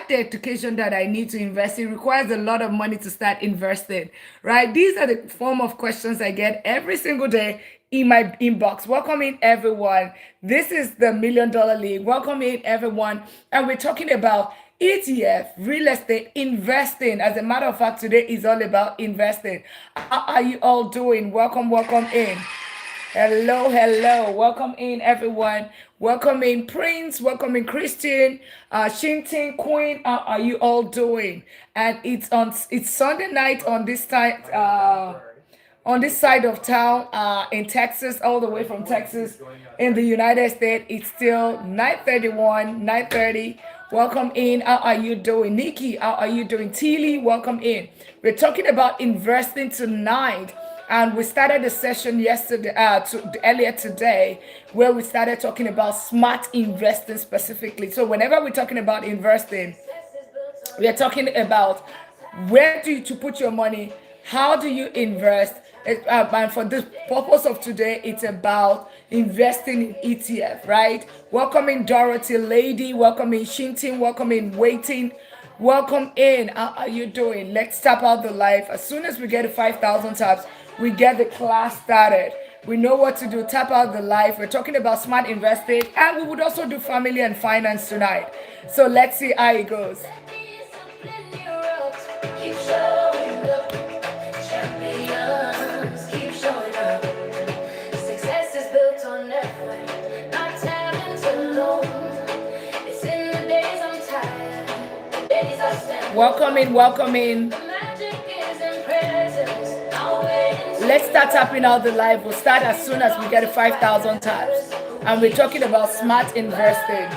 the education that I need to invest in requires a lot of money to start investing, right? These are the form of questions I get every single day in my inbox. Welcome in, everyone. This is the $1 Million League. Welcome in, everyone. And we're talking about ETF, real estate, investing. As a matter of fact, today is all about investing. How are you all doing? Welcome, welcome in. Hello, hello. Welcome in, everyone. Welcome in, Prince. Welcome in, Christian. Shinting Queen. How are you all doing? And it's Sunday night on this side of town in Texas, all the way from Texas in the United States. It's still 9:31, 9:30. Welcome in. How are you doing? Nikki, how are you doing? Teely, welcome in. We're talking about investing tonight. And we started the session yesterday, earlier today, where we started talking about smart investing specifically. So whenever we're talking about investing, we are talking about where do you to put your money, how do you invest, and for the purpose of today, it's about investing in ETF, right? Welcome in Dorothy, Lady. Welcome in Shintin. Welcome in Waiting. Welcome in. How are you doing? Let's tap out the live. As soon as we get to 5,000 taps, we get the class started. We know what to do. Tap out the live. We're talking about smart investing, and we would also do family and finance tonight. So let's see how it goes. Keep showing up, champions. Keep showing up. Success is built on effort, not talent alone. It's in the days I'm tired, the days I stand. Welcome in, welcome in. The magic is in presence. Let's start tapping out the live. We'll start as soon as we get to 5,000 taps. And we're talking about smart investing.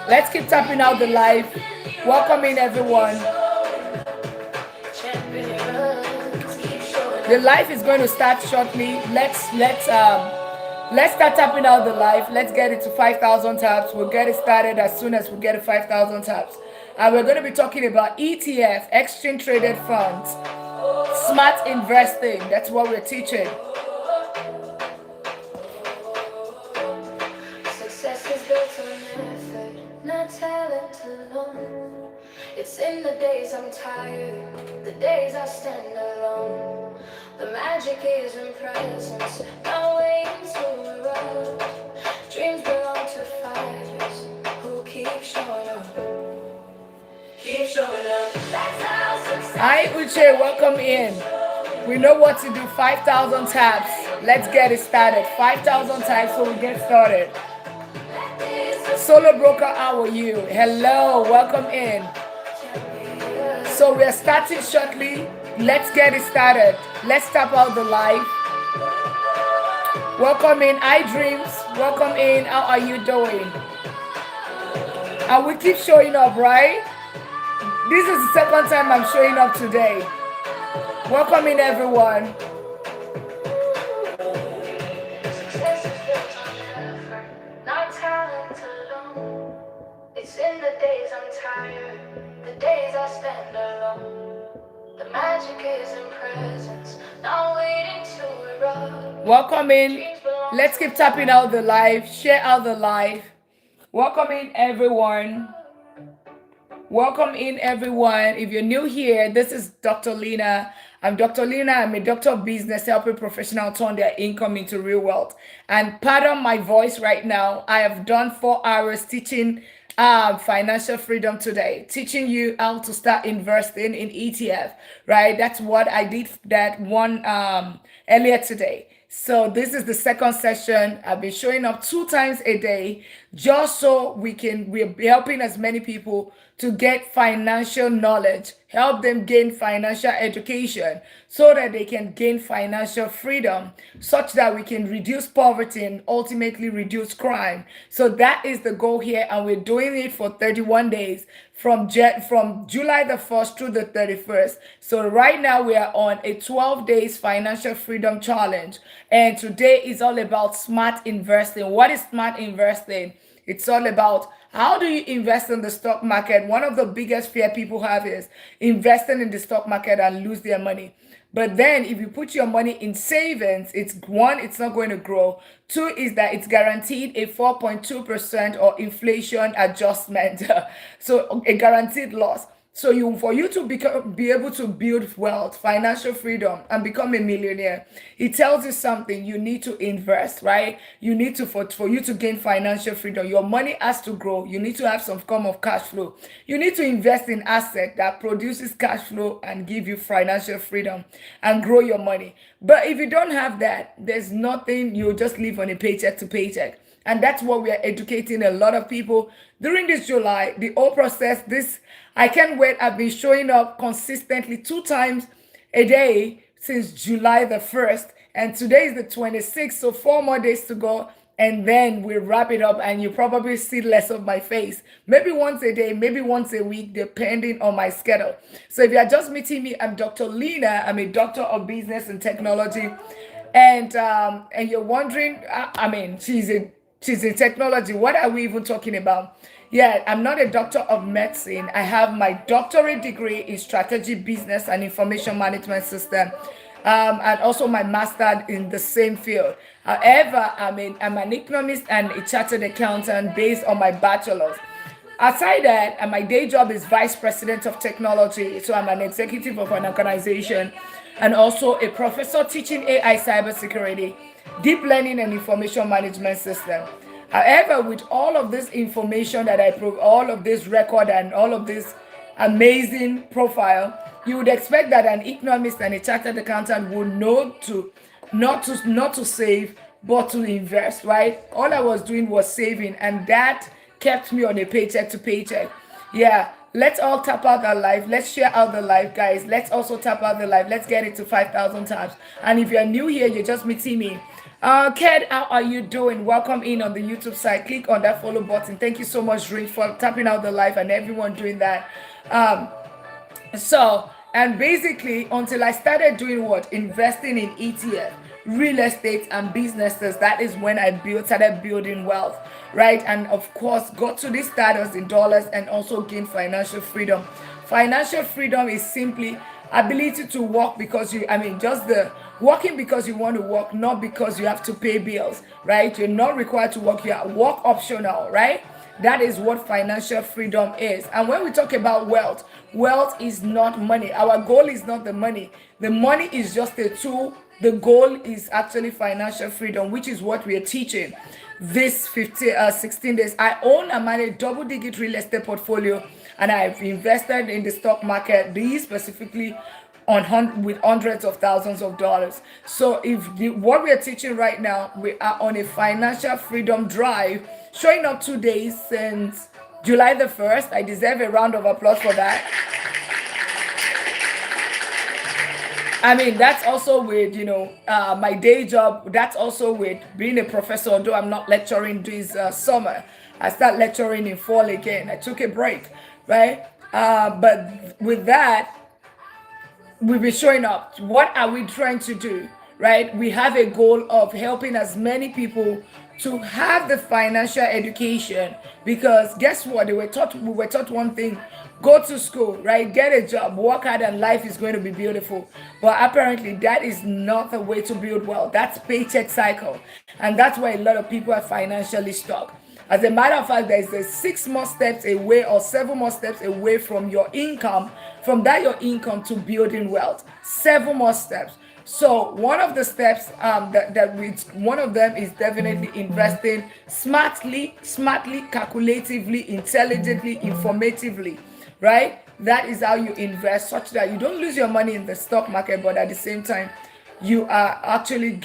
Let's keep tapping out the live. Welcome in, everyone. The live is going to start shortly. Let's start tapping out the live. Let's get it to 5,000 taps. We'll get it started as soon as we get to 5,000 taps. And we're going to be talking about ETF, exchange traded funds, smart investing. That's what we're teaching. Success is built on effort, not talent alone. It's in the days I'm tired, the days I stand alone. The magic is in presence, not waiting to erupt. Dreams belong to fighters who keep showing up. Keep showing up. That's how success. Hi, Uche, welcome in. We know what to do. 5,000 taps. Let's get it started. 5,000 taps so we get started. Solo Broker, how are you? Hello, welcome in. So we're starting shortly. Let's get it started. Let's tap out the live. Welcome in, iDreams. Welcome in. How are you doing? And we keep showing up, right? This is the second time I'm showing up today. Welcome in, everyone. Not talent alone. It's in the days I'm tired, the days I stand alone. The magic is in presence, not waiting to erupt. Welcome in. Let's keep tapping out the live. Share out the live. Welcome in, everyone. Welcome in, everyone. If you're new here, this is Dr. Lina. I'm Dr. Lina. I'm a doctor of business helping professionals turn their income into real wealth. And pardon my voice right now. I have done 4 hours teaching financial freedom today, teaching you how to start investing in ETF, right? That's what I did that one earlier today. So this is the second session. I've been showing up 2 times a day just so we're helping as many people to get financial knowledge, help them gain financial education so that they can gain financial freedom, such that we can reduce poverty and ultimately reduce crime. So that is the goal here, and we're doing it for 31 days from July the 1st through the 31st. So right now we are on a 12 days financial freedom challenge, and today is all about smart investing. What is smart investing? It's all about how do you invest in the stock market. One of the biggest fear people have is investing in the stock market and lose their money. But then if you put your money in savings, it's one, it's not going to grow. Two is that it's guaranteed a 4.2% or inflation adjustment. So a guaranteed loss. So for you to be able to build wealth, financial freedom, and become a millionaire, it tells you something. You need to invest, right? You need to for you to gain financial freedom. Your money has to grow. You need to have some form of cash flow. You need to invest in asset that produces cash flow and give you financial freedom and grow your money. But if you don't have that, there's nothing. You just live on a paycheck to paycheck. And that's what we are educating a lot of people during this July. The whole process, this, I can't wait. I've been showing up consistently 2 times a day since July the 1st. And today is the 26th, so 4 more days to go. And then we wrap it up, and you probably see less of my face. Maybe once a day, maybe once a week, depending on my schedule. So if you are just meeting me, I'm Dr. Lina. I'm a doctor of business and technology. And you're wondering, I mean, she's in technology. What are we even talking about? Yeah, I'm not a doctor of medicine. I have my doctorate degree in strategy, business, and information management system, and also my master in the same field. However, I'm an economist and a chartered accountant based on my bachelor's. Aside that, and my day job is vice president of technology. So I'm an executive of an organization and also a professor teaching AI cybersecurity, deep learning and information management system. However, with all of this information that I prove, all of this record and all of this amazing profile, you would expect that an economist and a chartered accountant would know to not to save but to invest, right? All I was doing was saving, and that kept me on a paycheck to paycheck. Yeah, let's all tap out our life. Let's share out the life, guys. Let's also tap out the life. Let's get it to 5,000 times. And if you're new here, you're just meeting me. Ked, how are you doing? Welcome in on the YouTube side. Click on that follow button. Thank you so much, Ring, for tapping out the life and everyone doing that. Um, and basically, until I started doing what? Investing in ETF, real estate, and businesses, that is when started building wealth, right? And of course, got to this status in dollars and also gained financial freedom. Financial freedom is simply ability to work because just the working because you want to work, not because you have to pay bills, right? You're not required to work, you are work optional, right? That is what financial freedom is. And when we talk about wealth, wealth is not money. Our goal is not the money. The money is just a tool. The goal is actually financial freedom, which is what we are teaching this 16 days. I own and manage double-digit real estate portfolio, and I've invested in the stock market, these specifically with hundreds of thousands of dollars. So what we are teaching right now, we are on a financial freedom drive, showing up 2 days since July the 1st. I deserve a round of applause for that. That's also with, my day job. That's also with being a professor, although I'm not lecturing this summer. I start lecturing in fall again. I took a break, right? But with that, we'll be showing up. What are we trying to do, right? We have a goal of helping as many people to have the financial education, because guess what? We were taught one thing: go to school, right? Get a job, work hard, and life is going to be beautiful. But apparently, that is not the way to build wealth. That's paycheck cycle, and that's why a lot of people are financially stuck. As a matter of fact, there's a 6 more steps away or 7 more steps away from your income, from that your income to building wealth. 7 more steps. So one of the steps one of them is definitely investing smartly, calculatively, intelligently, informatively, right? That is how you invest, such that you don't lose your money in the stock market, but at the same time, you are actually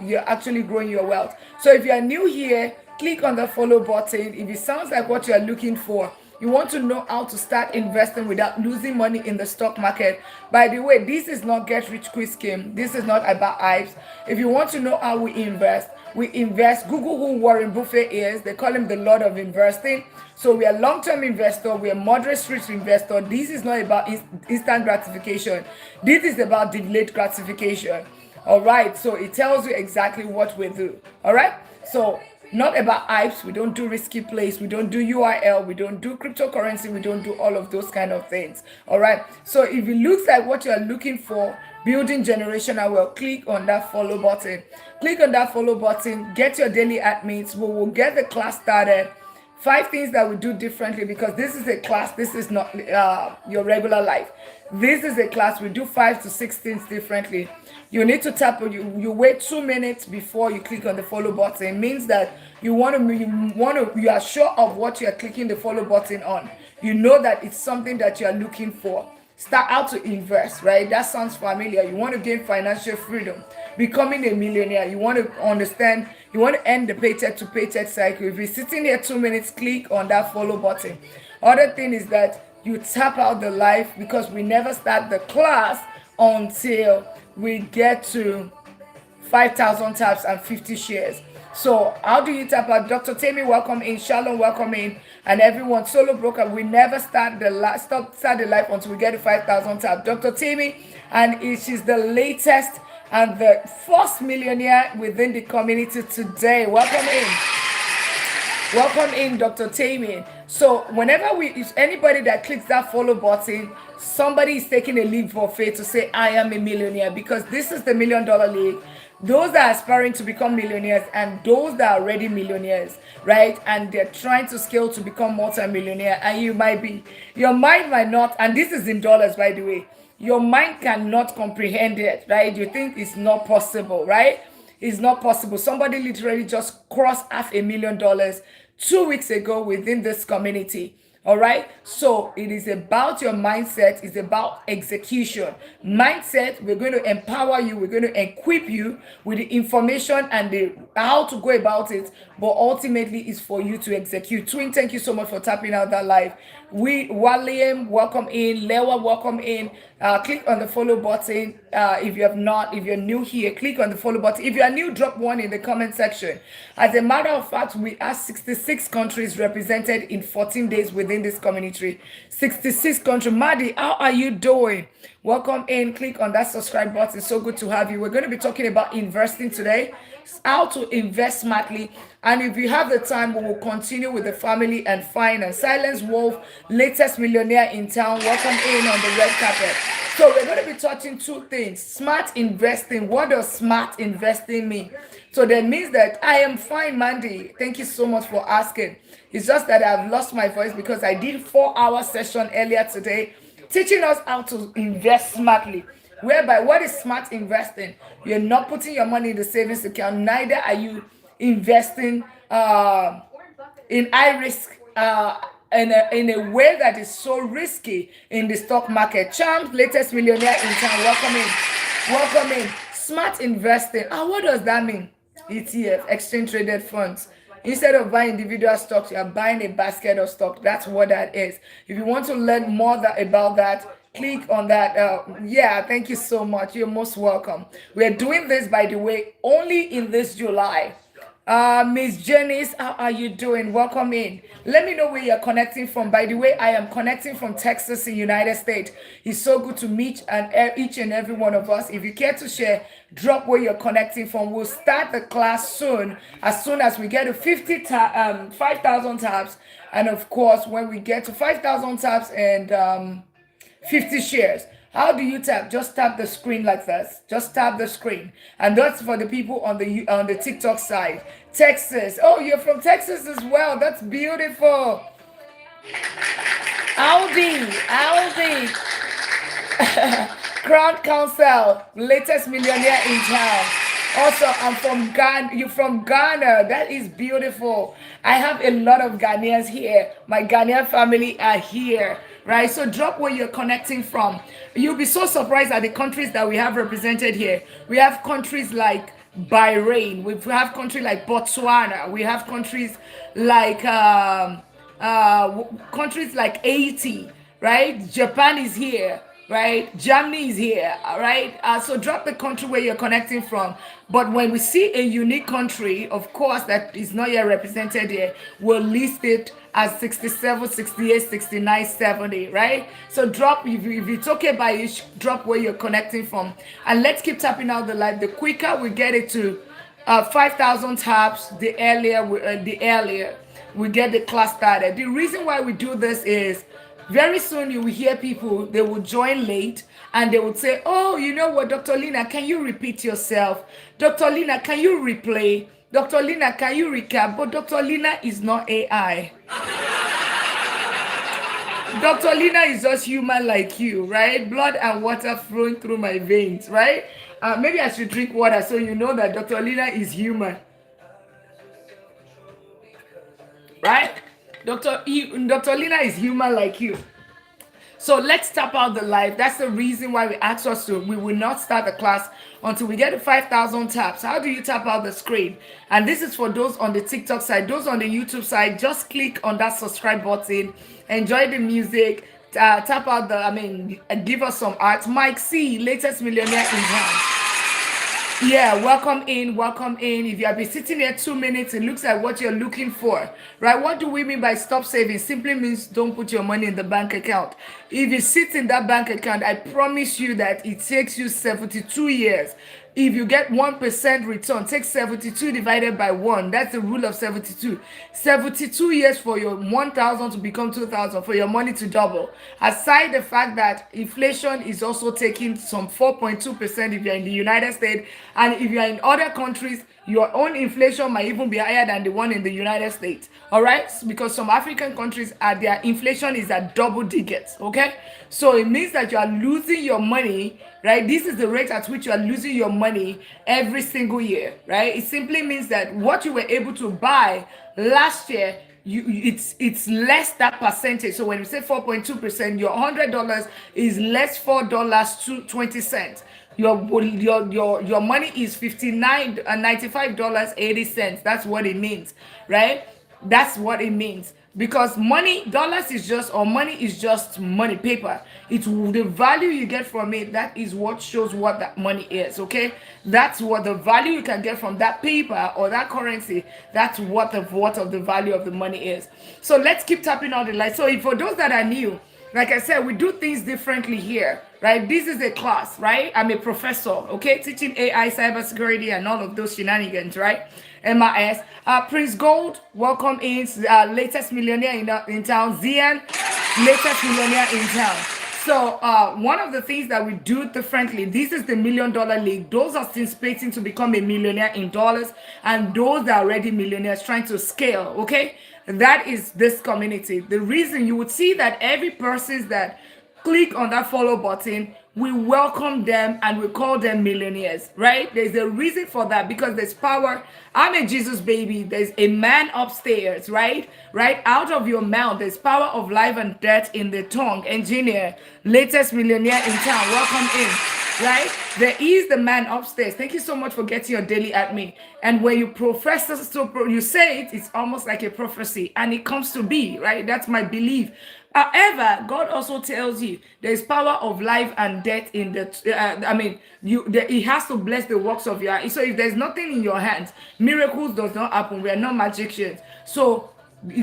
you're actually growing your wealth. So if you are new here, click on the follow button. If it sounds like what you are looking for, you want to know how to start investing without losing money in the stock market. By the way, this is not get rich quick scheme. This is not about hypes. If you want to know how we invest, Google who Warren Buffett is. They call him the Lord of Investing. So we are long-term investor. We are moderate risk investor. This is not about instant gratification. This is about delayed gratification. All right. So it tells you exactly what we do. All right. So Not about hypes. We don't do risky plays. We don't do URL. We don't do cryptocurrency. We don't do all of those kind of things. All right. So if it looks like what you are looking for, building generational wealth, click on that follow button. Click on that follow button. Get your daily admins. We will get the class started. 5 things that we do differently, because this is a class. This is not your regular life. This is a class. We do 5 to 6 things differently. You need to tap. You wait 2 minutes before you click on the follow button. It means that you are sure of what you are clicking the follow button on. You know that it's something that you are looking for. Start out to invest, right? That sounds familiar. You want to gain financial freedom, becoming a millionaire. You want to understand, you want to end the paycheck to paycheck cycle. If you're sitting here 2 minutes, click on that follow button. Other thing is that you tap out the live, because we never start the class until we get to 5,000 taps and 50 shares. So how do you tap out? Dr. Tammy, welcome in. Shalom, welcome in. And everyone, solo broker, we never start the live until we get to 5,000 taps. Dr. Tammy, and she's the latest and the first millionaire within the community today. Welcome in. Welcome in, Dr. Tammy. So whenever if anybody that clicks that follow button, somebody is taking a leap of faith to say, I am a millionaire, because this is the $1 Million League. Those that are aspiring to become millionaires and those that are already millionaires, right? And they're trying to scale to become multi-millionaire. And your mind might not, and this is in dollars, by the way, your mind cannot comprehend it, right? You think it's not possible, right? It's not possible. Somebody literally just crossed $500,000 2 weeks ago within this community. All right. So it is about your mindset. It's about execution. Mindset. We're going to empower you. We're going to equip you with the information and the how to go about it. But ultimately, it's for you to execute. Twin, thank you so much for tapping out that live. William, welcome in. Lewa, welcome in. Click on the follow button. If you're new here, click on the follow button. If you are new, drop one in the comment section. As a matter of fact, we have 66 countries represented in 14 days within this community. 66 countries. Maddie, how are you doing? Welcome in. Click on that subscribe button. So good to have you. We're going to be talking about investing today, how to invest smartly. And if you have the time, we will continue with the family and finance. Silence Wolf, latest millionaire in town. Welcome in on the red carpet. So we're going to be touching 2 things. Smart investing. What does smart investing mean? So that means that I am fine, Mandy. Thank you so much for asking. It's just that I've lost my voice because I did 4-hour session earlier today teaching us how to invest smartly. Whereby, what is smart investing? You're not putting your money in the savings account. Neither are you investing in high risk in a way that is so risky in the stock market. Charms, latest millionaire in town. Welcome in. Welcome in. Smart investing. What does that mean? ETF, exchange traded funds. Instead of buying individual stocks, you are buying a basket of stock. That's what that is. If you want to learn more about that, click on that. Yeah, thank you so much. You're most welcome. We're doing this, by the way, only in this July. Miss Janice, how are you doing? Welcome in. Let me know where you're connecting from. By the way, I am connecting from Texas in United States. It's so good to meet each and every one of us. If you care to share, drop where you're connecting from. We'll start the class soon as we get to 5,000 tabs. And of course, when we get to 5,000 tabs and 50 shares. How do you tap? Just tap the screen like this. Just tap the screen. And that's for the people on the TikTok side. Texas. Oh, you're from Texas as well. That's beautiful. Aldi. Crown Council, latest millionaire in town. Also, I'm from Ghana. You're from Ghana. That is beautiful. I have a lot of Ghanaians here. My Ghanaian family are here, right? So drop where you're connecting from. You'll be so surprised at the countries that we have represented here. We have countries like Bahrain. We have countries like Botswana. We have countries like Haiti, right? Japan is here. Right? Germany is here, all right? So drop the country where you're connecting from. But when we see a unique country, of course, that is not yet represented here, we'll list it as 67, 68, 69, 70, right? So drop, if it's okay by you, drop where you're connecting from. And let's keep tapping out the live. The quicker we get it to 5,000 taps, the earlier we get the class started. The reason why we do this is very soon you will hear people, they will join late and they would say, oh, you know what, Dr. Lina, can you repeat yourself? Dr. Lina, can you replay? Dr. Lina, can you recap? But Dr. Lina is not AI. Dr. Lina is just human like you, right? Blood and water flowing through my veins, right? Maybe I should drink water so you know that Dr. Lina is human, right? Dr. Lina is human like you. So let's tap out the live. That's the reason why we asked us to. We will not start the class until we get to 5,000 taps. How do you tap out the screen? And this is for those on the TikTok side, those on the YouTube side. Just click on that subscribe button. Enjoy the music. Tap out give us some art. Mike C, latest millionaire in town. Yeah, welcome in, welcome in. If you have been sitting here 2 minutes, it looks like what you're looking for, right? What do we mean by stop saving? Simply means don't put your money in the bank account. If you sit in that bank account, I promise you that it takes you 72 years. If you get 1% return, take 72 divided by 1. That's the rule of 72. 72 years for your 1,000 to become 2,000, for your money to double. Aside the fact that inflation is also taking some 4.2% if you're in the United States, and if you're in other countries, your own inflation might even be higher than the one in the United States. All right, because some African countries their inflation is at double digits. Okay, so it means that you are losing your money, right? This is the rate at which you are losing your money every single year, right? It simply means that what you were able to buy last year, it's less that percentage. So when you say 4.2%, your $100 is less $4.20. Your money is $59.95.80. That's what it means, right? That's what it means. Because dollars is just money, paper. It's the value you get from it. That is what shows what that money is. Okay, that's what the value you can get from that paper or that currency. That's what of the value of the money is. So let's keep tapping on the light. So for those that are new, like I said, we do things differently here, right? This is a class, right? I'm a professor, okay, teaching AI, cybersecurity, and all of those shenanigans, right? MIS. Prince Gold, welcome in. Latest millionaire in town. Zian, latest millionaire in town. So one of the things that we do differently, this is the $1 Million League. Those are anticipating to become a millionaire in dollars, and those that are already millionaires trying to scale, okay? That is this community. The reason you would see that every person that click on that follow button, we welcome them and we call them millionaires, right? There's a reason for that, because there's power. I'm a Jesus baby. There's a man upstairs, right? Right out of your mouth, there's power of life and death in the tongue. Engineer, latest millionaire in town, welcome in, right? There is the man upstairs. Thank you so much for getting your daily at me. And when you profess this, you say it, it's almost like a prophecy, and it comes to be, right? That's my belief. However, God also tells you there's power of life and death in the. He has to bless the works of your hands. So if there's nothing in your hands, miracles does not happen. We are not magicians. So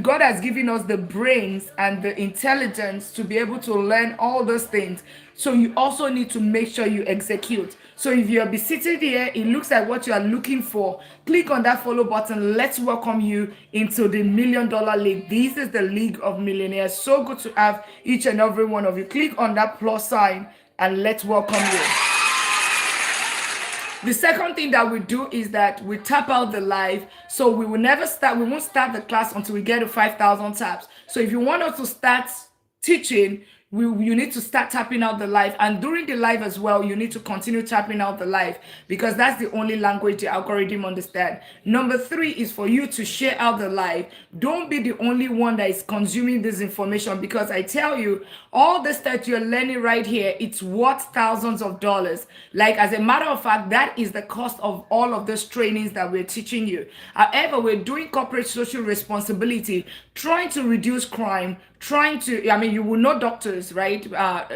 God has given us the brains and the intelligence to be able to learn all those things. So you also need to make sure you execute. So if you'll be sitting here, it looks like what you are looking for, click on that follow button. Let's welcome you into the $1 Million League. This is the League of Millionaires. So good to have each and every one of you. Click on that plus sign and let's welcome you. The second thing that we do is that we tap out the live. So we won't start the class until we get to 5,000 taps. So if you want us to start teaching, you need to start tapping out the live, and during the live as well you need to continue tapping out the live, because that's the only language the algorithm understand. Number 3 is for you to share out the live. Don't be the only one that is consuming this information, because I tell you, all this that you're learning right here, it's worth thousands of dollars. Like, as a matter of fact, that is the cost of all of those trainings that we're teaching you. However, we're doing corporate social responsibility, trying to reduce crime, you will know doctors, right?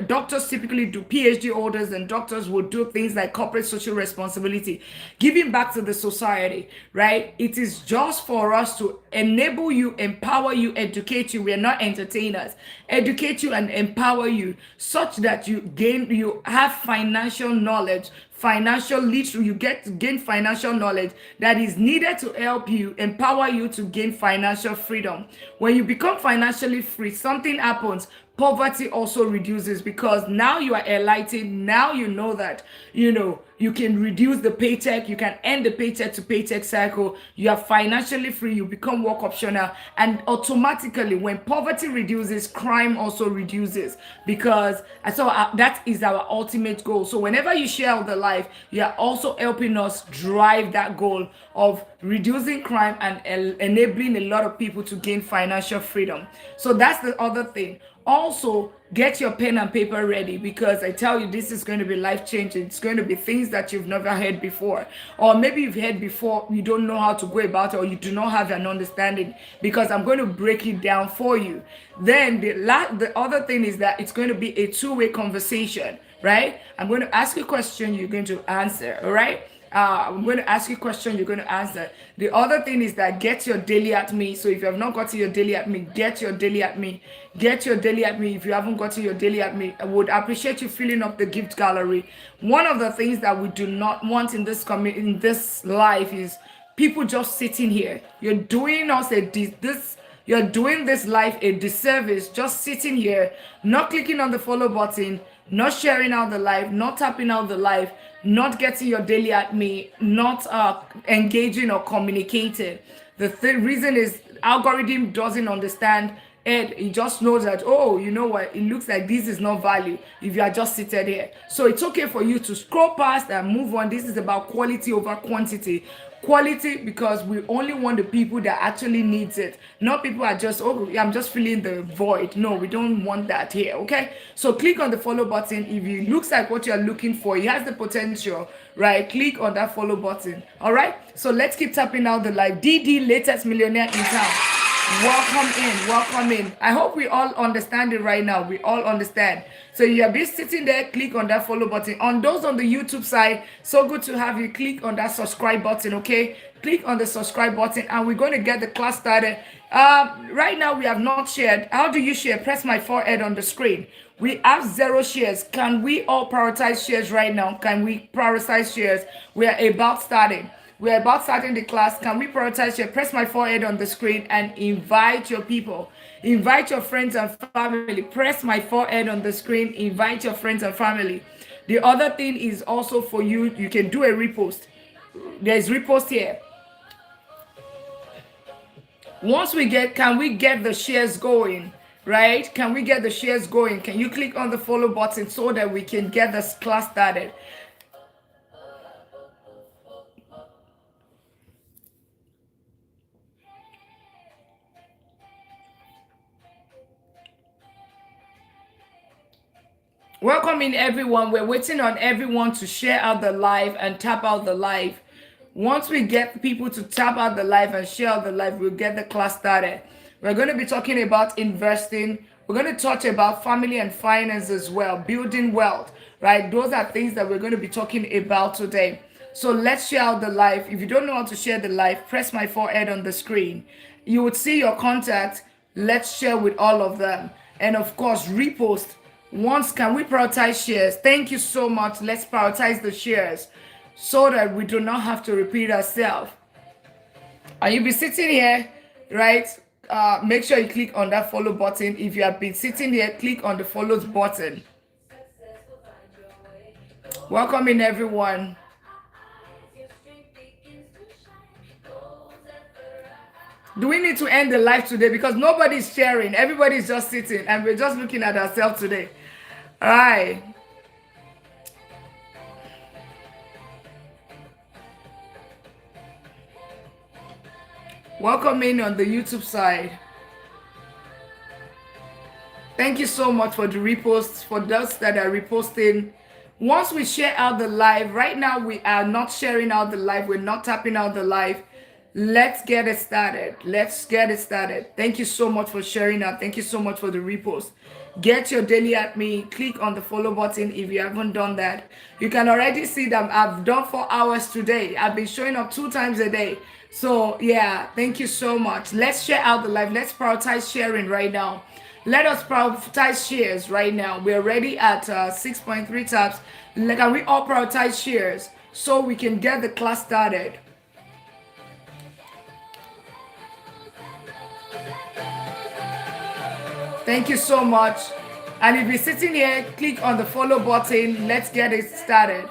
Doctors typically do, PhD holders and doctors will do things like corporate social responsibility, giving back to the society, right? It is just for us to enable you, empower you, educate you. We are not entertainers. Educate you and empower you such that you have financial knowledge financial literacy, you get to gain financial knowledge that is needed to help you, empower you to gain financial freedom. When you become financially free, something happens. Poverty also reduces because now you are enlightened. Now you know that, you can reduce the paycheck, you can end the paycheck to paycheck cycle. You are financially free, you become work optional, and automatically, when poverty reduces, crime also reduces because that is our ultimate goal. So whenever you share the life, you are also helping us drive that goal of reducing crime and enabling a lot of people to gain financial freedom. So that's the other thing. Also, get your pen and paper ready because I tell you, this is going to be life changing. It's going to be things that you've never heard before, or maybe you've heard before, you don't know how to go about it, or you do not have an understanding, because I'm going to break it down for you. Then the other thing is that it's going to be a two-way conversation, right? I'm going to ask you a question, you're going to answer, all right? I'm going to ask you a question, you're going to answer. The other thing is that get your daily at me. So if you have not gotten your daily at me, get your daily at me. Get your daily at me. If you haven't gotten your daily at me, I would appreciate you filling up the gift gallery. One of the things that we do not want in this life is people just sitting here. You're doing us you're doing this life a disservice, just sitting here, not clicking on the follow button, not sharing out the live, not tapping out the live, not getting your daily at me, not engaging or communicating. The reason is algorithm doesn't understand it. It just knows that, oh, you know what, it looks like this is not value if you are just seated here. So it's okay for you to scroll past and move on. This is about quality over quantity. Quality, because we only want the people that actually needs it, not people are just, oh, I'm just filling the void. No, we don't want that here. Okay, so click on the follow button. If it looks like what you're looking for, it has the potential, right? Click on that follow button. All right, so let's keep tapping out the live. DD, latest millionaire in town. Welcome in. I hope we all understand it right now. We all understand. So you are just sitting there, click on that follow button. On those on the YouTube side, so good to have you. Click on that subscribe button, okay? Click on the subscribe button and we're going to get the class started. Right now we have not shared. How do you share? Press my forehead on the screen. We have 0 shares. Can we all prioritize shares right now? Can we prioritize shares? We are about starting. We're about starting the class. Can we prioritize share? Press my forehead on the screen and invite your people. Invite your friends and family. Press my forehead on the screen. Invite your friends and family. The other thing is also for you. You can do a repost. There's repost here. Once can we get the shares going? Right? Can we get the shares going? Can you click on the follow button so that we can get this class started? Welcome in everyone. We're waiting on everyone to share out the live and tap out the live. Once we get people to tap out the live and share out the live, we'll get the class started. We're going to be talking about investing. We're going to touch about family and finance as well, building wealth, right? Those are things that we're going to be talking about today. So let's share out the live. If you don't know how to share the live, press my forehead on the screen. You would see your contact. Let's share with all of them. And of course, repost. Once, can we prioritize shares? Thank you so much. Let's prioritize the shares so that we do not have to repeat ourselves. And you'll be sitting here, right? Make sure you click on that follow button. If you have been sitting here, click on the follows button. Welcome in everyone. Do we need to end the live today? Because nobody's sharing. Everybody's just sitting and we're just looking at ourselves today. All right. Welcome in on the YouTube side. Thank you so much for the reposts, for those that are reposting. Once we share out the live, right now we are not sharing out the live. We're not tapping out the live. Let's get it started. Let's get it started. Thank you so much for sharing out. Thank you so much for the repost. Get your daily at me. Click on the follow button if you haven't done that. You can already see that I've done 4 hours today. I've been showing up 2 times a day. So yeah, thank you so much. Let's share out the live. Let's prioritize sharing right now. Let us prioritize shares right now. We're already at 6.3 taps. Like, can we all prioritize shares so we can get the class started? Thank you so much. And if you're sitting here, click on the follow button. Let's get it started.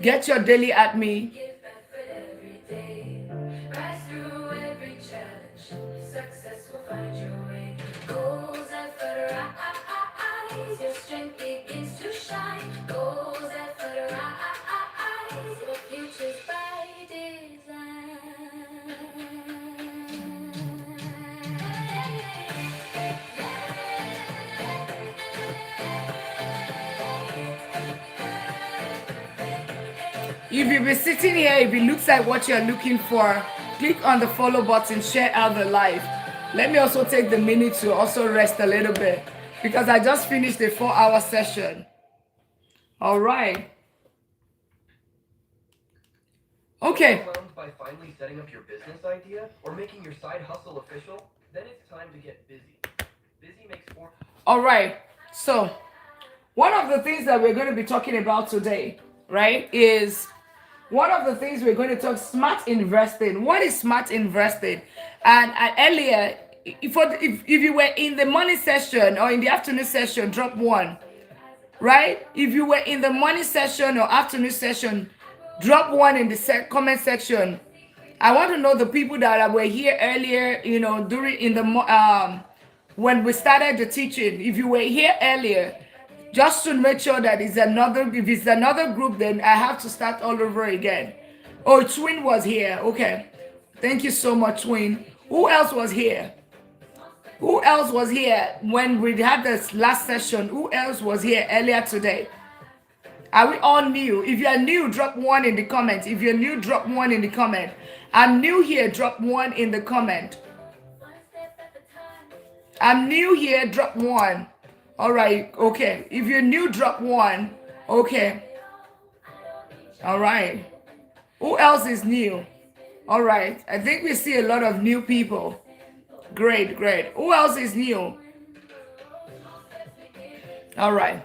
Get your daily at me. Give effort every day. Rise through every challenge. Success will find your way. Goals, effort, rise. Your strength begins to shine. Goals, effort, rise. Your future's by design. If you've been sitting here, if it looks like what you're looking for, click on the follow button, share out the live. Let me also take the minute to also rest a little bit because I just finished a 4-hour session. All right. Okay. Overwhelmed by finally setting up your business idea or making your side hustle official? Then it's time to get busy. Busy makes more. All right. So, one of the things that we're going to be talking about today, right, is one of the things we're going to talk smart investing. What is smart investing? And earlier, if you were in the morning session or in the afternoon session, drop 1. Right? If you were in the morning session or afternoon session, drop 1 in the comment section. I want to know the people that were here earlier, during in the when we started the teaching. If you were here earlier, just to make sure that if it's another group, then I have to start all over again. Oh, Twin was here. Okay. Thank you so much, Twin. Who else was here? Who else was here when we had this last session? Who else was here earlier today? Are we all new? If you are new, drop 1 in the comment. If you're new, drop 1 in the comment. I'm new here, drop 1 in the comment. I'm new here, drop 1. All right, okay. If you're new, drop 1. Okay. All right. Who else is new? All right. I think we see a lot of new people. Great, great. Who else is new? All right.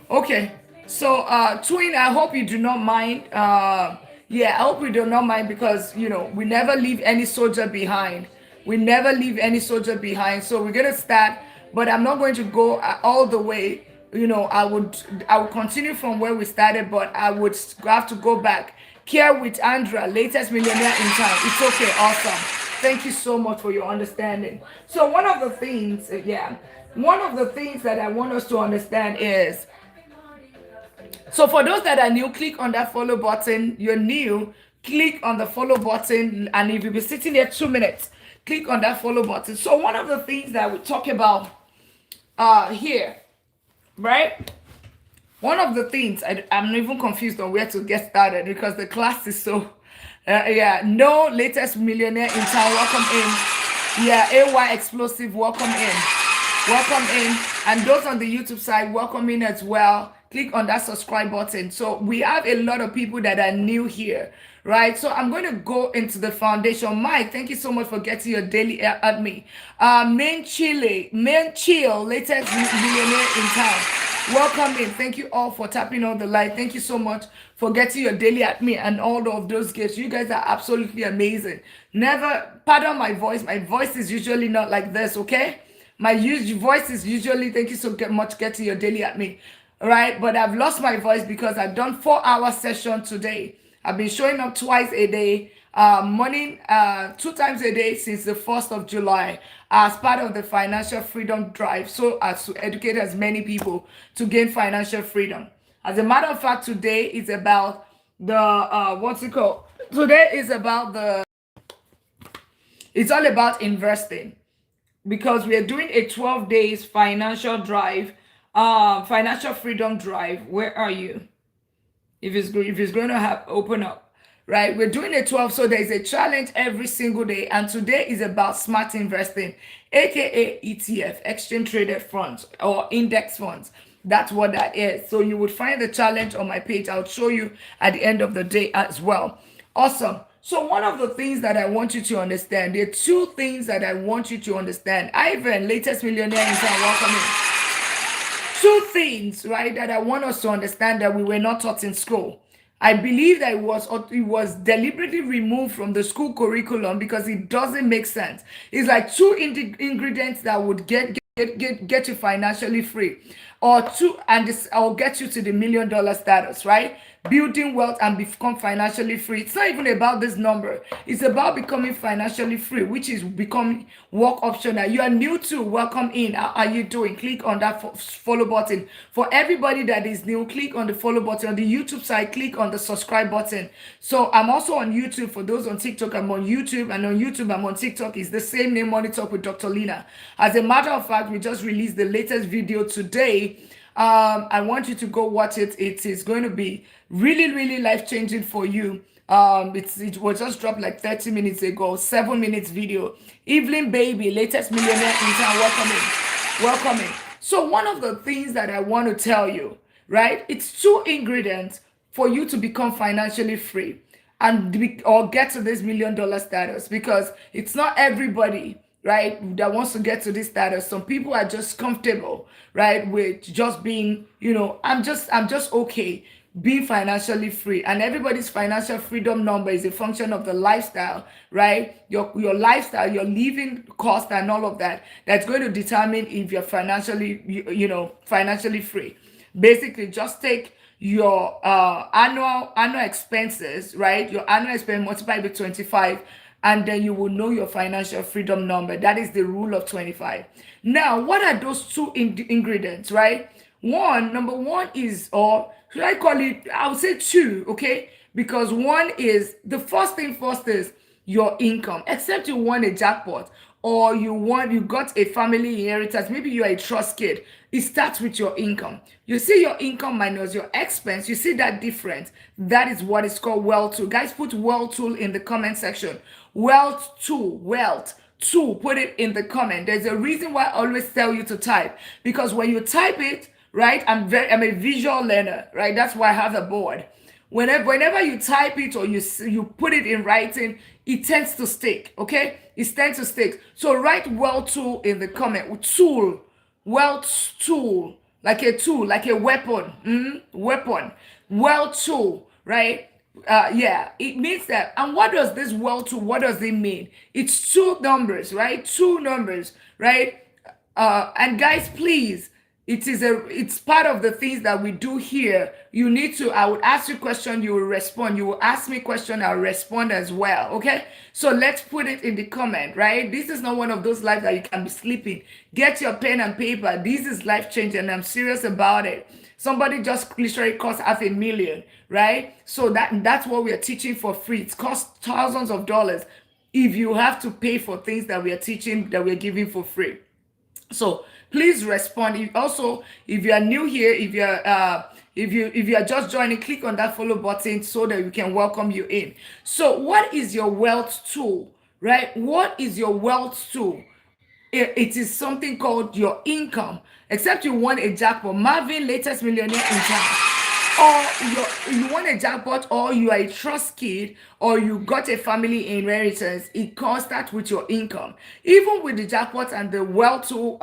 Okay. So, Twin, I hope you do not mind. Yeah, I hope you do not mind because, we never leave any soldier behind. We never leave any soldier behind. So we're going to start, but I'm not going to go all the way. I would continue from where we started, but I would have to go back. Care with Andra, latest millionaire in town. It's okay. Awesome. Thank you so much for your understanding. So one of the things that I want us to understand is, so for those that are new, click on that follow button. You're new, click on the follow button. And if you've been sitting there 2 minutes, click on that follow button. So one of the things that we talk about here, right? One of the things, I'm even confused on where to get started because the class is so, no latest millionaire in town, welcome in. Yeah, AY Explosive, welcome in. Welcome in. And those on the YouTube side, welcome in as well. Click on that subscribe button. So we have a lot of people that are new here, right? So I'm going to go into the foundation. Mike, thank you so much for getting your daily at me. Main Chill, latest millionaire in town. Welcome in. Thank you all for tapping on the light. Thank you so much for getting your daily at me and all of those gifts. You guys are absolutely amazing. Never, pardon my voice. My voice is usually not like this, okay? My voice is usually, thank you so much getting your daily at me. Right, but I've lost my voice because I've done 4-hour session today. I've been showing up twice a day, morning, 2 times a day since the 1st of July as part of the financial freedom drive, so as to educate as many people to gain financial freedom. As a matter of fact, today is about the Today is about it's all about investing because we are doing a 12 days financial drive. Financial freedom drive. Where are you? If it's going to open up, right? We're doing a 12, so there's a challenge every single day, and today is about smart investing, aka ETF, exchange traded funds or index funds. That's what that is. So you would find the challenge on my page. I'll show you at the end of the day as well. Awesome. So one of the things that I want you to understand, there are 2 things that I want you to understand. Ivan, latest millionaire in town, welcome in. two things, right, that I want us to understand that we were not taught in school. I believe that it was deliberately removed from the school curriculum because it doesn't make sense. It's like two ingredients that would get you financially free, or two, and this or get you to the $1 million status, right? Building wealth and become financially free. It's not even about this number. It's about becoming financially free, which is becoming work optional. You are new to, welcome in. How are you doing? Click on that follow button. For everybody that is new, click on the follow button. On the YouTube side, click on the subscribe button. So I'm also on YouTube. For those on TikTok, I'm on YouTube, and on YouTube, I'm on TikTok. It's the same name, Money Talk with Dr. Lina. As a matter of fact, we just released the latest video today. I want you to go watch it. It is going to be really, really life changing for you. It was just dropped like 30 minutes ago, 7 minutes video. Evelyn Baby, latest millionaire intern, welcoming. So one of the things that I want to tell you, right? It's two ingredients for you to become financially free or get to this $1 million status, because it's not everybody, right, that wants to get to this status. Some people are just comfortable, right, with just being, I'm just okay being financially free. And everybody's financial freedom number is a function of the lifestyle, right? Your lifestyle, your living cost, and all of that. That's going to determine if you're financially free. Basically, just take your annual expenses, right? Your annual expense multiplied by 25, and then you will know your financial freedom number. That is the rule of 25. Now, what are those two ingredients, right? Number one is, or should I call it, I would say two, okay? Because one is, the first thing first is your income. Except you won a jackpot, or you got a family inheritance, maybe you're a trust kid, it starts with your income. You see your income minus your expense, you see that difference. That is what is called wealth tool. Guys, put wealth tool in the comment section. Wealth tool, put it in the comment. There's a reason why I always tell you to type, because when you type it, right, I'm a visual learner, right? That's why I have a board. Whenever you type it or you put it in writing, it tends to stick, okay? It tends to stick. So write wealth tool in the comment. Tool, wealth tool, like a weapon, weapon, wealth tool, right? Yeah, it means that. And what does this wealth tool, what does it mean? It's two numbers, right? Two numbers, right? And guys, please, it's part of the things that we do here. You need to, I would ask you a question, you will respond. You will ask me a question, I'll respond as well. Okay, so let's put it in the comment, right? This is not one of those lives that you can be sleeping. Get your pen and paper. This is life changing, and I'm serious about it. Somebody just literally cost $500,000, right? So that's what we are teaching for free. It costs thousands of dollars if you have to pay for things that we are teaching, that we're giving for free. So please respond. If you are new here, if you are just joining, click on that follow button so that we can welcome you in. So what is your wealth tool, right? What is your wealth tool? It is something called your income. Except you won a jackpot, Marvin, latest millionaire in town, or you won a jackpot, or you are a trust kid, or you got a family inheritance. It comes that with your income. Even with the jackpot and the wealth tool,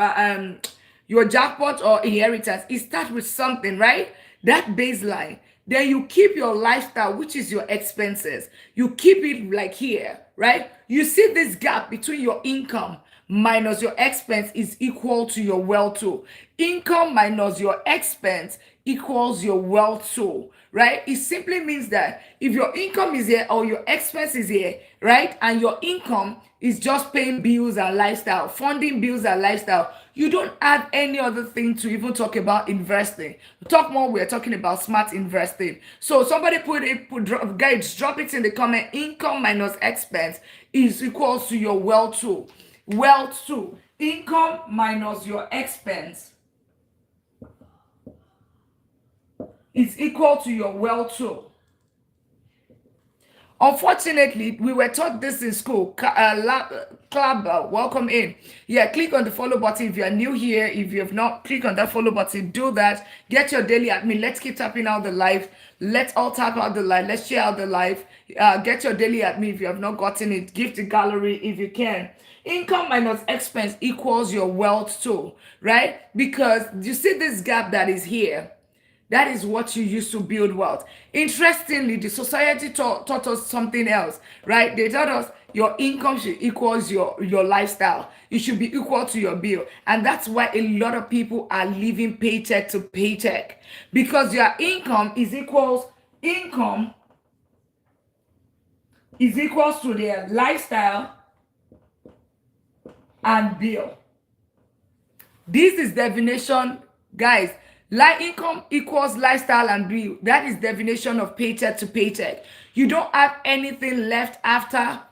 your jackpot or inheritance, it starts with something, right? That baseline. Then you keep your lifestyle, which is your expenses. You keep it like here, right? You see this gap between your income minus your expense is equal to your wealth tool. Income minus your expense equals your wealth tool, right? It simply means that if your income is here or your expense is here, right, and your income is just paying bills and lifestyle, funding bills and lifestyle, you don't add any other thing to even talk about investing. Talk more, we're talking about smart investing. So somebody guys, drop it in the comment. Income minus expense is equals to your wealth tool. Wealth tool. Income minus your expense is equal to your wealth tool. Unfortunately, we were taught this in school. Club, welcome in. Yeah, click on the follow button if you are new here. If you have not, click on that follow button. Do that. Get your daily admin. Let's keep tapping out the live. Let's all tap out the live. Let's share out the live. Get your daily admin if you have not gotten it. Give the gallery if you can. Income minus expense equals your wealth too, right? Because you see this gap that is here. That is what you use to build wealth. Interestingly, the society taught us something else, right? They taught us your income should equals your lifestyle. It should be equal to your bill. And that's why a lot of people are living paycheck to paycheck. Because your income is equals to their lifestyle and bill. This is definition, guys. Income equals lifestyle and bill. That is definition of paycheck to paycheck. You don't have anything left after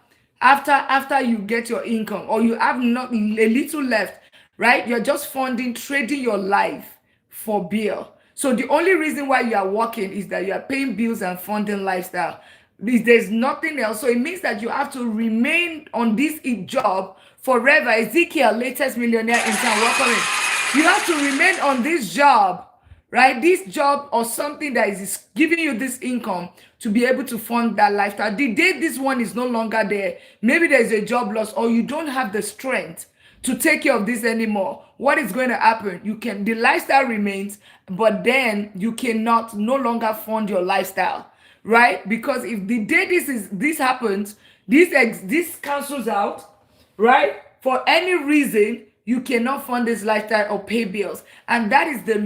you get your income, or you have not a little left, right? You're just funding, trading your life for bill. So the only reason why you are working is that you are paying bills and funding lifestyle. There's nothing else. So it means that you have to remain on this job forever. Ezekiel, latest millionaire in town, welcome in. You have to remain on this job, right? This job or something that is giving you this income to be able to fund that lifestyle. The day this one is no longer there, maybe there's a job loss or you don't have the strength to take care of this anymore. What is going to happen? The lifestyle remains, but then you cannot no longer fund your lifestyle, right? Because if the day this happens, this cancels out, right? For any reason, you cannot fund this lifestyle or pay bills. And that is the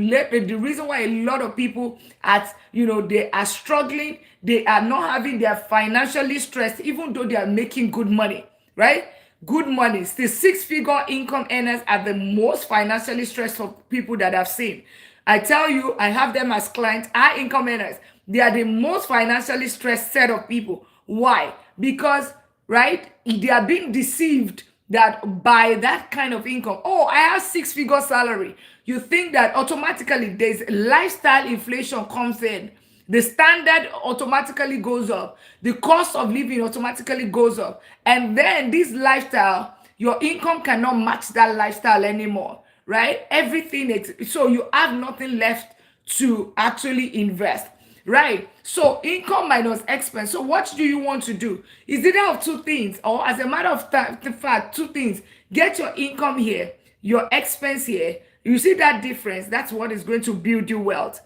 reason why a lot of people they are struggling. They are not having, they are financially stressed, even though they are making good money, right? Good money. The 6-figure income earners are the most financially stressful people that I've seen. I tell you, I have them as clients, high income earners. They are the most financially stressed set of people. Why? Because, right, they are being deceived that by that kind of income, oh, I have 6-figure salary. You think that automatically there's lifestyle inflation comes in. The standard automatically goes up. The cost of living automatically goes up. And then this lifestyle, your income cannot match that lifestyle anymore, right? So you have nothing left to actually invest. Right. So income minus expense. So what do you want to do? Is it of two things, or as a matter of fact, two things? Get your income here, your expense here. You see that difference? That's what is going to build you wealth.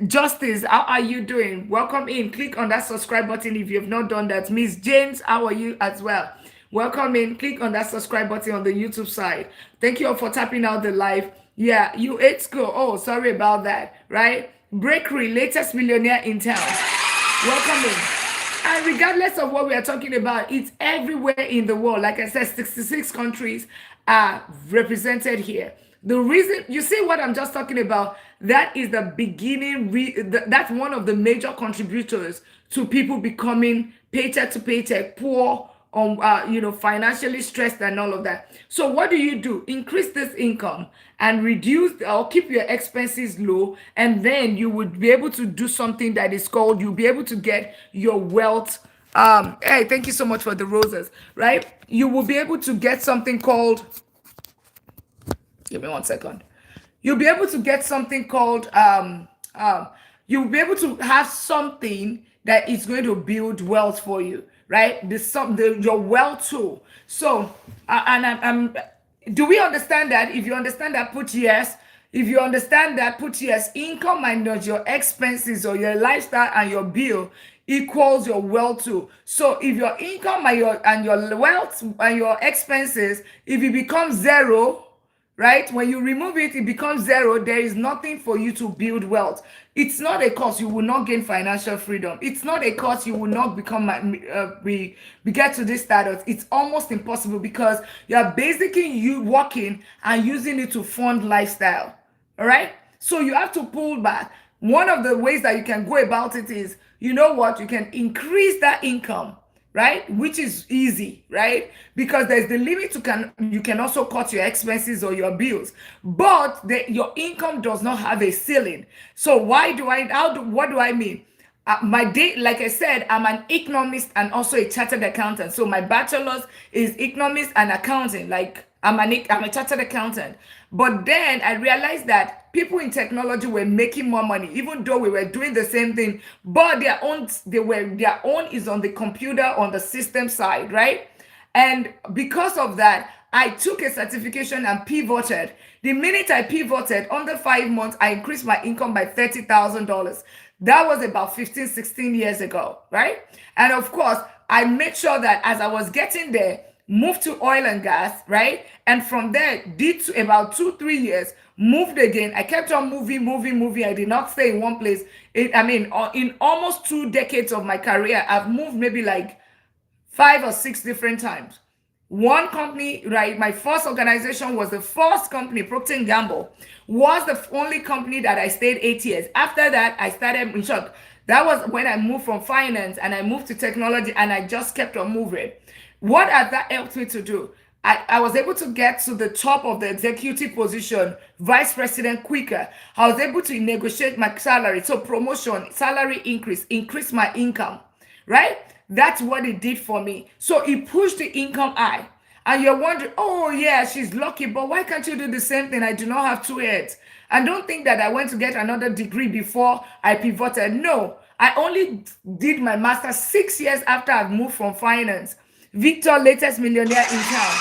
Justice, how are you doing? Welcome in. Click on that subscribe button if you have not done that. Miss James, how are you as well? Welcome in. Click on that subscribe button on the YouTube side. Thank you all for tapping out the live. Yeah, you ate school. Oh, sorry about that. Right? Breakery, latest millionaire in town. Welcome in. And regardless of what we are talking about, it's everywhere in the world. Like I said, 66 countries are represented here. The reason, you see what I'm just talking about, that is the beginning, that's one of the major contributors to people becoming paycheck to paycheck, poor, financially stressed and all of that. So what do? Increase this income and reduce or keep your expenses low, and then you would be able to do something that is called, you'll be able to get your wealth. Hey, thank you so much for the roses, right? You will be able to get something called, give me 1 second. You'll be able to get something called, you'll be able to have something that is going to build wealth for you, right? Your wealth tool. So, do we understand that? If you understand that, put yes. If you understand that, put yes. Income minus your expenses or your lifestyle and your bill equals your wealth too. So if your income and your wealth and your expenses, if it becomes zero, right? When you remove it, it becomes zero. There is nothing for you to build wealth. It's not a cause you will not gain financial freedom. It's not a cause you will not become get to this status. It's almost impossible because you are basically you working and using it to fund lifestyle. All right. So you have to pull back. One of the ways that you can go about it is, you know what? You can increase that income, right? Which is easy, right? Because there's the limit you can also cut your expenses or your bills, but your income does not have a ceiling. So what do I mean? my day, like I said, I'm an economist and also a chartered accountant. So my bachelor's is economics and accounting. Like I'm a chartered accountant. But then I realized that people in technology were making more money, even though we were doing the same thing. But their own is on the computer, on the system side, right? And because of that, I took a certification and pivoted. The minute I pivoted, under 5 months, I increased my income by $30,000. That was about 15, 16 years ago, right? And of course, I made sure that as I was getting there, moved to oil and gas, right? And from there, about 2, 3 years, moved again. I kept on moving. I did not stay in one place. In almost 2 decades of my career, I've moved maybe like 5 or 6 different times. One company, right? My first organization was the first company, Procter and Gamble, was the only company that I stayed 8 years. After that, I started in short. That was when I moved from finance and I moved to technology, and I just kept on moving. What has that helped me to do? I was able to get to the top of the executive position, vice president, quicker. I was able to negotiate my salary, so promotion, salary increase my income, right? That's what it did for me. So it pushed the income high. And you're wondering, oh yeah, she's lucky, but why can't you do the same thing? I do not have 2 heads. And don't think that I went to get another degree before I pivoted. No, I only did my master 6 years after I moved from finance. Victor, latest millionaire in town.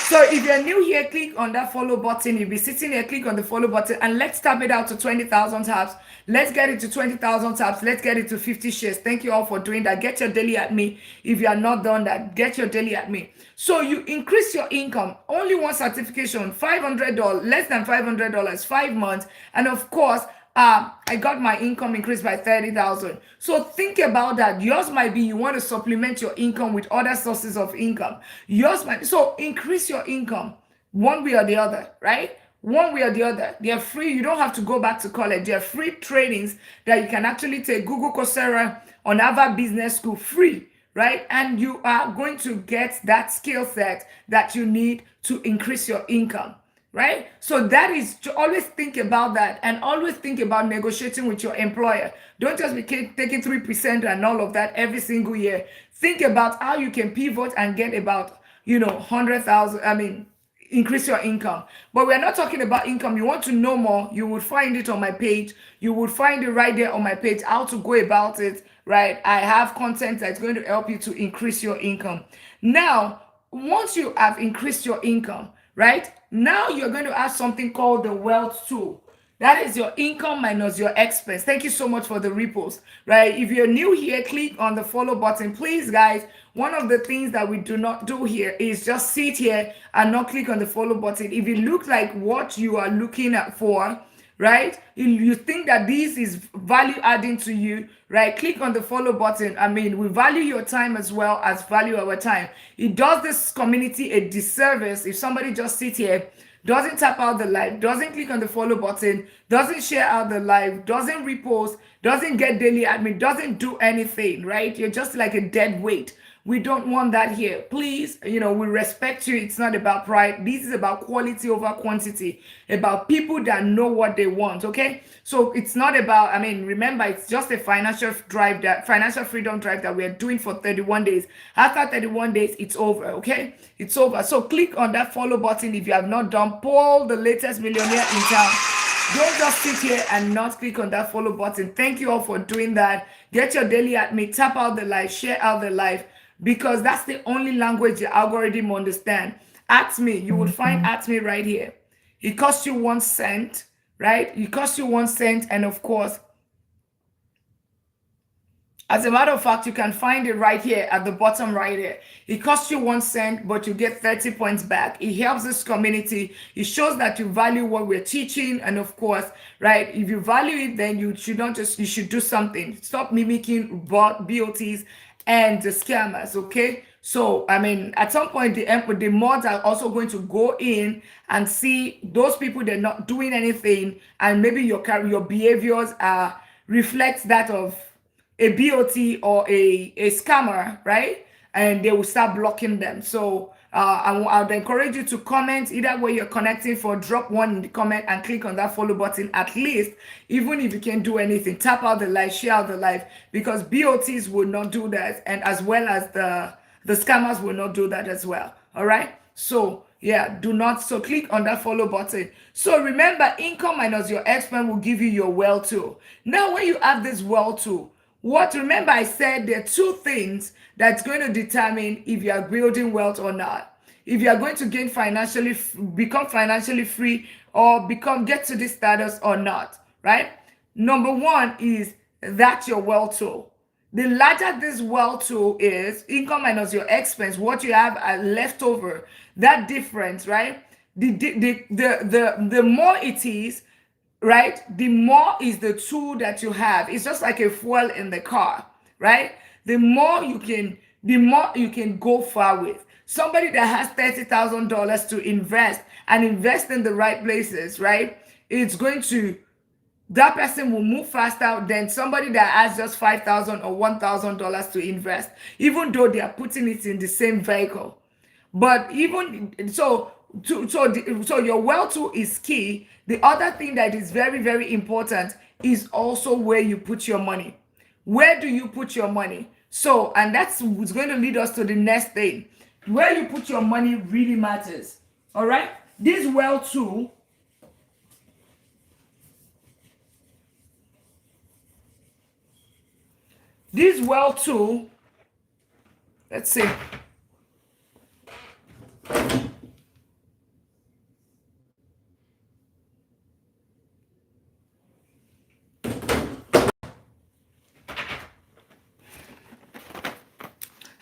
So if you're new here, click on that follow button. You'll be sitting here, click on the follow button, and let's tap it out to 20,000 taps. Let's get it to 20,000 taps. Let's get it to 50 shares. Thank you all for doing that. Get your daily at me. If you are not done that, get your daily at me. So you increase your income. Only one certification, $500, less than $500, 5 months. And of course, I got my income increased by 30,000. So think about that. Yours might be you want to supplement your income with other sources of income. Yours might so increase your income one way or the other, right? One way or the other. They're free. You don't have to go back to college. They're free trainings that you can actually take. Google Coursera on Harvard Business School free, right? And you are going to get that skill set that you need to increase your income, right? So that is to always think about that, and always think about negotiating with your employer. Don't just be taking 3% and all of that every single year. Think about how you can pivot and get about 100,000. Increase your income. But we're not talking about income. You want to know more, you would find it on my page. You would find it right there on my page, how to go about it, right? I have content that's going to help you to increase your income. Now, once you have increased your income, right? Now you're going to have something called the wealth tool. That is your income minus your expense. Thank you so much for the repost, right? If you're new here, click on the follow button. Please, guys, one of the things that we do not do here is just sit here and not click on the follow button. If it looks like what you are looking at for, right? You think that this is value adding to you, right? Click on the follow button. We value your time as well as value our time. It does this community a disservice if somebody just sits here, doesn't tap out the live, doesn't click on the follow button, doesn't share out the live, doesn't repost, doesn't get daily admin, doesn't do anything, right? You're just like a dead weight. We don't want that here. Please, we respect you. It's not about pride. This is about quality over quantity, about people that know what they want, okay? So it's not about, remember, it's just a financial freedom drive that we are doing for 31 days. After 31 days, it's over, okay? It's over. So click on that follow button if you have not done. Paul, the latest millionaire in town. Don't just sit here and not click on that follow button. Thank you all for doing that. Get your daily at me. Tap out the live. Share out the live. Because that's the only language the algorithm understand. At me, you will find at me right here. It costs you 1 cent, right? It costs you 1 cent, and of course, as a matter of fact, you can find it right here at the bottom right here. It costs you 1 cent, but you get 30 points back. It helps this community. It shows that you value what we're teaching. And of course, right, if you value it, then you should do something. Stop mimicking BOTs and the scammers, okay? So, at some point, the mods are also going to go in and see those people that are not doing anything, and maybe your behaviors reflect that of a BOT or a scammer, right? and they will start blocking them. So I would encourage you to comment either way you're connecting for. Drop one in the comment and click on that follow button. At least, even if you can't do anything, tap out the live, share out the live, because BOTs will not do that, and as well as the scammers will not do that as well. All right. So yeah, do not. So click on that follow button. So remember, income minus your expense will give you your wealth tool. Now, when you have this wealth tool, what remember I said there are two things that's going to determine if you are building wealth or not. If you are going to gain financially, become financially free, or get to this status or not, right? Number one is that your wealth tool. The larger this wealth tool is, income minus your expense, what you have left over, that difference, right? The more it is, right, the more is the tool that you have. It's just like a fuel in the car, right? The more you can go far with. Somebody that has $30,000 to invest and invest in the right places, right? It's going to That person will move faster than somebody that has just $5,000 or $1,000 to invest, even though they are putting it in the same vehicle. But even so, so your wealth tool is key. The other thing that is very, very important is also where you put your money. Where do you put your money? So, and that's what's going to lead us to the next thing. Where you put your money really matters. All right. This wealth tool, let's see.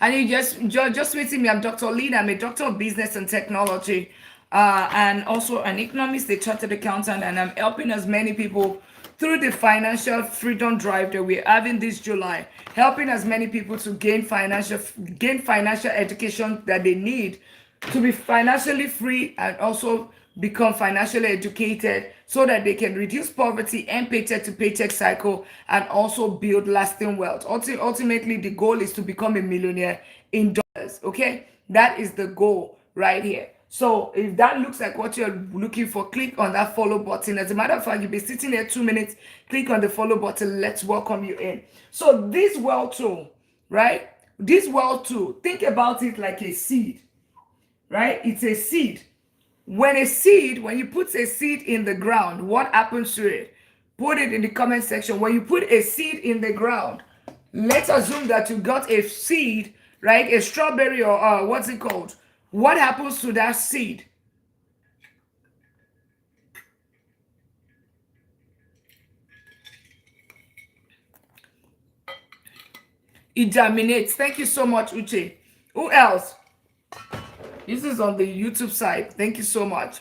And you just meeting me, I'm Dr. Lina. I'm a doctor of business and technology, and also an economist, a chartered accountant, and I'm helping as many people through the financial freedom drive that we're having this July, helping as many people to gain financial education that they need to be financially free and also become financially educated so that they can reduce poverty and paycheck to paycheck cycle and also build lasting wealth. Ultimately, the goal is to become a millionaire in dollars. Okay, that is the goal right here. So if that looks like what you're looking for, click on that follow button. As a matter of fact, you'll be sitting here 2 minutes, click on the follow button. Let's welcome you in. So this wealth tool, right? This wealth tool, think about it like a seed, right? It's a seed. When you put a seed in the ground, what happens to it? Put it in the comment section. When you put a seed in the ground, let's assume that you got a seed, right? A strawberry or what's it called? What happens to that seed? It germinates. Thank you so much, Uche. Who else? This is on the YouTube side. Thank you so much.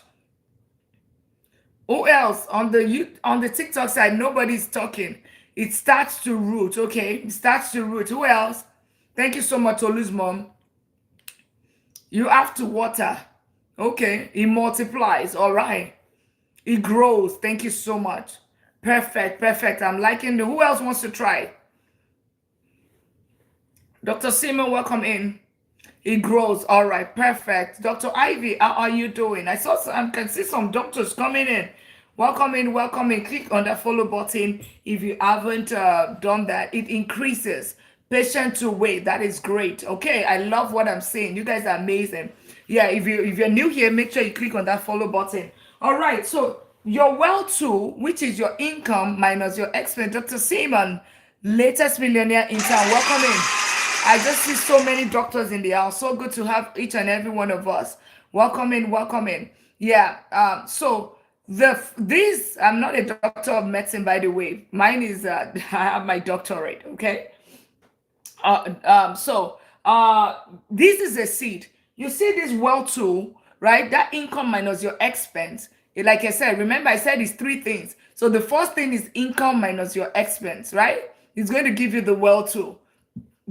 Who else? On the TikTok side, nobody's talking. It starts to root. Okay, it starts to root. Who else? Thank you so much, Olu's mom. You have to water. Okay, it multiplies. All right, it grows. Thank you so much. Perfect. I'm liking the. Who else wants to try? Dr. Simon, welcome in. It grows. All right, perfect. Dr. Ivy, how are you doing? I can see some doctors coming in. Welcome in. Click on that follow button if you haven't done that. It increases. Patient to wait. That is great. Okay, I love what I'm saying. You guys are amazing. Yeah, if you're new here, make sure you click on that follow button. All right, so your wealth tool, which is your income minus your expense. Dr. Simon, latest millionaire in town. Welcome in. I just see so many doctors in the house. So good to have each and every one of us. Welcome in. Yeah. So this I'm not a doctor of medicine, by the way. Mine is I have my doctorate. Okay. This is a seed. You see this wealth tool, right? That income minus your expense. Like I said, remember I said it's three things. So the first thing is income minus your expense, right? It's going to give you the wealth tool.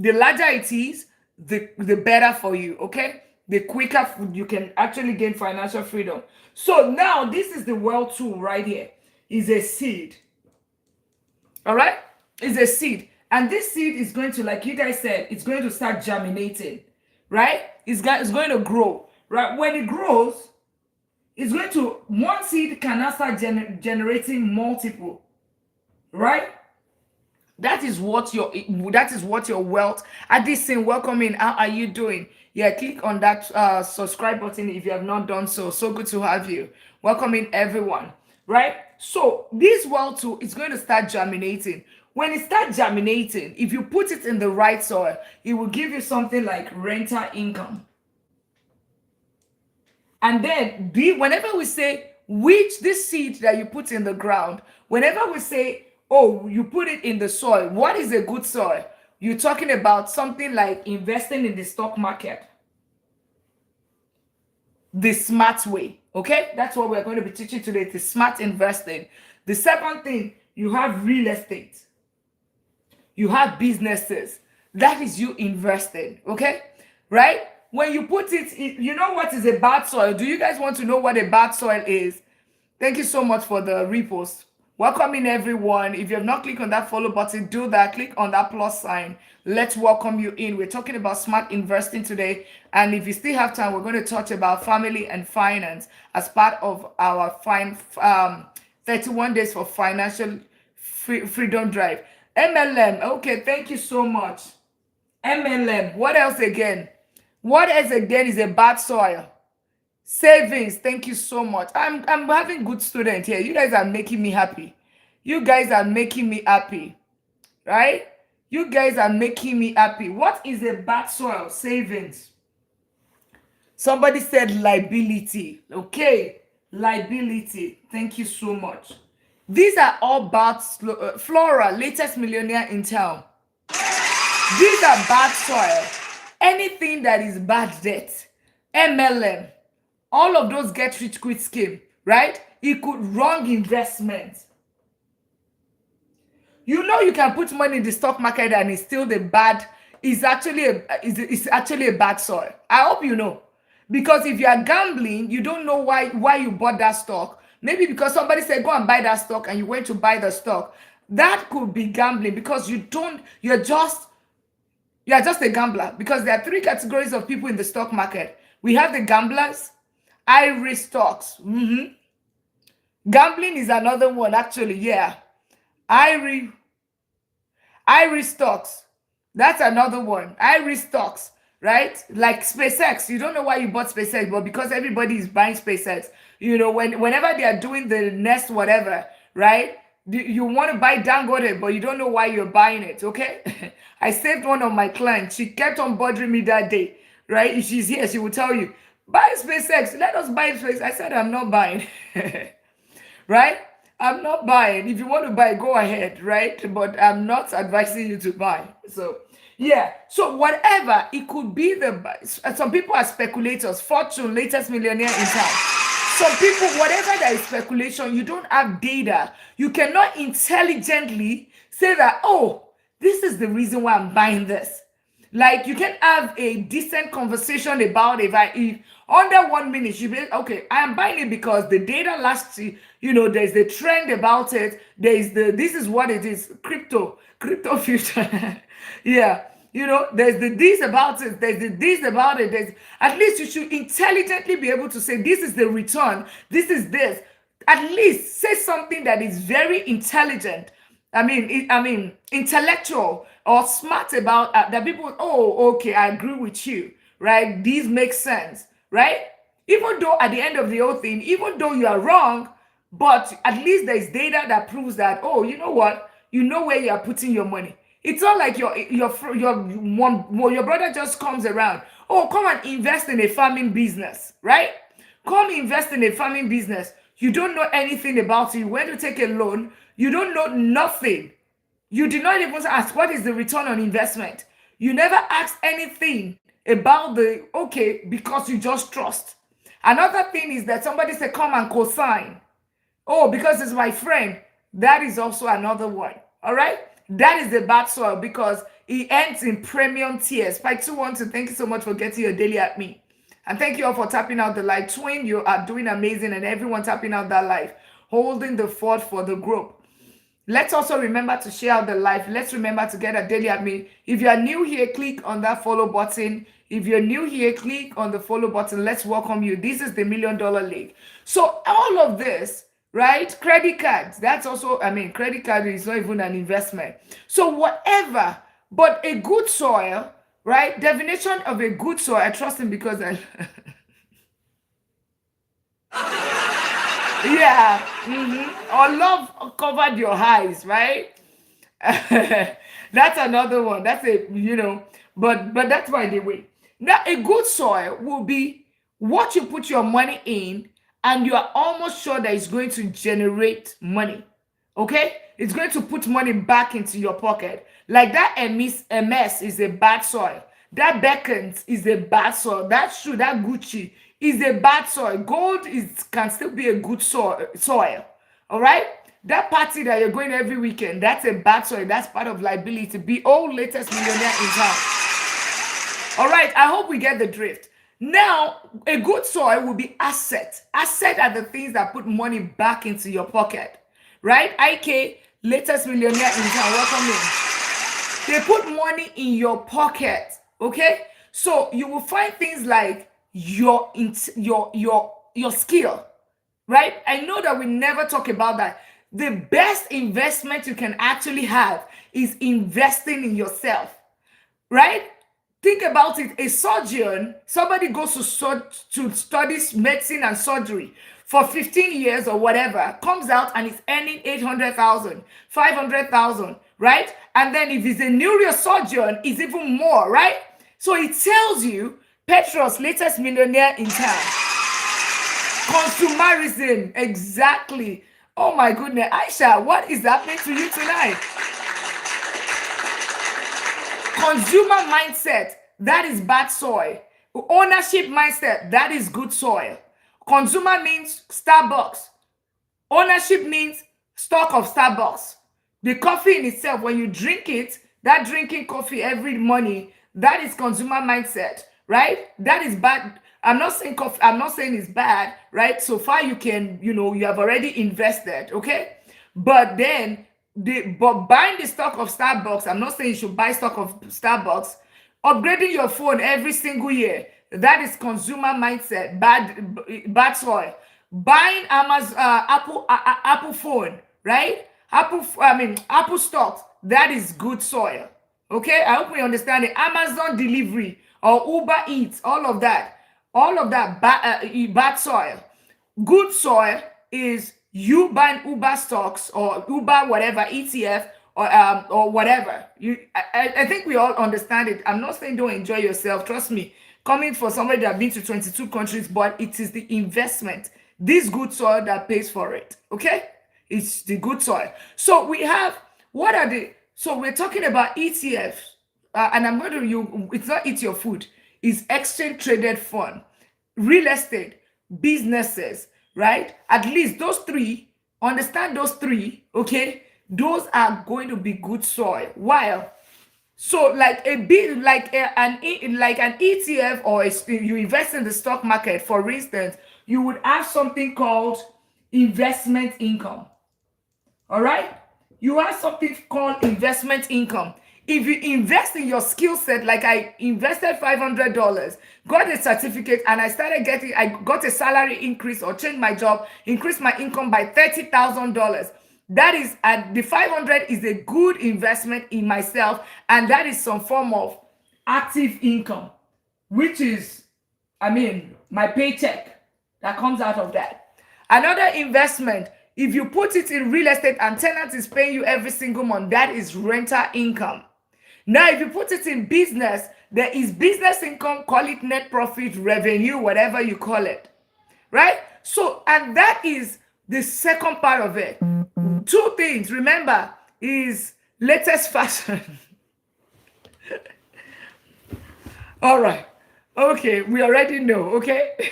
The larger it is, the better for you, okay? The quicker you can actually gain financial freedom. So now this is the wealth tool right here. Is a seed. All right? It's a seed. And this seed is going to, like you guys said, it's going to start germinating. right? It's going to grow, right? When it grows, it's going to, one seed can now start generating multiple, right? That is what your wealth. Addison, welcome in. How are you doing? Yeah, click on that subscribe button if you have not done so. So good to have you. Welcome in, everyone. Right? So this wealth too is going to start germinating. When it starts germinating, if you put it in the right soil, it will give you something like rental income. And then whenever we say which this seed that you put in the ground, whenever we say, oh, you put it in the soil, what is a good soil? You're talking about something like investing in the stock market the smart way. Okay, that's what we're going to be teaching today, the smart investing. The second thing, you have real estate, you have businesses. That is you investing. Okay, right? When you put it in, you know what is a bad soil? Do you guys want to know what a bad soil is? Thank you so much for the repost. Welcome in, everyone. If you have not clicked on that follow button, do that. Click on that plus sign. Let's welcome you in. We're talking about smart investing today. And if you still have time, we're going to touch about family and finance as part of our 31 days for financial freedom drive. MLM. Okay, thank you so much. MLM. What else again? What else again is a bad soil? Savings. Thank you so much. I'm having good students here. You guys are making me happy. You guys are making me happy. Right? You guys are making me happy. What is a bad soil? Savings. Somebody said liability. Okay. Liability. Thank you so much. These are all bad. Flora, latest millionaire in town. These are bad soil. Anything that is bad debt. MLM. All of those get rich quick scheme, right? It could wrong investment. You know, you can put money in the stock market and it's still the bad. It's actually a bad soil. I hope you know, because if you are gambling, you don't know why you bought that stock. Maybe because somebody said go and buy that stock and you went to buy the stock. That could be gambling because you're just a gambler. Because there are three categories of people in the stock market. We have the gamblers, high risk stocks. Gambling is another one, actually. Yeah, high risk stocks. That's another one. High risk stocks, right? Like SpaceX. You don't know why you bought SpaceX, but because everybody is buying SpaceX, you know, whenever they are doing the next whatever, right? You want to buy Dangote, but you don't know why you're buying it. Okay. I saved one of my clients. She kept on bothering me that day, right? If she's here, she will tell you, buy SpaceX. Let us buy SpaceX. I said, I'm not buying. Right? I'm not buying. If you want to buy, go ahead, right? But I'm not advising you to buy. So, yeah. So, whatever, it could be some people are speculators. Fortune, latest millionaire in town. Some people, whatever that is speculation, you don't have data. You cannot intelligently say that, oh, this is the reason why I'm buying this. Like, you can have a decent conversation about it. If under 1 minute, you be okay, I am buying it because the data last, there's the trend about it. This is what it is. Crypto future. Yeah. There's the this about it. There's the this about it. At least you should intelligently be able to say, this is the return. This is this. At least say something that is very intelligent. I mean, intellectual or smart about that people, oh, okay, I agree with you, right? These make sense, right? Even though at the end of the whole thing, even though you are wrong, but at least there's data that proves that, oh, you know what? You know where you are putting your money. It's not like your brother just comes around. Oh, come and invest in a farming business, right? Come invest in a farming business. You don't know anything about it. You went to take a loan. You don't know nothing. You did not even ask what is the return on investment. You never asked anything about because you just trust. Another thing is that somebody said, come and co-sign. Oh, because it's my friend. That is also another one. All right? That is the bad soil because it ends in premium tiers. Spike 212, thank you so much for getting your daily at me. And thank you all for tapping out the live. Twin, you are doing amazing, and everyone tapping out that live, holding the fort for the group. Let's also remember to share out the live. Let's remember to get a daily admin. If you are new here, click on that follow button. If you're new here, click on the follow button. Let's welcome you. This is the $1 Million League. So all of this, right? Credit cards. That's also, credit card is not even an investment. So whatever, but a good soil, right? Definition of a good soil. I trust him because I yeah. Or love covered your eyes, right? That's another one. That's but that's by the way. Now, a good soil will be what you put your money in, and you are almost sure that it's going to generate money. Okay? It's going to put money back into your pocket. Like that MS is a bad soil. That Beckons is a bad soil. That shoe, that Gucci is a bad soil. Gold can still be a good soil. All right? That party that you're going every weekend, that's a bad soil. That's part of liability. Be all latest millionaire in town. All right, I hope we get the drift. Now, a good soil will be asset. Asset are the things that put money back into your pocket. Right? IK, latest millionaire in town, welcome in. They put money in your pocket. Okay? So you will find things like your skill. Right? I know that we never talk about that. The best investment you can actually have is investing in yourself. Right? Think about it. A surgeon, somebody goes to study medicine and surgery for 15 years or whatever, comes out and is earning 800,000, 500,000, right? And then if he's a neurosurgeon, it's even more, right? So it tells you, Petros, latest millionaire in town. Consumerism, exactly. Oh my goodness. Aisha, what is happening to you tonight? Consumer mindset, that is bad soil. Ownership mindset, that is good soil. Consumer means Starbucks. Ownership means stock of Starbucks. The coffee in itself, when you drink it, that drinking coffee every morning, that is consumer mindset, right? That is bad. I'm not saying it's bad, right? So far you can, you have already invested, okay? But then buying the stock of Starbucks, I'm not saying you should buy stock of Starbucks. Upgrading your phone every single year, that is consumer mindset, bad soil. Buying Amazon, Apple phone, right? Apple stocks, that is good soil. Okay, I hope we understand it. Amazon delivery or Uber Eats, all of that bad soil. Good soil is you buying Uber stocks or Uber whatever ETF or whatever. I think we all understand it. I'm not saying don't enjoy yourself. Trust me, coming for somebody that been to 22 countries, but it is the investment, this good soil that pays for it. Okay, it's the good soil. So we have so we're talking about ETFs, and I'm going to it's not eat your food. It's exchange traded fund, real estate, businesses, right? At least those three, understand those three, okay? Those are going to be good soil. While, so like an ETF or you invest in the stock market, for instance, you would have something called investment income. All right? You have something called investment income. If you invest in your skill set, like I invested $500, got a certificate, and I got a salary increase or changed my job, increased my income by $30,000. That is, the 500 is a good investment in myself, and that is some form of active income, which is, my paycheck that comes out of that. Another investment, if you put it in real estate and tenant is paying you every single month, that is rental income. Now, if you put it in business, there is business income, call it net profit, revenue, whatever you call it, right? So, and that is the second part of it. Two things, remember, is latest fashion. All right. Okay, we already know, okay?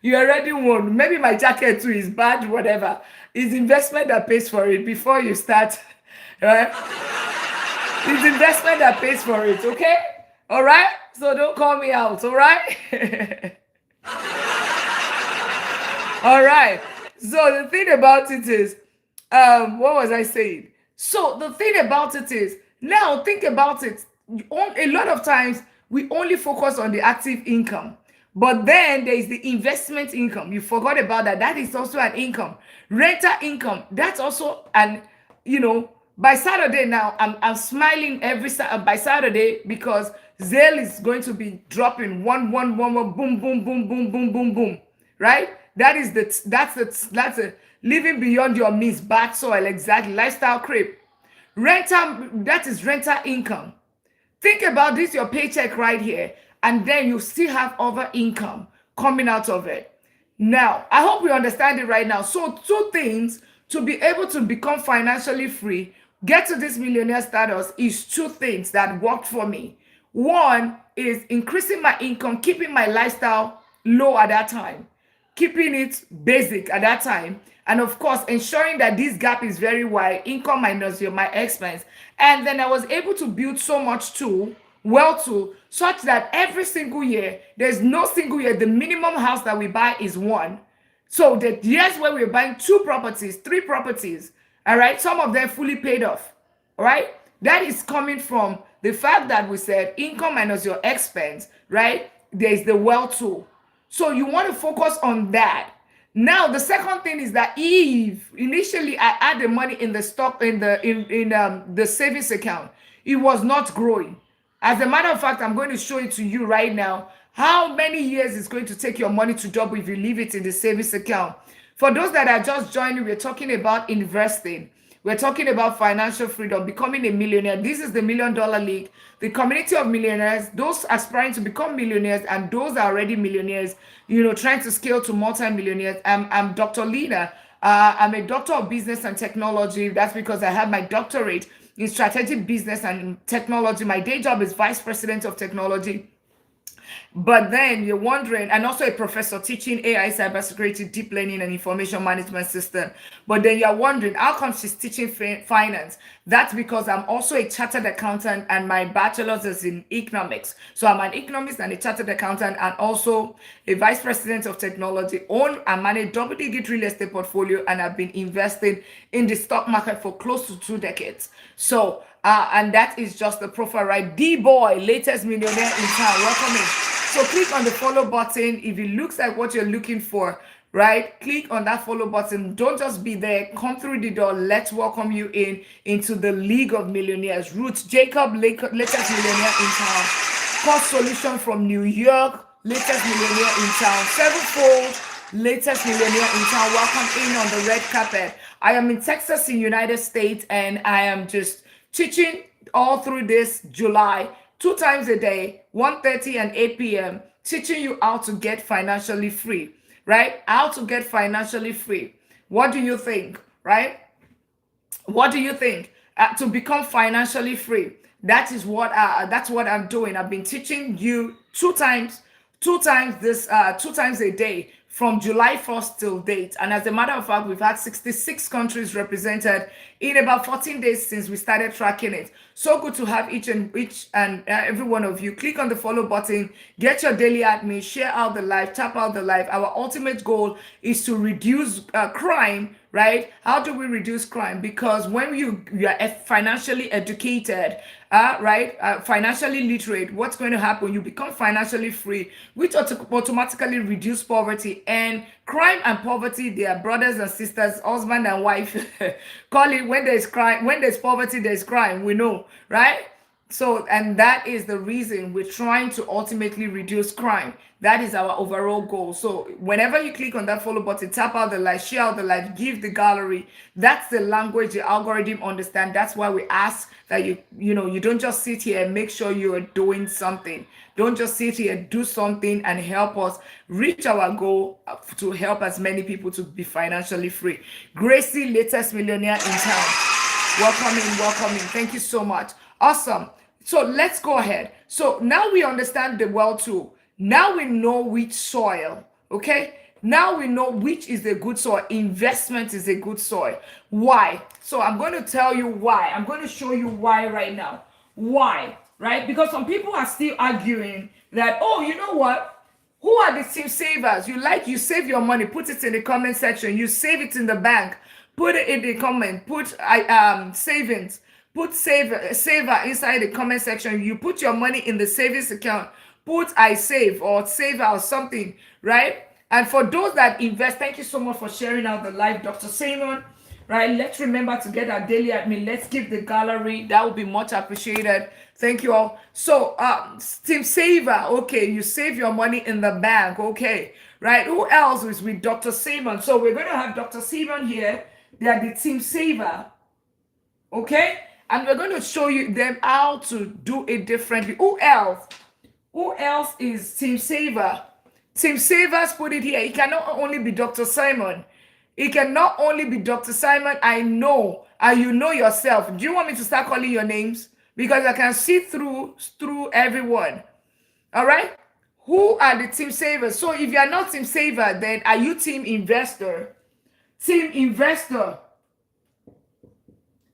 You already won. Maybe my jacket too is bad, whatever. It's investment that pays for it before you start, right? It's investment that pays for it, okay? All right? So don't call me out, all right? All right. So the thing about it is, What was I saying? So the thing about it is, now think about it. A lot of times we only focus on the active income, but then there is the investment income. You forgot about that. That is also an income. Rental income. That's also an, by Saturday now, I'm smiling by Saturday because Zelle is going to be dropping one, boom, boom, boom, boom, boom, boom, boom, right? That's a living beyond your means, bad soil, exactly, lifestyle creep. Rental, that is rental income. Think about this, your paycheck right here, and then you still have other income coming out of it. Now, I hope we understand it right now. So, two things to be able to become financially free, get to this millionaire status, is two things that worked for me. One is increasing my income, keeping my lifestyle low at that time, keeping it basic at that time, and of course ensuring that this gap is very wide, income minus your my expense. And then I was able to build so much too, well too, such that every single year, there's no single year the minimum house that we buy is one. So the years where we're buying two properties, three properties, all right, some of them fully paid off. All right, that is coming from the fact that we said income minus your expense, right? There's the well tool. So you want to focus on that. Now the second thing is that if initially I had the money in the stock in the savings account, it was not growing. As a matter of fact, I'm going to show it to you right now how many years it's going to take your money to double if you leave it in the savings account. For those that are just joining, we're talking about investing. We're talking about financial freedom, becoming a millionaire. This is the $1 Million League, the community of millionaires, those aspiring to become millionaires and those that are already millionaires, trying to scale to multi-millionaires. I'm Dr. Lina. I'm a doctor of business and technology. That's because I have my doctorate in strategic business and technology. My day job is vice president of technology. But then you're wondering, and also a professor teaching AI, cybersecurity, deep learning, and information management system. But then you're wondering, how come she's teaching finance? That's because I'm also a chartered accountant and my bachelor's is in economics. So I'm an economist and a chartered accountant and also a vice president of technology. Own and manage double-digit real estate portfolio, and I've been investing in the stock market for close to 2 decades. So, and that is just the profile, right? D-boy, latest millionaire in town. Welcome in. So click on the follow button. If it looks like what you're looking for, right? Click on that follow button. Don't just be there. Come through the door. Let's welcome you into the League of Millionaires. Ruth Jacob, latest millionaire in town. Cost Solution from New York, latest millionaire in town. Sevenfold, latest millionaire in town. Welcome in on the red carpet. I am in Texas, in United States, and I am just teaching all through this July, 2 times a day, 1:30 and 8 p.m., teaching you how to get financially free, right? How to get financially free. What do you think, right? What do you think? To become financially free. That's what I'm doing. I've been teaching you 2 times, 2 times a day from July 1st till date. And as a matter of fact, we've had 66 countries represented in about 14 days since we started tracking it. So good to have each and every one of you. Click on the follow button, get your daily admin, share out the live, tap out the live. Our ultimate goal is to reduce crime, right? How do we reduce crime? Because when you are financially educated, right, financially literate, what's going to happen? You become financially free, which automatically reduce poverty. And crime and poverty, they are brothers and sisters, husband and wife. Call it, when there's crime, when there's poverty, there's crime. We know, right? So, and that is the reason we're trying to ultimately reduce crime. That is our overall goal. So whenever you click on that follow button, tap out the light, share out the light, give the gallery. That's the language the algorithm understand. That's why we ask that you don't just sit here and make sure you are doing something. Don't just sit here, do something and help us reach our goal to help as many people to be financially free. Gracie, latest millionaire in town. Welcome in, welcome in. Thank you so much. Awesome. So let's go ahead. So now we understand the well tool. Now we know which soil, okay? Now we know which is a good soil. Investment is a good soil. Why? So I'm going to tell you why. I'm going to show you why right now. Why? Right? Because some people are still arguing that, oh, you know what? Who are the team savers? You save your money, put it in the comment section. You save it in the bank. Put it in the comment. Put savings. Put saver inside the comment section. You put your money in the savings account. Put I save or saver or something, right? And for those that invest, thank you so much for sharing out the live, Dr. Simon. Right, let's remember to get our daily admin. Let's keep the gallery. That would be much appreciated. Thank you all. So, Team Saver. Okay, you save your money in the bank. Okay, right. Who else is with Dr. Simon? So we're going to have Dr. Simon here. They are the Team Saver. Okay, and we're going to show you them how to do it differently. Who else? Who else is Team Saver? Team Savers, put it here. It cannot only be Dr. Simon. It cannot only be Dr. Simon. I know, and you know yourself. Do you want me to start calling your names? Because I can see through everyone. All right? Who are the Team Savers? So if you are not Team Saver, then are you Team Investor? Team Investor.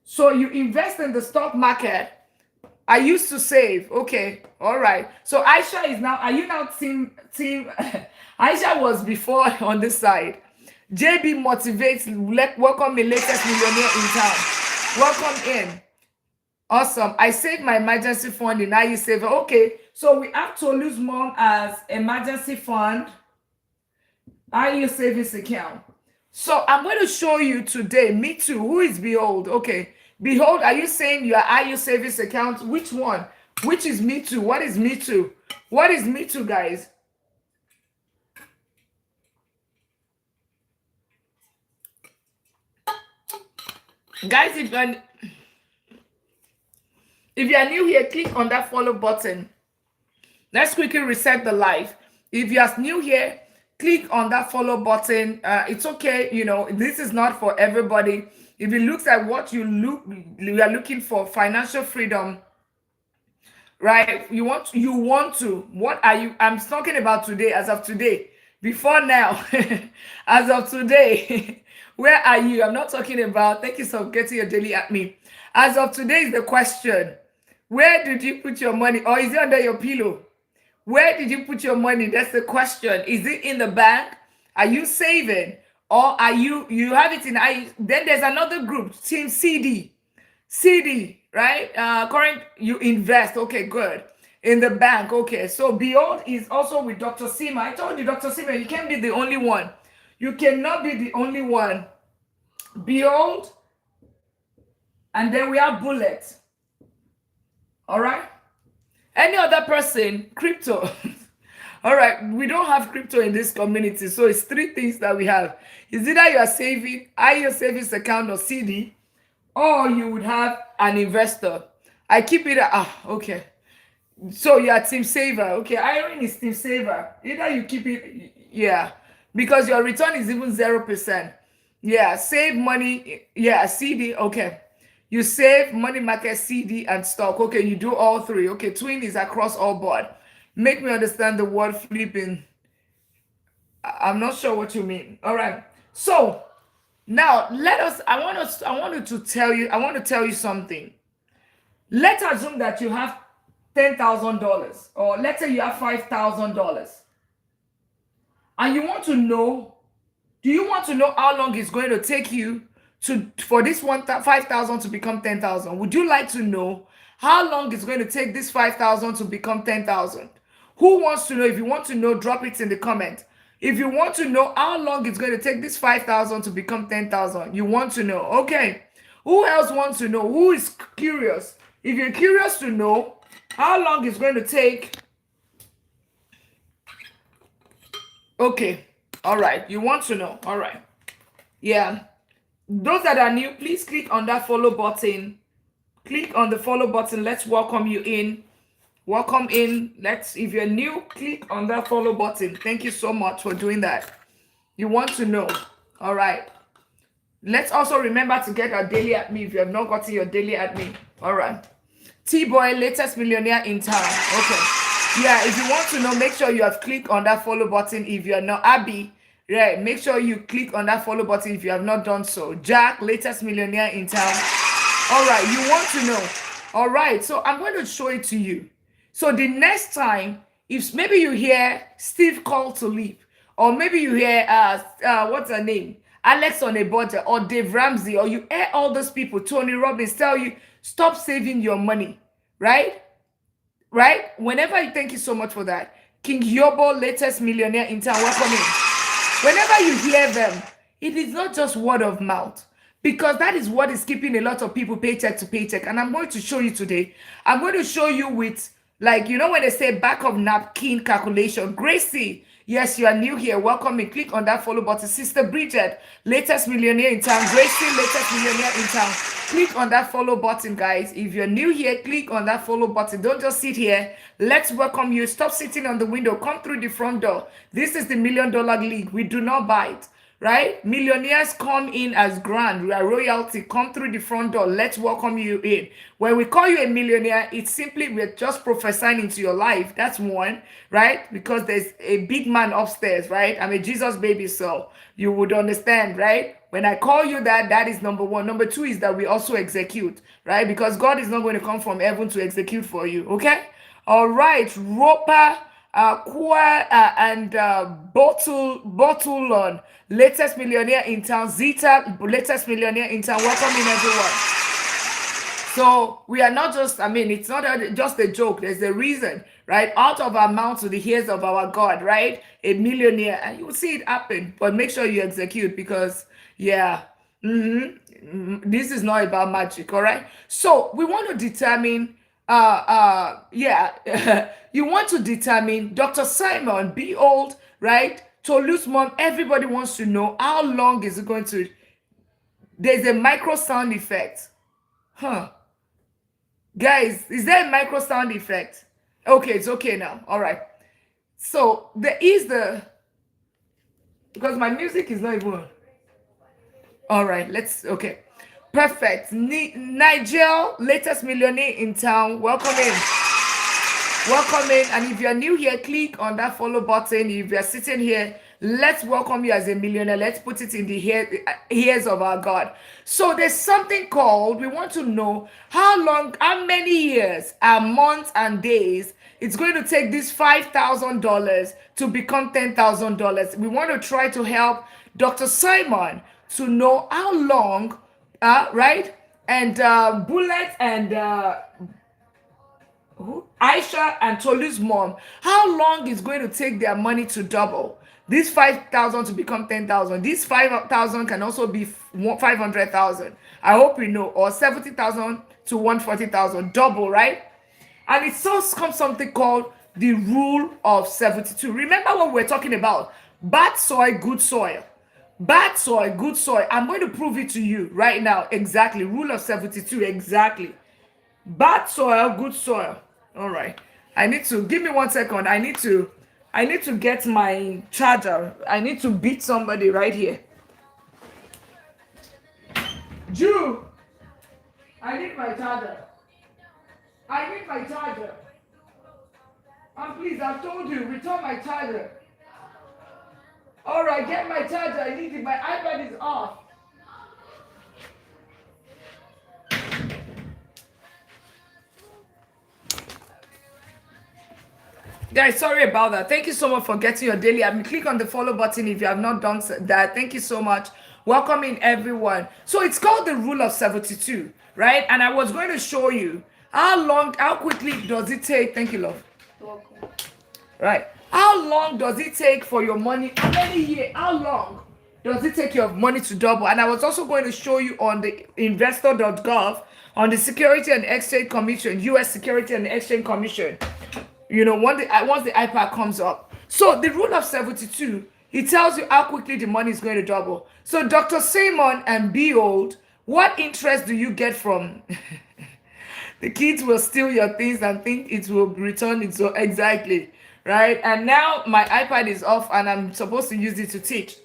So you invest in the stock market. I used to save. Okay. All right. So Aisha is now, are you now team Aisha was before on this side. JB motivates, welcome me, latest millionaire in town. Welcome in. Awesome. I saved my emergency fund in IU Saver. Okay. So we have Tolu's mom as emergency fund, IU savings account. So I'm going to show you today, me too. Who is Behold? Okay. Behold, are you saying you are IU savings account? Which one? Which is me too? What is me too? What is me too, guys? Guys, if you are new here, click on that follow button. Let's quickly reset the live. If you are new here, click on that follow button. It's okay, you know, this is not for everybody. If it looks like what you are looking for, financial freedom, right? You want to. What are you? I'm talking about today, as of today. Before now, as of today, where are you? I'm not talking about. Thank you for getting your daily at me. As of today is the question. Where did you put your money? Or is it under your pillow? Where did you put your money? That's the question. Is it in the bank? Are you saving? Or are you have it in then there's another group, Team CD, right? Current, you invest. Okay, good. In the bank. Okay, so Behold is also with Dr. Sima. I told you, Dr. Sima, you can't be the only one. You cannot be the only one. Behold, and then we have Bullet. All right. Any other person, crypto. All right, we don't have crypto in this community, so it's three things that we have. Is either you are saving, your savings account or CD, or you would have an investor. I keep it okay. So you are Team Saver. Okay, Irene is Team Saver. Either you keep it, yeah, because your return is even 0%. Yeah, save money, yeah, CD, okay. You save money market, CD, and stock. Okay, you do all three. Okay, twin is across all board. Make me understand the word flipping. I'm not sure what you mean. All right. So now I want to tell you something. Let's assume that you have $10,000, or let's say you have $5,000, and you want to know, do you want to know how long it's going to take you for this 5,000 to become 10,000? Would you like to know how long it's going to take this 5,000 to become 10,000? Who wants to know? If you want to know, drop it in the comment. If you want to know how long it's going to take this 5,000 to become 10,000, you want to know. Okay. Who else wants to know? Who is curious? If you're curious to know how long it's going to take. Okay. All right. You want to know. All right. Yeah. Those that are new, please click on that follow button. Click on the follow button. Let's welcome you in. Welcome in. If you're new, click on that follow button. Thank you so much for doing that. You want to know. All right. Let's also remember to get our daily at me if you have not gotten your daily at me. All right. T-Boy, latest millionaire in town. Okay. Yeah, if you want to know, make sure you have clicked on that follow button. If you're not Abby, yeah, make sure you click on that follow button if you have not done so. Jack, latest millionaire in town. All right. You want to know. All right. So I'm going to show it to you. So the next time, if maybe you hear Steve call to leave, or maybe you hear what's her name, Alex on a budget, or Dave Ramsey, or you hear all those people, Tony Robbins, tell you, stop saving your money, right? Right? Whenever you, thank you so much for that. King Yobo, latest millionaire in town, welcome in. Whenever you hear them, it is not just word of mouth, because that is what is keeping a lot of people paycheck to paycheck. And I'm going to show you today. I'm going to show you with, like, you know, when they say back of napkin calculation. Gracie, yes, you are new here. Welcome in. Click on that follow button. Sister Bridget, latest millionaire in town. Gracie, latest millionaire in town. Click on that follow button, guys. If you're new here, click on that follow button. Don't just sit here. Let's welcome you. Stop sitting on the window. Come through the front door. This is the $1 Million League. We do not bite. Right? Millionaires come in as grand. We are royalty. Come through the front door. Let's welcome you in. When we call you a millionaire, it's simply we're just prophesying into your life. That's one, right? Because there's a big man upstairs, right? I'm a Jesus baby, so you would understand, right? When I call you that, that is number one. Number two is that we also execute, right? Because God is not going to come from heaven to execute for you, okay? All right, Roper, and Bottle on latest millionaire in town. Zita, latest millionaire in town. Welcome in, everyone. So we are not just, I mean, it's not just a joke. There's a reason, right? Out of our mouth to the ears of our God, right? A millionaire, and you will see it happen. But make sure you execute, because, yeah, this is not about magic, all right? So we want to determine, you want to determine, Dr. Simon, be old, right? Tolu's mom, everybody wants to know how long is it going to, there's a micro sound effect. Guys, is there a micro sound effect? Okay, it's okay now. All right. So there is because my music is not even. All right, okay. Perfect. Nigel, latest millionaire in town. Welcome in. Welcome in. And if you're new here, click on that follow button. If you're sitting here, let's welcome you as a millionaire. Let's put it in the ears of our God. So there's something called, we want to know how many years and months and days it's going to take this $5,000 to become $10,000. We want to try to help Dr. Simon to know how long, right? And Bullet and Aisha and Tolu's mom, how long is going to take their money to double? This 5,000 to become 10,000. This 5,000 can also be 500,000. I hope you know, or 70,000 to 140,000, double, right? And it's something called the rule of 72. Remember what we're talking about? Bad soil, good soil. Bad soil, good soil. I'm going to prove it to you right now. Exactly. Rule of 72. Exactly. Bad soil, good soil. All right. I need to give me 1 second. I need to get my charger. I need to beat somebody right here. Jew, I need my charger. I need my charger. And please, I've told you, return my charger. All right, get my charger. I need it. My iPad is off. Guys, sorry about that. Thank you so much for getting your daily. Click on the follow button if you have not done that. Thank you so much. Welcome in, everyone. So it's called the rule of 72, right? And I was going to show you how quickly does it take? Thank you, love. Welcome. Right. How long does it take for your money? How long does it take your money to double? And I was also going to show you on the investor.gov, on the Security and Exchange Commission, US Security and Exchange Commission. You know, once the iPad comes up. So the rule of 72, it tells you how quickly the money is going to double. So Dr. Simon and Behold, what interest do you get from the kids will steal your things and think it will return it? So exactly, right? And now my iPad is off and I'm supposed to use it to teach,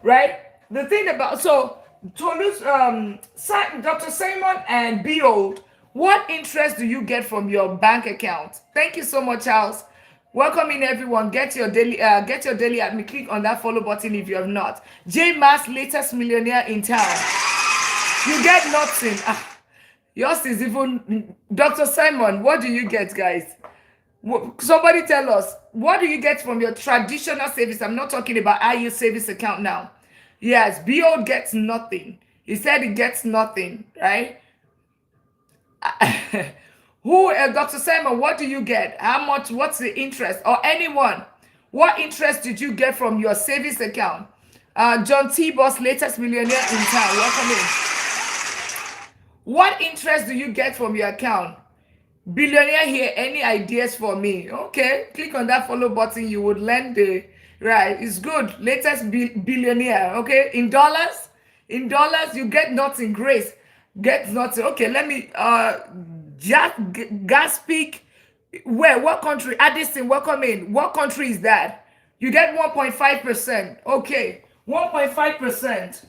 right? The thing about, so Tolu's, Dr. Simon and Behold, what interest do you get from your bank account? Thank you so much, Charles. Welcome in, everyone. Get your daily at me. Click on that follow button if you have not. J Mass, latest millionaire in town. You get nothing. Yours is even Dr. Simon. What do you get, guys? Somebody tell us. What do you get from your traditional savings? I'm not talking about IU savings account now. Yes, BO gets nothing. He said he gets nothing, right? Who, Dr. Simon, what do you get? How much? What's the interest? Or anyone, what interest did you get from your savings account? John T. Boss, latest millionaire in town. Welcome in. What interest do you get from your account? Billionaire here, any ideas for me? Okay, click on that follow button. You would learn the right. It's good. Latest billionaire. Okay, in dollars, you get nothing. Grace get nothing. Okay, let me Jack gas peak. Where? What country? Addison, welcome in. What country is that? You get 1.5%. Okay, 1.5%.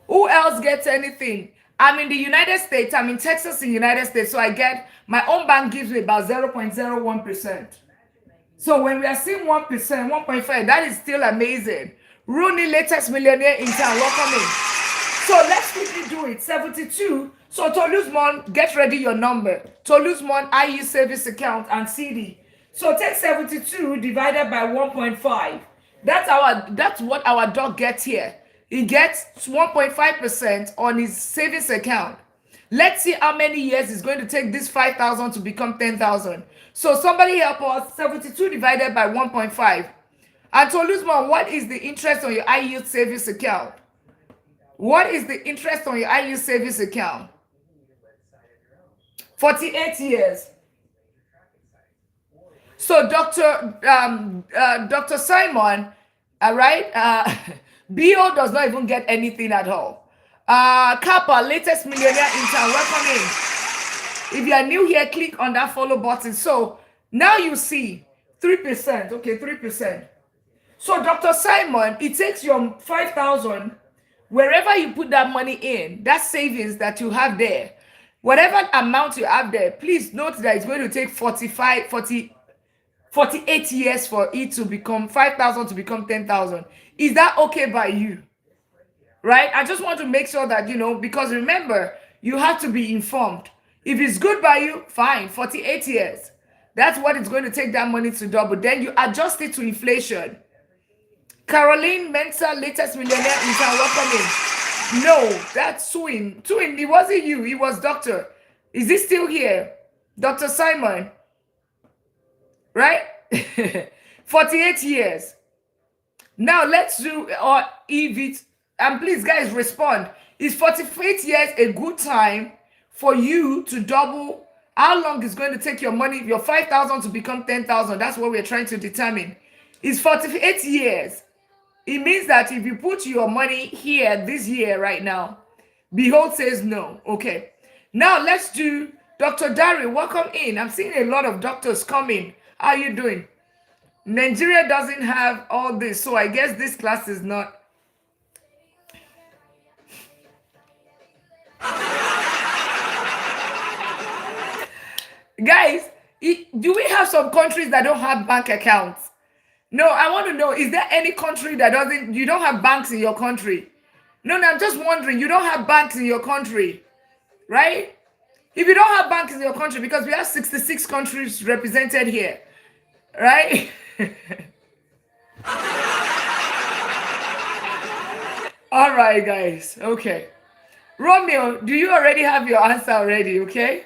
Who else gets anything? I'm in the United States. I'm in Texas, in the United States. So I get, my own bank gives me about 0.01%. So when we are seeing 1%, 1.5, that is still amazing. Rooney, latest millionaire in town. Welcome in. So let's quickly do it. 72. So Toulouse, get ready your number. Toulouse, IE service account and CD. So take 72 divided by 1.5. That's what our dog gets here. He gets 1.5% on his savings account. Let's see how many years it's going to take this 5,000 to become 10,000. So somebody help us. 72 divided by 1.5. And Toulouse, what is the interest on your high yield savings account? What is the interest on your high yield savings account? 48 years. So Dr. Simon, all right, BO does not even get anything at all. Kappa, latest millionaire in town, welcome in. If you are new here, click on that follow button. So now you see 3%. Okay, 3%. So Dr. Simon, it takes your 5,000, wherever you put that money in, that savings that you have there, whatever amount you have there, please note that it's going to take 48 years for it to become 5,000 to become 10,000. Is that okay by you? Right? I just want to make sure that, because remember, you have to be informed. If it's good by you, fine, 48 years. That's what it's going to take that money to double. Then you adjust it to inflation. Caroline Mensa, latest millionaire in town, welcome in. No, that's Twin. Twin, it wasn't you, it was Doctor. Is he still here? Dr. Simon. Right? 48 years. Now let's do or if it, and please guys respond. Is 48 years a good time for you to double? How long is going to take your money, your 5,000 to become 10,000? That's what we're trying to determine. Is 48 years. It means that if you put your money here this year right now, Behold says no. Okay. Now let's do Dr. Dari. Welcome in. I'm seeing a lot of doctors coming. How are you doing? Nigeria doesn't have all this, so I guess this class is not. Guys, do we have some countries that don't have bank accounts? No, I want to know, is there any country that you don't have banks in your country? No, I'm just wondering, you don't have banks in your country, right? If you don't have banks in your country, because we have 66 countries represented here, right? All right, guys. Okay. Romeo, do you already have your answer already? Okay.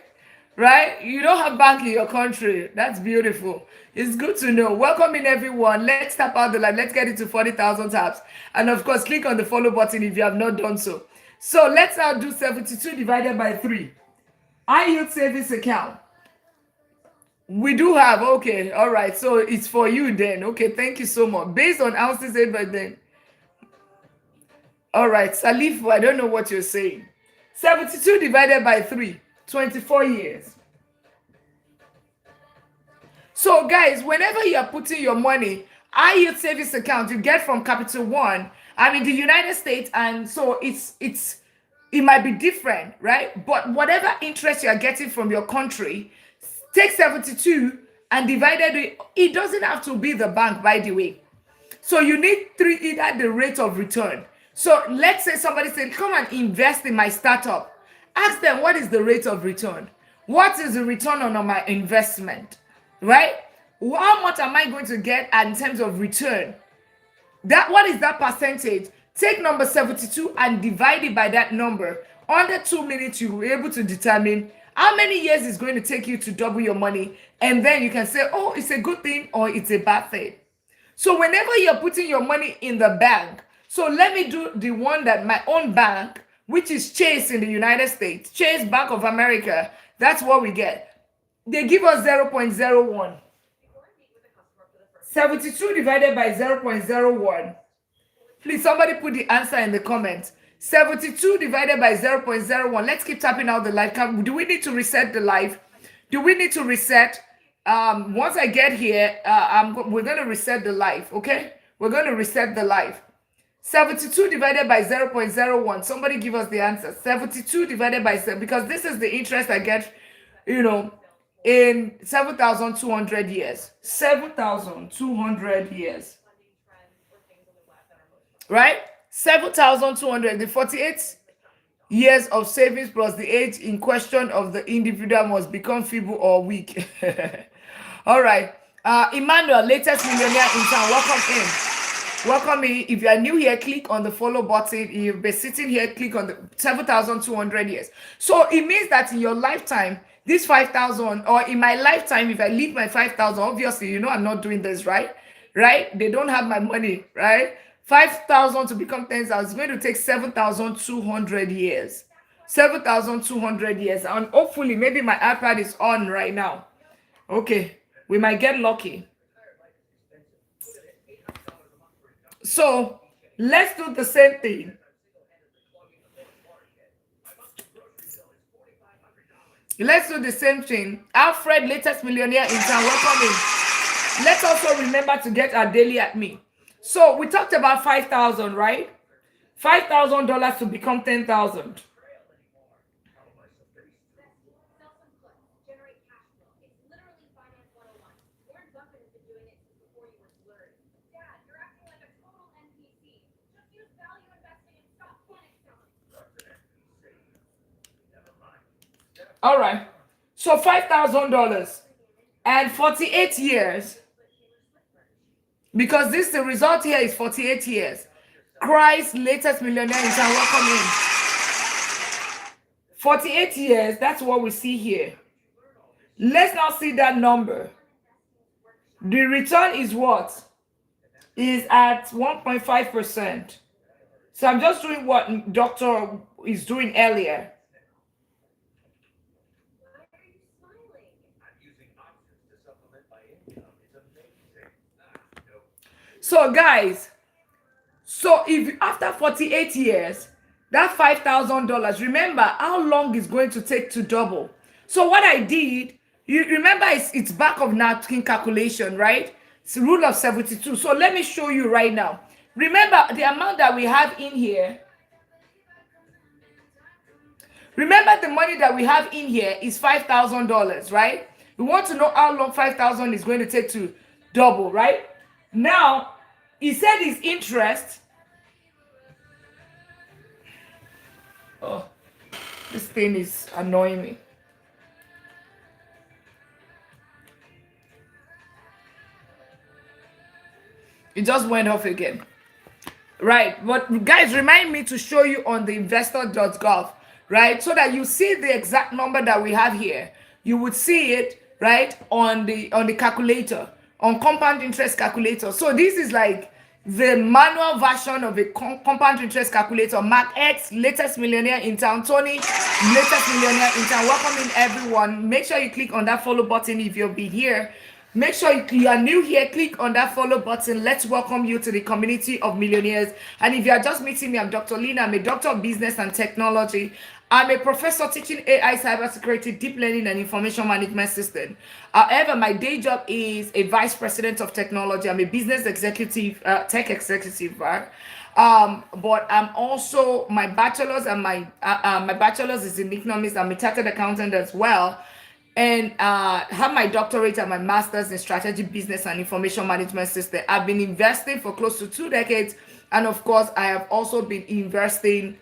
Right? You don't have bank in your country. That's beautiful. It's good to know. Welcome in, everyone. Let's tap out the live. Let's get it to 40,000 taps. And of course, click on the follow button if you have not done so. So let's now do 72 divided by 3. High yield savings account. We do have, okay, all right. So it's for you then. Okay, thank you so much. Based on ounces said by then. All right, Salif, I don't know what you're saying. 72 divided by 3, 24 years. So guys, whenever you are putting your money, high yield savings account you get from Capital One, I'm in the United States, and so it might be different, right? But whatever interest you are getting from your country, take 72 and divided it doesn't have to be the bank, by the way. So you need either the rate of return. So let's say somebody said, come and invest in my startup. Ask them, what is the rate of return? What is the return on my investment, right? How much am I going to get in terms of return? That what is that percentage? Take number 72 and divide it by that number. Under 2 minutes, you will be able to determine how many years it's going to take you to double your money. And then you can say, oh, it's a good thing or it's a bad thing. So whenever you're putting your money in the bank, so let me do the one that my own bank, which is Chase in the United States, Chase Bank of America, that's what we get. They give us 0.01. 72 divided by 0.01. Please, somebody put the answer in the comments. 72 divided by 0.01. Let's keep tapping out the live. Do we need to reset the live? Do we need to reset? Once I get here, we're going to reset the live, okay? We're going to reset the live. 72 divided by 0.01. Somebody give us the answer. 72 divided by 7, because this is the interest I get, in 7,200 years. 7,200 years. Right? 7,200. The 48 years of savings plus the age in question of the individual must become feeble or weak. All right. Emmanuel, latest millionaire in town. Welcome in. Welcome in. If you are new here, click on the follow button. If you've been sitting here, click on the 7,200 years. So it means that in your lifetime, this 5,000, or in my lifetime, if I leave my 5,000, obviously, I'm not doing this, right? Right? They don't have my money, right? 5,000 to become 10,000 is going to take 7,200 years. 7,200 years. And hopefully, maybe my iPad is on right now. Okay. We might get lucky. So let's do the same thing. Let's do the same thing. Alfred, latest millionaire in town. Welcome in. Let's also remember to get our daily at me. So we talked about 5,000, right? $5,000 to become 10,000. All right. So $5,000 and 48 years. Because the result here is 48 years. Christ, latest millionaire in town. Welcome in. 48 years, that's what we see here. Let's now see that number. The return is what? Is at 1.5%. So I'm just doing what Doctor is doing earlier. So guys, so if after 48 years, that $5,000, remember how long it's going to take to double. So what I did, you remember it's back of napkin calculation, right? It's the rule of 72. So let me show you right now. Remember the amount that we have in here. Remember the money that we have in here is $5,000, right? We want to know how long 5,000 is going to take to double, right? Now, he said his interest. Oh, this thing is annoying me. It just went off again. Right, but guys, remind me to show you on the investor.gov, right? So that you see the exact number that we have here. You would see it, right, on the calculator, on compound interest calculator. So this is like the manual version of a compound interest calculator. Mark X, latest millionaire in town. Tony, latest millionaire in town. Welcome in everyone. Make sure you click on that follow button if you'll be here. Make sure you are new here, click on that follow button. Let's welcome you to the community of millionaires. And if you are just meeting me, I'm Dr. Lina. I'm a doctor of business and technology. I'm a professor teaching AI, cybersecurity, deep learning, and information management system. However, my day job is a vice president of technology. I'm a business executive, tech executive, right? But I'm also my bachelor's and my bachelor's is in economics. I'm a chartered accountant as well. And have my doctorate and my master's in strategy, business, and information management system. I've been investing for close to 2 decades. And of course, I have also been investing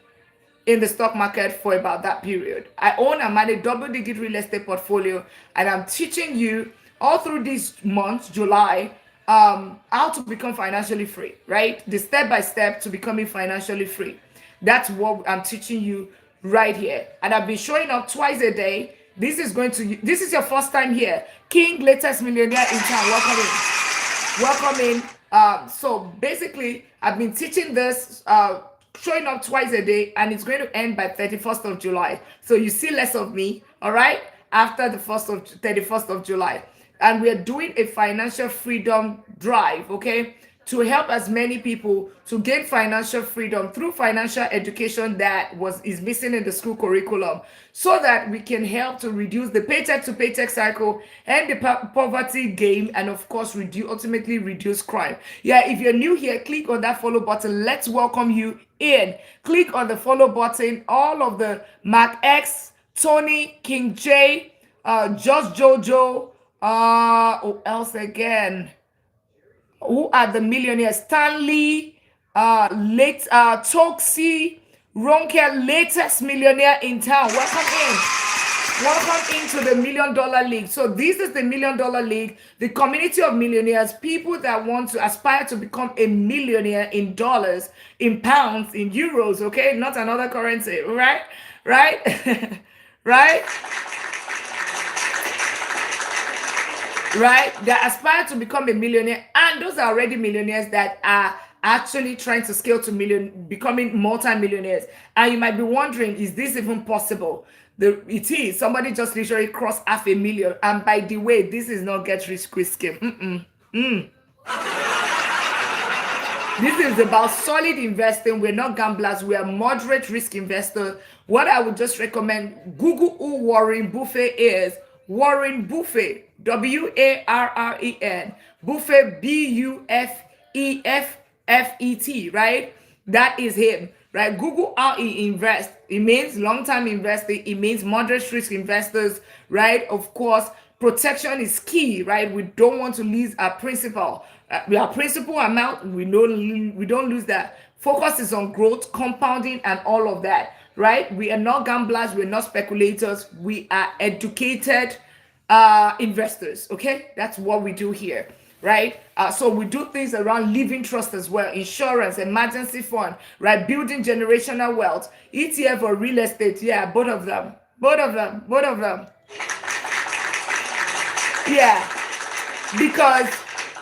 in the stock market for about that period. I own and manage double-digit real estate portfolio. And I'm teaching you all through this month, July, how to become financially free, right? The step by step to becoming financially free. That's what I'm teaching you right here. And I've been showing up twice a day. This is your first time here. King, latest millionaire in town. Welcome in. Welcome in. So basically, I've been teaching this, showing up twice a day, and it's going to end by 31st of July. So you see less of me, all right, after the 31st of July. And we're doing a financial freedom drive, okay, to help as many people to gain financial freedom through financial education that is missing in the school curriculum, so that we can help to reduce the paycheck to paycheck cycle and the poverty game, and of course ultimately reduce crime. Yeah, if you're new here, click on that follow button. Let's welcome you in. Click on the follow button. All of the Mark X, Tony, King J, Just Jojo, who else again? Who are the millionaires? Stanley, Toxie, Ronke, latest millionaire in town. Welcome in. Welcome into the $1 Million League. So this is the $1 Million League, the community of millionaires, people that want to aspire to become a millionaire in dollars, in pounds, in euros, okay? Not another currency, right? Right? Right? Right? That aspire to become a millionaire, and those are already millionaires that are actually trying to scale to becoming multi-millionaires. And you might be wondering, is this even possible? It is. Somebody just literally crossed 500,000. And by the way, this is not get rich quick scheme. This is about solid investing. We're not gamblers. We are moderate risk investors. What I would just recommend, Google who Warren Buffett is. Warren Buffett, Warren, Buffett, Buffett, right? That is him, right? Google how he invests. It means long-term investing. It means moderate risk investors, right? Of course, protection is key, right? We don't want to lose our principal. Our principal amount, we don't lose that. Focus is on growth, compounding, and all of that, right? We are not gamblers. We're not speculators. We are educated investors, okay? That's what we do here, right? So we do things around living trust as well, insurance, emergency fund, right? Building generational wealth, ETF or real estate. Yeah, both of them. Yeah, because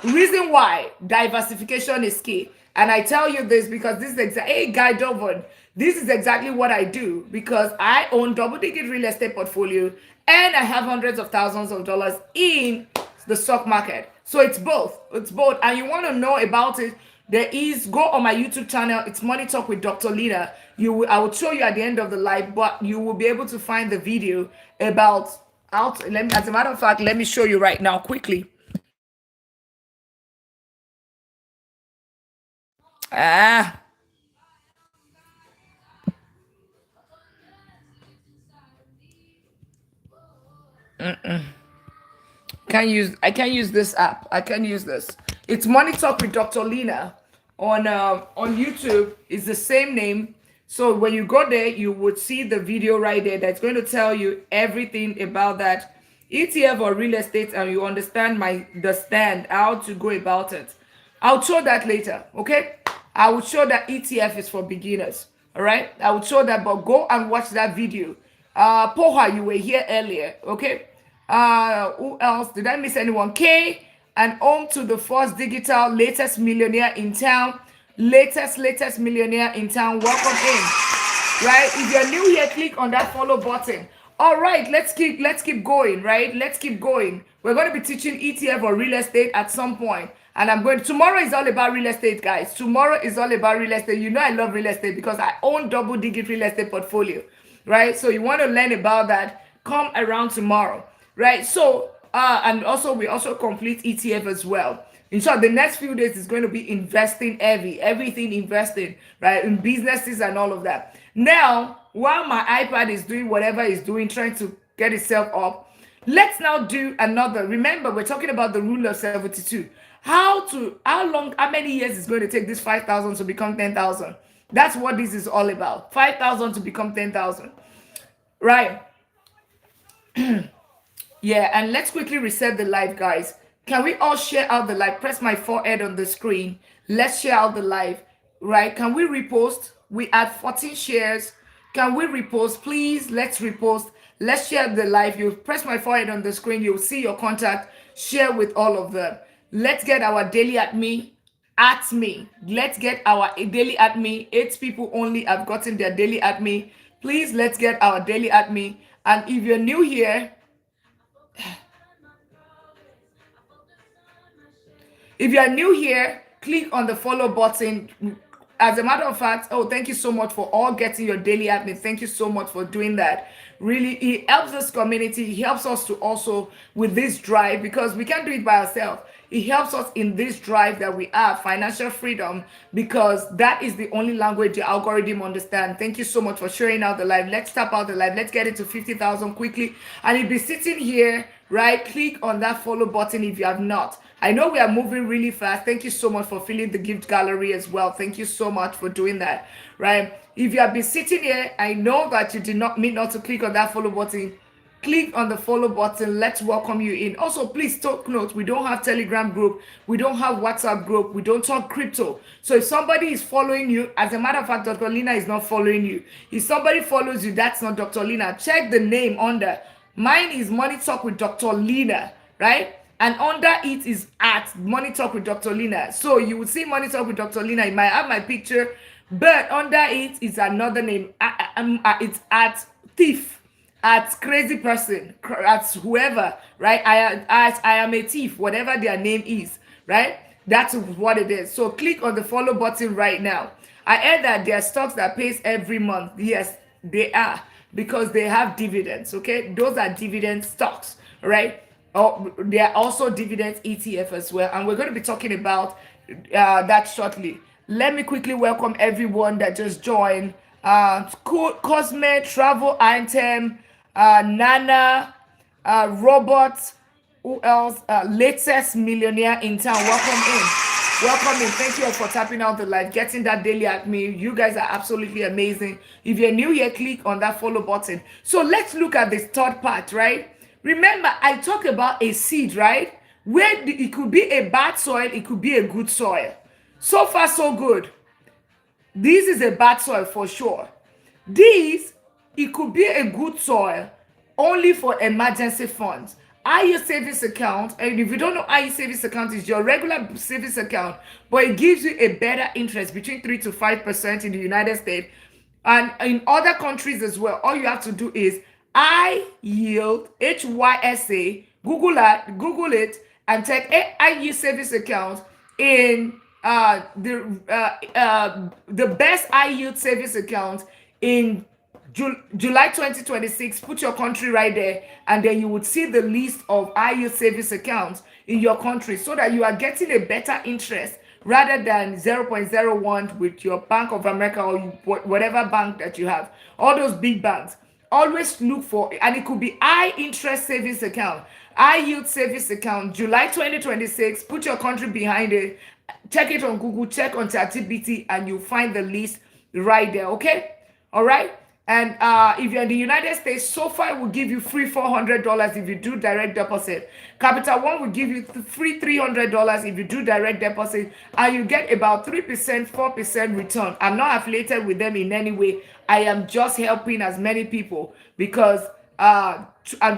reason why diversification is key. And I tell you this because this is exactly, hey, Guy Dovan, this is exactly what I do, because I own double-digit real estate portfolio and I have hundreds of thousands of dollars in the stock market. So it's both. It's both. And you want to know about it, go on my YouTube channel. It's Money Talk with Dr. Lina. I will show you at the end of the live, but you will be able to find the video about as a matter of fact, let me show you right now quickly. I can't use this app. I can't use this. It's Money Talk with Dr. Lina on YouTube. It's the same name. So when you go there, you would see the video right there that's going to tell you everything about that ETF or real estate, and you understand how to go about it. I'll show that later, okay? I will show that ETF is for beginners, all right? I will show that, but go and watch that video. Poha, you were here earlier, okay? Who else? Did I miss anyone? K, and on to the first digital latest millionaire in town. Latest millionaire in town. Welcome in. Right? If you're new here, click on that follow button. All right, let's keep going, right? Let's keep going. We're going to be teaching ETF or real estate at some point. And tomorrow is all about real estate, guys. Tomorrow is all about real estate. You know I love real estate because I own double-digit real estate portfolio, right? So you want to learn about that, come around tomorrow, right? So, and also we also complete ETF as well. In short, the next few days is going to be investing heavy, everything investing, right? In businesses and all of that. Now, while my iPad is doing whatever it's doing, trying to get itself up, let's now do another. Remember, we're talking about the rule of 72. How many years is going to take this 5,000 to become 10,000? That's what this is all about. 5,000 to become 10,000, right? Yeah, and let's quickly reset the live, guys. Can we all share out the live? Press my forehead on the screen. Let's share out the live, right? Can we repost? We had 14 shares. Can we repost? Please, let's repost. Let's share the live. You press my forehead on the screen. You'll see your contact. Share with all of them. Let's get our daily at me. At me. Let's get our daily at me. 8 people only have gotten their daily at me. Please, let's get our daily at me. And if you're new here, if you are new here, click on the follow button. As a matter of fact, oh, thank you so much for all getting your daily admin. Thank you so much for doing that. Really, it helps this community. It helps us to also with this drive, because we can't do it by ourselves. It helps us in this drive that we have, financial freedom, because that is the only language the algorithm understands. Thank you so much for sharing out the live. Let's tap out the live. Let's get it to 50,000 quickly. And if you're sitting here, right, click on that follow button if you have not. I know we are moving really fast. Thank you so much for filling the gift gallery as well. Thank you so much for doing that, right? If you have been sitting here, I know that you did not mean not to click on that follow button. Click on the follow button. Let's welcome you in. Also, please take note, we don't have Telegram group. We don't have WhatsApp group. We don't talk crypto. So if somebody is following you, as a matter of fact, Dr. Lina is not following you. If somebody follows you, that's not Dr. Lina. Check the name under. Mine is Money Talk with Dr. Lina, right? And under it is at Money Talk with Dr. Lina. So you will see Money Talk with Dr. Lina. It might have my picture, but under it is another name. It's at thief, at crazy person, at whoever, right? I am a thief, whatever their name is, right? That's what it is. So click on the follow button right now. I heard that there are stocks that pays every month. Yes, they are, because they have dividends. Okay, those are dividend stocks, right? Oh, there are also dividends ETF as well, and we're going to be talking about that shortly. Let me quickly welcome everyone that just joined. Cosme, Travel Item, Nana, Robot, who else? Latest millionaire in town. Welcome in. Welcome in. Thank you all for tapping out the live, getting that daily at me. You guys are absolutely amazing. If you're new here, click on that follow button. So let's look at this third part, right? Remember, I talked about a seed, right? Where it could be a bad soil, it could be a good soil. So far, so good. This is a bad soil for sure. This, it could be a good soil only for emergency funds. IU savings account, and if you don't know, IU savings account is your regular savings account, but it gives you a better interest between 3 to 5% in the United States and in other countries as well. All you have to do is I yield HYSA. Google it, and check IU savings account in the best I yield savings account in July 2026. Put your country right there, and then you would see the list of I yield savings accounts in your country, so that you are getting a better interest rather than 0.01 with your Bank of America or whatever bank that you have. All those big banks. Always look for, and it could be high interest savings account, high yield savings account, July 2026. Put your country behind it. Check it on Google, check on ChatGPT, and you'll find the list right there. Okay, all right. And if you're in the United States, SoFi will give you free $400 if you do direct deposit. Capital One will give you free $300 if you do direct deposit, and you get about 3%, 4% return. I'm not affiliated with them in any way. I am just helping as many people, because I'm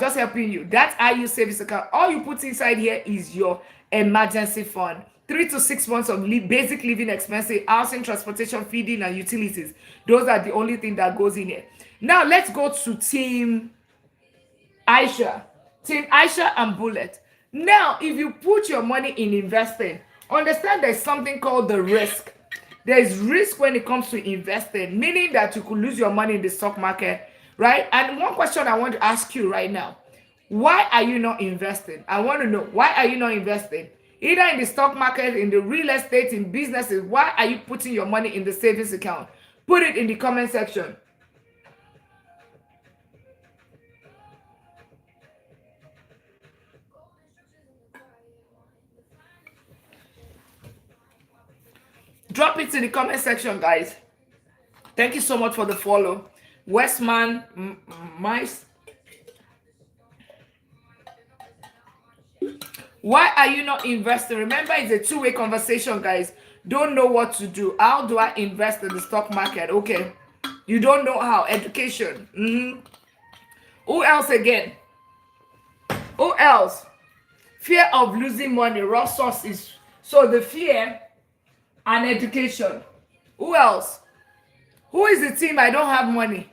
just helping you. That's IU savings account. All you put inside here is your emergency fund. 3 to 6 months of basic living expenses, housing, transportation, feeding, and utilities. Those are the only thing that goes in here. Now let's go to Team Aisha. Team Aisha and Bullet. Now, if you put your money in investing, understand there's something called the risk. There is risk when it comes to investing, meaning that you could lose your money in the stock market, right? And one question I want to ask you right now: why are you not investing? I want to know, why are you not investing? Either in the stock market, in the real estate, in businesses. Why are you putting your money in the savings account? Put it in the comment section. Drop it in the comment section, guys. Thank you so much for the follow. Westman, Why are you not investing? Remember, it's a two-way conversation, guys. Don't know what to do. How do I invest in the stock market? Okay. You don't know how. Education. Who else again? Who else? Fear of losing money. Raw source is so the fear and education. Who else? Who is the team? I don't have money.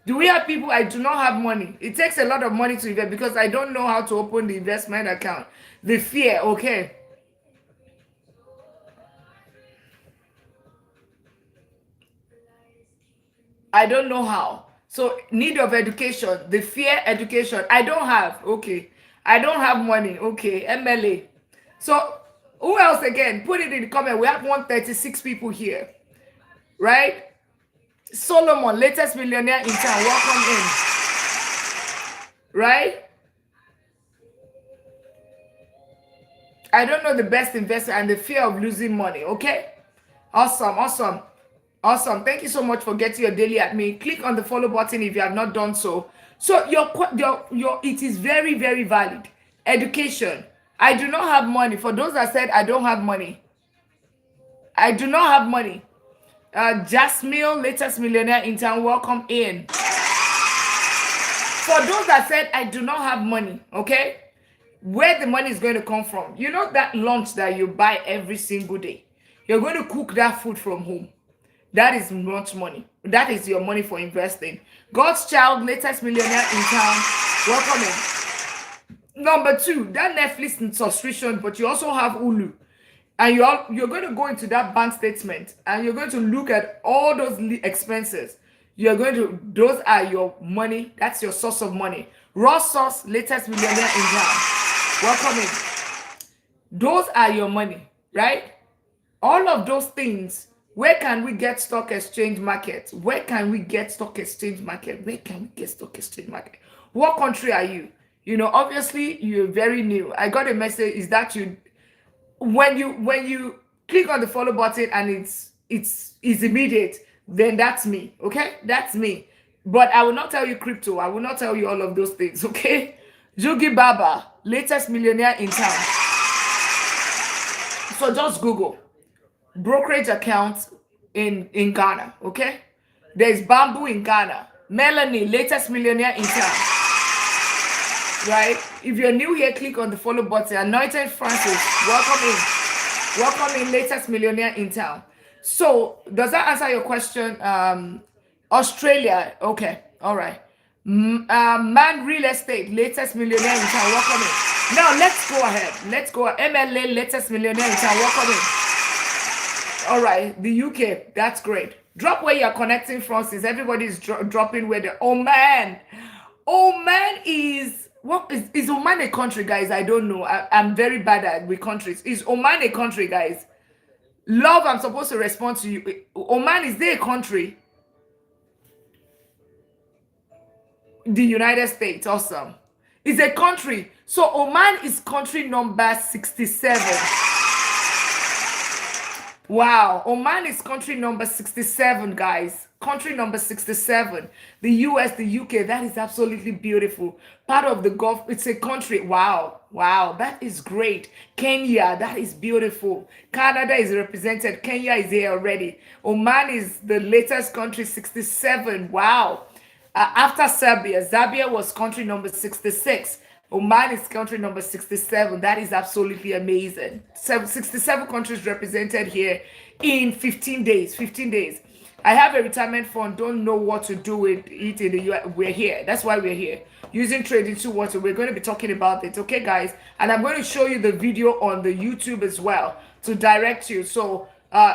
Do we have people? I do not have money. It takes a lot of money to invest because I don't know how to open the investment account. The fear, okay. I don't know how. So need of education, the fear education. I don't have. Okay. I don't have money. Okay. MLA. So who else again? Put it in the comment. We have 136 people here. Right? Solomon, latest millionaire in town. Welcome in. Right? I don't know the best investment and the fear of losing money. Okay? Awesome. Awesome. Awesome. Thank you so much for getting your daily at me. Click on the follow button if you have not done so. So your it is very, very valid. Education. I do not have money. For those that said I don't have money. I do not have money. Jasmine, latest millionaire in town, welcome in. For those that said I do not have money, okay? Where the money is going to come from. You know that lunch that you buy every single day. You're going to cook that food from home. That is much money. That is your money for investing. God's child, latest millionaire in town. Welcome in. Number 2, that Netflix subscription, but you also have Hulu. And you're going to go into that bank statement and you're going to look at all those expenses. Those are your money. That's your source of money. Raw source, latest millionaire in town. Welcome in. Those are your money, right? All of those things. Where can we get stock exchange market? Where can we get stock exchange market? Where can we get stock exchange market? What country are you? You know, obviously you're very new. I got a message. Is that you? When you click on the follow button and it's immediate, then that's me. Okay, that's me. But I will not tell you crypto. I will not tell you all of those things. Okay, Jugi Baba, latest millionaire in town. So just Google brokerage account in Ghana, okay? There's Bamboo in Ghana. Melanie, latest millionaire in town. Right? If you're new here, click on the follow button. Anointed Francis, welcome in. Welcome in, latest millionaire in town. So, does that answer your question? Australia, okay, all right. Man Real Estate, latest millionaire in town, welcome in. Now, let's go ahead. Let's go. MLA, latest millionaire in town, welcome in. All right, the UK, that's great. Drop where you're connecting from, since everybody's dropping where the Oman is, what is Oman a country, guys? I don't know. I'm very bad at with countries. Is Oman a country, guys? Love, I'm supposed to respond to you. Oman, is there a country? The United States, awesome. It's a country. So Oman is country number 67. Wow, Oman is country number 67, guys. Country number 67. The US, the UK, that is absolutely beautiful. Part of the Gulf, it's a country. Wow, wow, that is great. Kenya, that is beautiful. Canada is represented. Kenya is here already. Oman is the latest country, 67. Wow. After Serbia was country number 66. Oman is country number 67. That is absolutely amazing. 67 countries represented here in 15 days. 15 days. I have a retirement fund. Don't know what to do with it in the US. We're here. That's why we're here. Using trading 212. We're going to be talking about it. Okay, guys? And I'm going to show you the video on the YouTube as well to direct you. So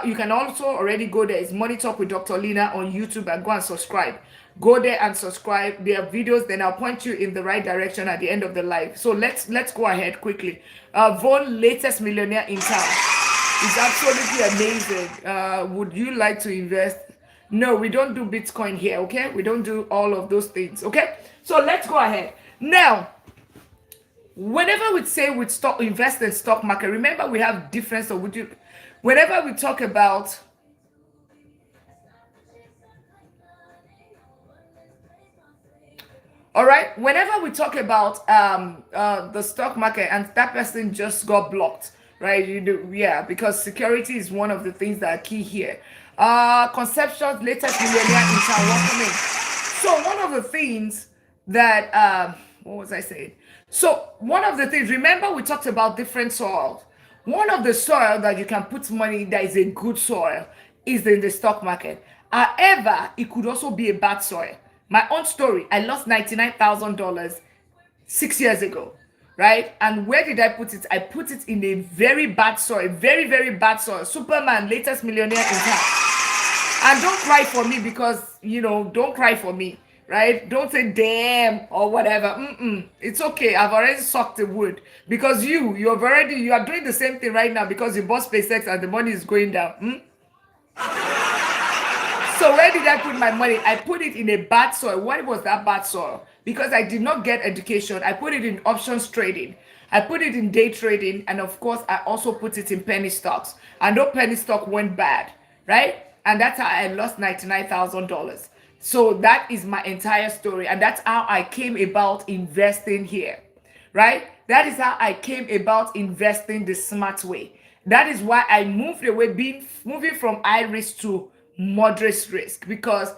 you can also already go there. It's Money Talk with Dr. Lina on YouTube, and go and subscribe. Go there and subscribe. There are videos, then I'll point you in the right direction at the end of the live. So let's go ahead quickly. Von, latest millionaire in town. It's absolutely amazing. Would you like to invest? No, we don't do Bitcoin here, okay? We don't do all of those things, okay? So let's go ahead. Now, whenever we say we invest in stock market, remember we have difference. So whenever we talk about All right. Whenever we talk about the stock market and that person just got blocked, right? You do, yeah, because security is one of the things that are key here. Conception's latest millionaire in town. Welcome in. So one of the things that what was I saying? So one of the things, remember we talked about different soils. One of the soil that you can put money that is a good soil is in the stock market. However, it could also be a bad soil. My own story, I lost $99,000 6 years ago, right? And where did I put it? I put it in a very bad soil, very, very bad soil. Superman, latest millionaire in town. And don't cry for me because, don't cry for me, right? Don't say damn or whatever. It's okay. I've already sucked the wood because you are doing the same thing right now because you bought SpaceX and the money is going down. So where did I put my money? I put it in a bad soil. What was that bad soil? Because I did not get education. I put it in options trading. I put it in day trading. And of course, I also put it in penny stocks. And no penny stock went bad, right? And that's how I lost $99,000. So that is my entire story. And that's how I came about investing here, right? That is how I came about investing the smart way. That is why I moved away, moving from high risk to moderate risk, because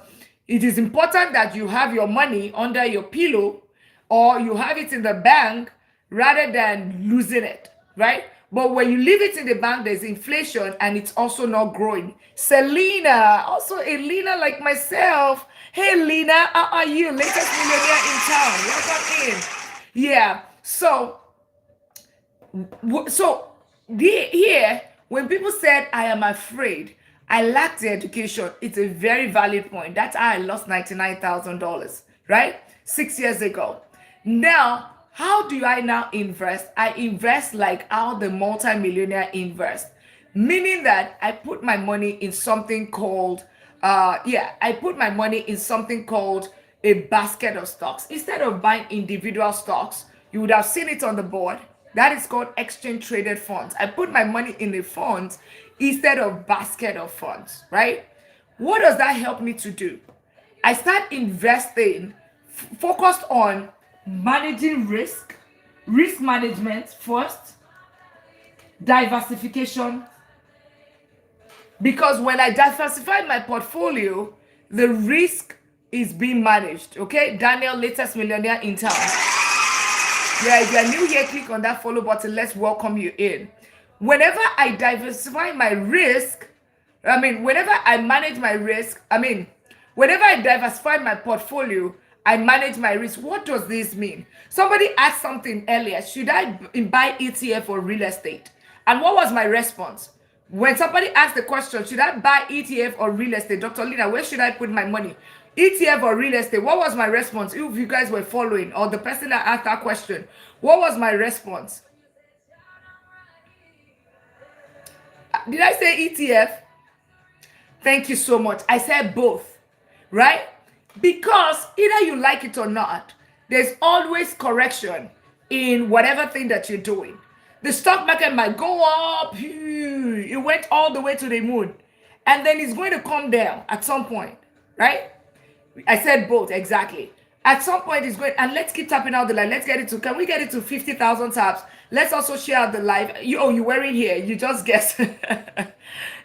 it is important that you have your money under your pillow or you have it in the bank rather than losing it, right? But when you leave it in the bank, there's inflation and it's also not growing. Selena, also a Lena like myself. Hey, Lena, how are you? Latest millionaire in town. Welcome in. Yeah. Here, when people said I am afraid, I lack the education, it's a very valid point. That's how I lost $99,000, right? 6 years ago. Now, how do I now invest? I invest like how the multimillionaire invest, meaning that I put my money in something called, I put my money in something called a basket of stocks. Instead of buying individual stocks, you would have seen it on the board. That is called exchange traded funds. I put my money in a fund instead of basket of funds, right? What does that help me to do? I start investing focused on managing risk management first, diversification. Because when I diversify my portfolio, the risk is being managed. Okay, Daniel, latest millionaire in town. Yeah, if you're new here, click on that follow button. Let's welcome you in. Whenever I diversify my risk, whenever I manage my risk, whenever I diversify my portfolio, I manage my risk. What does this mean? Somebody asked something earlier. Should I buy ETF or real estate? And what was my response? When somebody asked the question, should I buy ETF or real estate? Dr. Lina, where should I put my money? ETF or real estate? What was my response? If you guys were following, or the person that asked that question, what was my response? Did I say ETF? Thank you so much. I said both, right? Because either you like it or not, there's always correction in whatever thing that you're doing. The stock market might go up, it went all the way to the moon, and then it's going to come down at some point, right? I said both, exactly. At some point it's going, and let's keep tapping out the live. Can we get it to 50,000 taps? Let's also share out the live. You're wearing here. You just guessed.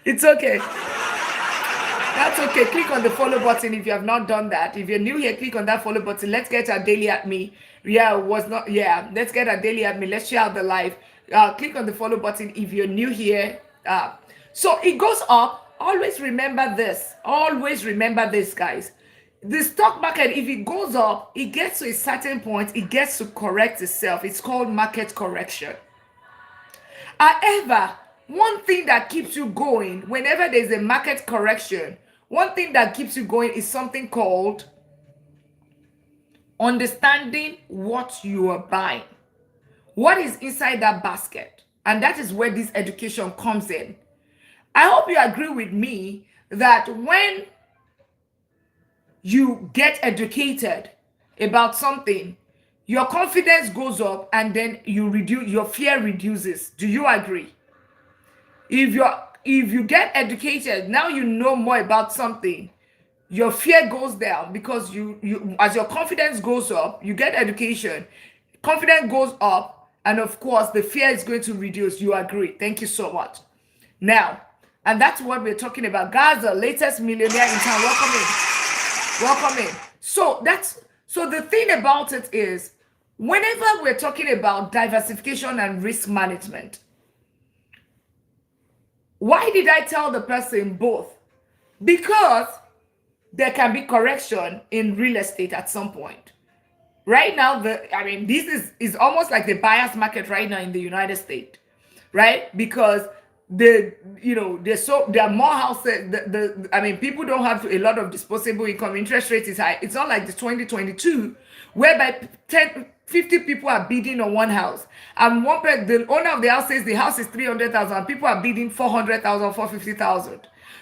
It's okay. That's okay. Click on the follow button if you have not done that. If you're new here, click on that follow button. Let's get our daily at me. Let's get our daily at me. Let's share out the live. Click on the follow button if you're new here. So it goes up. Always remember this. Always remember this, guys. The stock market, if it goes up, it gets to a certain point, it gets to correct itself. It's called market correction. However, one thing that keeps you going whenever there's a market correction, one thing that keeps you going is something called understanding what you are buying. What is inside that basket? And that is where this education comes in. I hope you agree with me that when you get educated about something, your confidence goes up and then your fear reduces. Do you agree? If you get educated, now you know more about something, your fear goes down because you as your confidence goes up, you get education, confidence goes up, and of course the fear is going to reduce. You agree? Thank you so much. Now, and that's what we're talking about. Gaza, latest millionaire in town. Welcome in. Welcome in. So the thing about it is, whenever we're talking about diversification and risk management, why did I tell the person both? Because there can be correction in real estate at some point. Right now, this is almost like the buyer's market right now in the United States, right? Because there are more houses. People don't have a lot of disposable income. Interest rate is high. It's not like the 2022, whereby 50 people are bidding on one house, and the owner of the house says the house is 300,000. People are bidding 400,000, 450,000.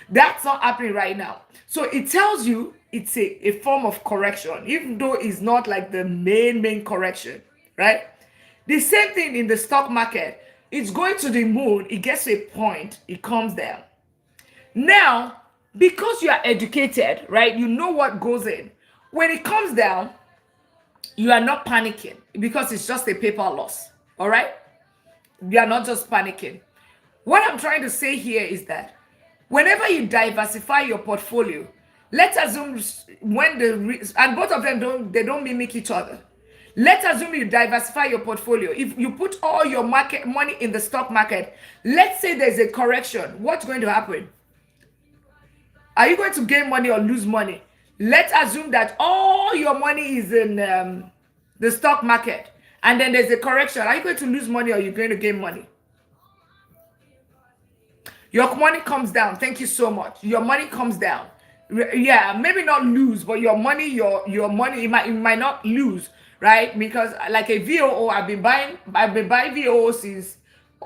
That's not happening right now. So it tells you it's a form of correction, even though it's not like the main correction, right? The same thing in the stock market. It's going to the moon, it gets to a point, it comes down. Now, because you are educated, right, you know what goes in. When it comes down, you are not panicking because it's just a paper loss, all right? You are not just panicking. What I'm trying to say here is that whenever you diversify your portfolio, let's assume and both of them don't mimic each other. Let's assume you diversify your portfolio. If you put all your market money in the stock market, let's say there's a correction. What's going to happen? Are you going to gain money or lose money? Let's assume that all your money is in the stock market, and then there's a correction. Are you going to lose money or are you going to gain money? Your money comes down. Thank you so much. Your money comes down. Yeah, maybe not lose, but your money, your money, you might not lose, right? Because like a VOO, I've been buying VOO since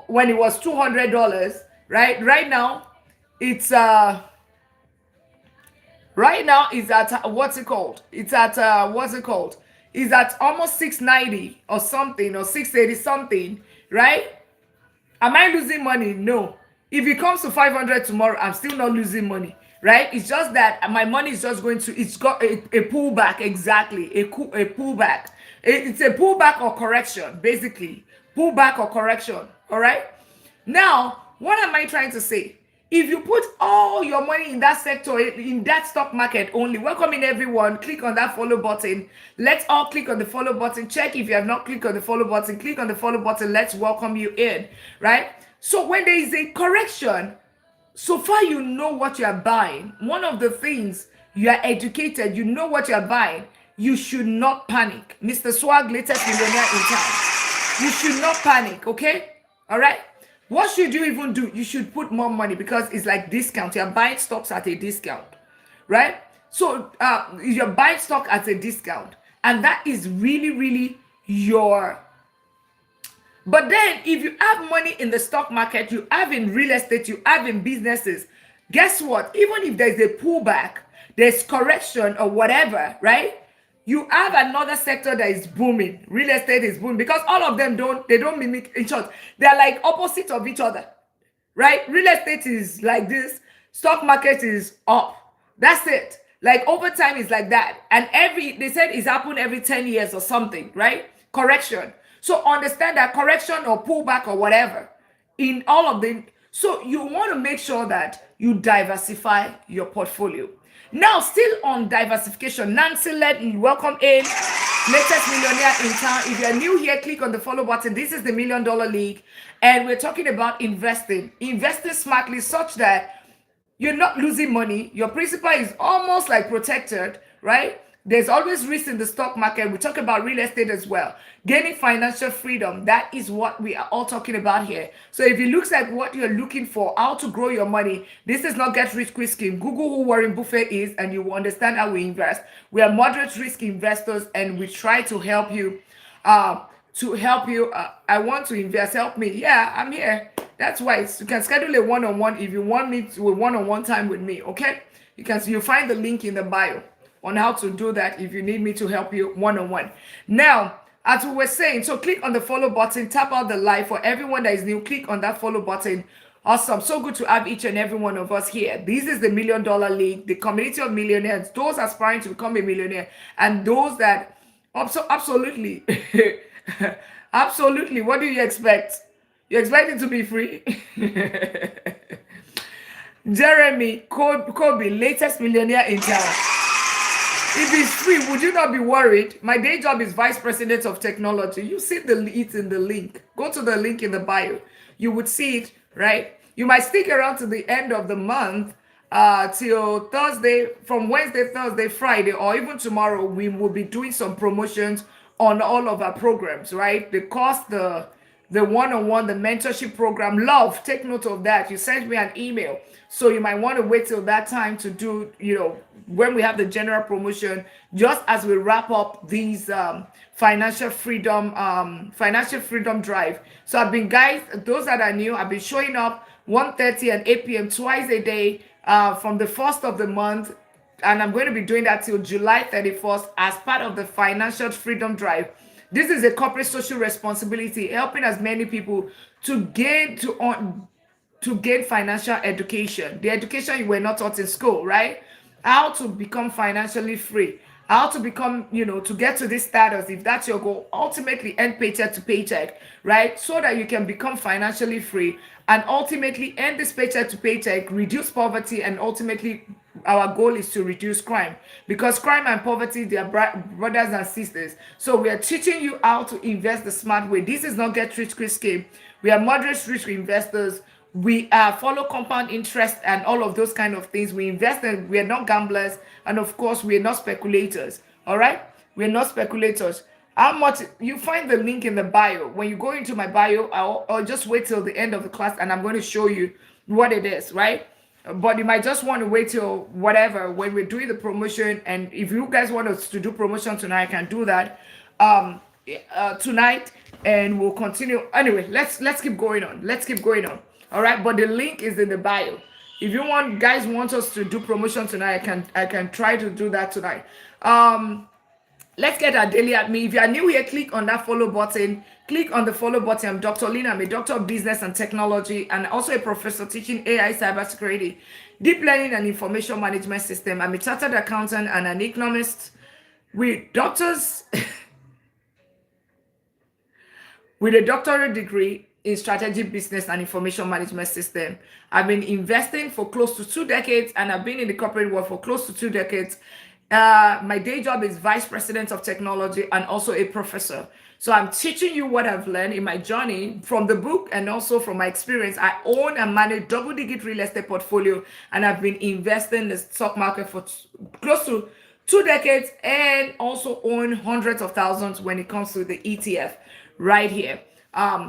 when it was $200, right? Right now, it's at what's it called? It's at It's at almost 690 or something, or 680 something, right? Am I losing money? No. If it comes to 500 tomorrow, I'm still not losing money, right? It's just that my money is just going to, it's got a pullback, exactly, a pullback. It's a pullback or correction, basically. Pullback or correction, all right? Now, what am I trying to say? If you put all your money in that sector, in that stock market only, welcome in everyone, click on that follow button. Let's all click on the follow button. Check if you have not clicked on the follow button, click on the follow button. Let's welcome you in, right? So when there is a correction, so far you know what you are buying. One of the things, you are educated, you know what you are buying. You should not panic. Mr. Swag, latest millionaire in town. You should not panic, okay? All right? What should you even do? You should put more money because it's like discount. You're buying stocks at a discount, right? So you're buying stock at a discount. And that is really, really your... But then if you have money in the stock market, you have in real estate, you have in businesses, guess what? Even if there's a pullback, there's correction or whatever, right? You have another sector that is booming. Real estate is booming because all of them don't mimic each other. They're like opposite of each other, right? Real estate is like this. Stock market is up. That's it. Like over time is like that. And they said it's happened every 10 years or something, right? Correction. So understand that correction or pullback or whatever in all of them. So you want to make sure that you diversify your portfolio. Now, still on diversification, Nancy Led, welcome in. Latest millionaire in town. If you're new here, click on the follow button. This is the $1 Million League. And we're talking about investing. Investing smartly such that you're not losing money. Your principal is almost like protected, right? There's always risk in the stock market. We talk about real estate as well. Gaining financial freedom. That is what we are all talking about here. So if it looks like what you're looking for, how to grow your money, this is not get rich quick scheme. Google who Warren Buffett is and you will understand how we invest. We are moderate risk investors and we try to help you. I want to invest. Help me. Yeah, I'm here. That's why you can schedule a one-on-one if you want me to a one-on-one time with me. Okay, you'll find the link in the bio on how to do that if you need me to help you one-on-one. Now, as we were saying, so click on the follow button, tap out the live. For everyone that is new, click on that follow button. Awesome. So good to have each and every one of us here. This is the Million Dollar League, the community of millionaires, those aspiring to become a millionaire, and those that absolutely, absolutely. What do you expect? You expect it to be free? Jeremy Kobe, latest millionaire in town. If it's free, would you not be worried? My day job is vice president of technology. You see it in the link. Go to the link in the bio. You would see it, right? You might stick around to the end of the month, till Thursday, from Wednesday, Thursday, Friday, or even tomorrow. We will be doing some promotions on all of our programs, right? The cost, the one-on-one, the mentorship program. Love, take note of that. You sent me an email, so you might want to wait till that time to do, when we have the general promotion, just as we wrap up these financial freedom drive. So I've been, guys, those that are new, I've been showing up 1:30 and 8 p.m. twice a day, from the first of the month, and I'm going to be doing that till July 31st as part of the financial freedom drive. This is a corporate social responsibility, helping as many people to gain financial education, the education you were not taught in school, right? How to become financially free, how to become, to get to this status, if that's your goal, ultimately end paycheck to paycheck, right? So that you can become financially free and ultimately end this paycheck to paycheck, reduce poverty, and ultimately our goal is to reduce crime, because crime and poverty, they are brothers and sisters. So we are teaching you how to invest the smart way. This is not get rich quick scheme. We are moderate rich investors. We follow compound interest and all of those kind of things. We invest, and we are not gamblers, and of course we are not speculators. All right, we're not speculators. How much? You find the link in the bio. When you go into my bio, I'll just wait till the end of the class, and I'm going to show you what it is, right? But you might just want to wait till whatever, when we're doing the promotion. And if you guys want us to do promotion tonight, I can do that tonight, and we'll continue. Anyway, let's keep going on. Let's keep going on. All right, but the link is in the bio. If you guys want us to do promotion tonight, I can try to do that tonight. Let's get our daily at me. If you are new here, click on that follow button. Click on the follow button. I'm Dr. Lina. I'm a doctor of business and technology, and also a professor teaching AI, cybersecurity, deep learning, and information management system. I'm a chartered accountant and an economist with with a doctorate degree in strategic business and information management system. I've been investing for close to 2 decades, and I've been in the corporate world for close to 2 decades. My day job is vice president of technology and also a professor. So I'm teaching you what I've learned in my journey from the book and also from my experience. I own and manage double-digit real estate portfolio, and I've been investing in the stock market for close to 2 decades, and also own hundreds of thousands when it comes to the ETF right here.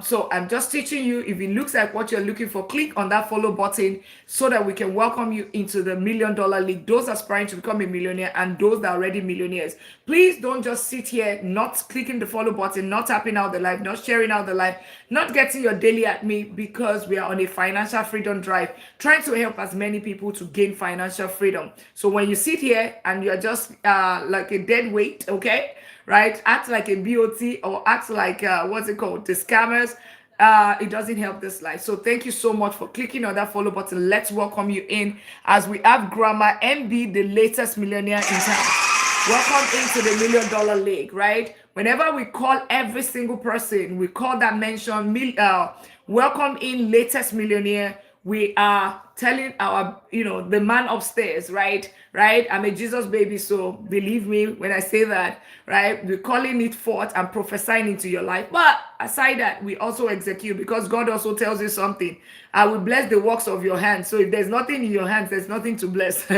So I'm just teaching you. If it looks like what you're looking for, click on that follow button so that we can welcome you into the $1 Million League, those aspiring to become a millionaire and those that are already millionaires. Please don't just sit here not clicking the follow button, not tapping out the live, not sharing out the live, not getting your daily at me, because we are on a financial freedom drive, trying to help as many people to gain financial freedom. So when you sit here and you're just like a dead weight, okay, right? Act like a BOT, or act like what's it called? The scammers. It doesn't help this life. So thank you so much for clicking on that follow button. Let's welcome you in as we have Grandma MB, the latest millionaire in town. Welcome into the $1 Million League, right? Whenever we call every single person, we call that mention, welcome in latest millionaire. We are telling our, the man upstairs, right? I'm a Jesus baby, so believe me when I say that, right? We're calling it forth and prophesying into your life. But aside that, we also execute, because God also tells you something. I will bless the works of your hands. So if there's nothing in your hands, there's nothing to bless,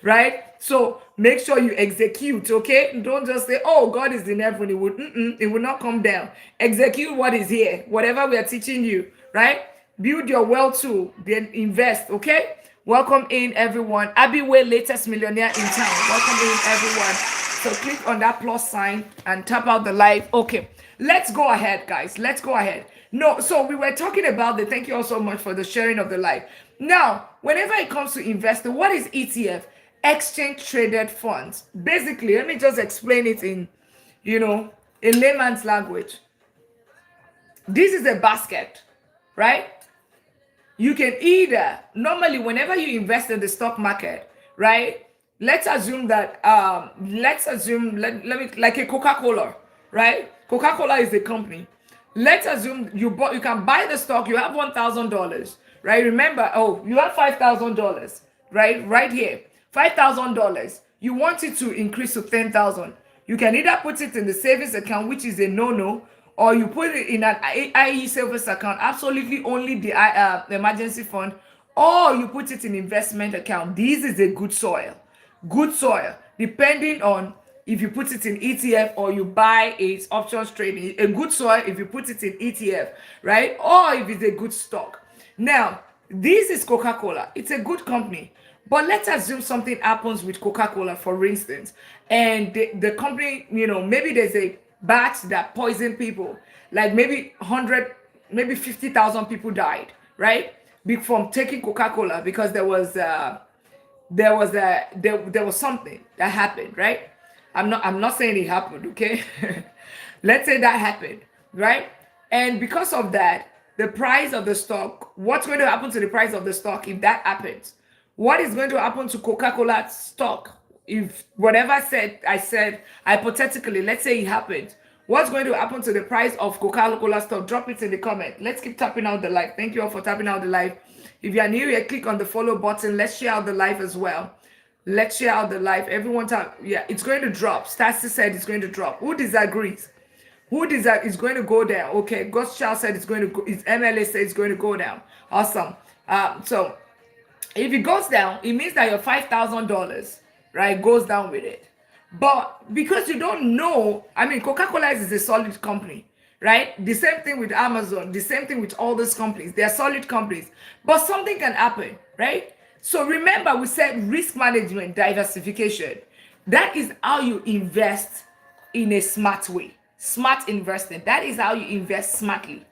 right? So make sure you execute, okay? Don't just say, oh, God is in heaven. It will not come down. Execute what is here, whatever we are teaching you, right? Build your wealth too, then invest, okay? Welcome in, everyone. Abiway, latest millionaire in town. Welcome in, everyone. So click on that plus sign and tap out the live. Okay, let's go ahead, guys. Let's go ahead. No, so we were talking about thank you all so much for the sharing of the live. Now, whenever it comes to investing, what is ETF? Exchange traded funds. Basically, let me just explain it in layman's language. This is a basket, right? You can either, normally whenever you invest in the stock market, right? Let's assume that let me, like a Coca-Cola, right? Coca-Cola is a company. Let's assume you can buy the stock, you have $1,000, right? Remember, oh, you have $5,000, right? Right here. $5,000. You want it to increase to 10,000. You can either put it in the savings account, which is a no-no, or you put it in an IE savings account, absolutely only the emergency fund, or you put it in investment account. This is a good soil. Good soil, depending on if you put it in ETF or you buy its options trading. A good soil if you put it in ETF, right? Or if it's a good stock. Now, this is Coca-Cola. It's a good company. But let's assume something happens with Coca-Cola, for instance, and the company, maybe there's a batch that poisoned people, like maybe 100, maybe 50,000 people died, right? From taking Coca-Cola because there was something that happened, right? I'm not saying it happened, okay? Let's say that happened, right? And because of that, the price of the stock, what's going to happen to the price of the stock if that happens? What is going to happen to Coca-Cola stock if whatever I said hypothetically, let's say it happened? What's going to happen to the price of Coca-Cola stock? Drop it in the comment. Let's keep tapping out the live. Thank you all for tapping out the live. If you are new here, click on the follow button. Let's share out the live as well. Let's share out the live. Everyone tap. Yeah, it's going to drop. Stassi said it's going to drop. Who disagrees? Who disagrees? It's going to go down. Okay, Ghost Child said it's going to go. It's MLA said it's going to go down. Awesome. So if it goes down, it means that your $5,000, right, goes down with it. But because you don't know, I mean, Coca-Cola is a solid company, right? The same thing with Amazon, the same thing with all these companies. They're solid companies. But something can happen, right? So remember, we said risk management, diversification. That is how you invest in a smart way. Smart investing. That is how you invest smartly.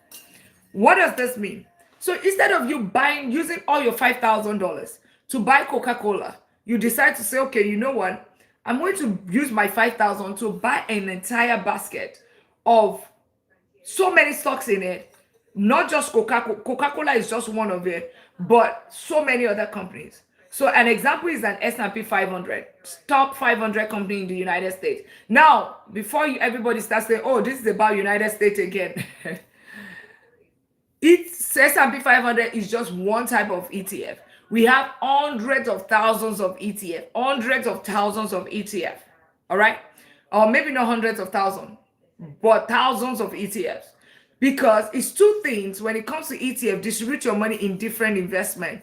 What does this mean? So instead of you using all your $5,000 to buy Coca-Cola, you decide to say, okay, you know what? I'm going to use my 5,000 to buy an entire basket of so many stocks in it. Not just Coca-Cola. Coca-Cola is just one of it, but so many other companies. So an example is an S&P 500, top 500 company in the United States. Now, before everybody starts saying, oh, this is about United States again. It's S&P 500 is just one type of ETF. We have hundreds of thousands of ETF, hundreds of thousands of ETF, all right? Or maybe not hundreds of thousands, but thousands of ETFs. Because it's two things when it comes to ETF, distribute your money in different investment.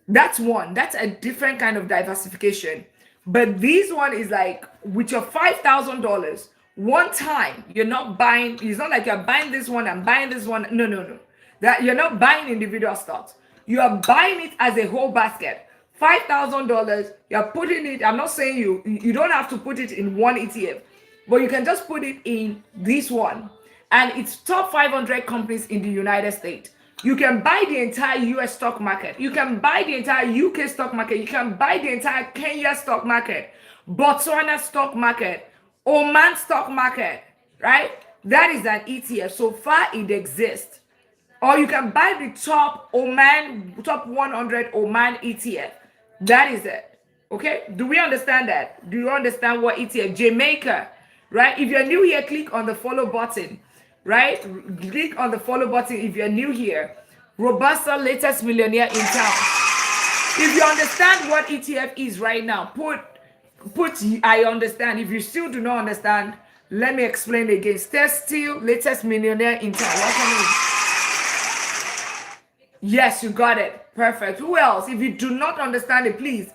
That's one. That's a different kind of diversification. But this one is like with your $5,000, one time, you're not buying, it's not like you're buying this one and buying this one. No. That you're not buying individual stocks. You are buying it as a whole basket. $5,000, you're putting it, I'm not saying you don't have to put it in one ETF, but you can just put it in this one. And it's top 500 companies in the United States. You can buy the entire US stock market. You can buy the entire UK stock market. You can buy the entire Kenya stock market, Botswana stock market, Oman stock market, right? That is an ETF. So far it exists. Or you can buy the top 100 Oman ETF. That is it. Okay? Do we understand that? Do you understand what ETF? Jamaica, right? If you're new here, click on the follow button. Right? Click on the follow button if you're new here. Robusta, latest millionaire in town. If you understand what ETF is right now, put I understand. If you still do not understand, let me explain again. Stay still, latest millionaire in town. Welcome in. Yes, you got it. Perfect. Who else? If you do not understand it, please.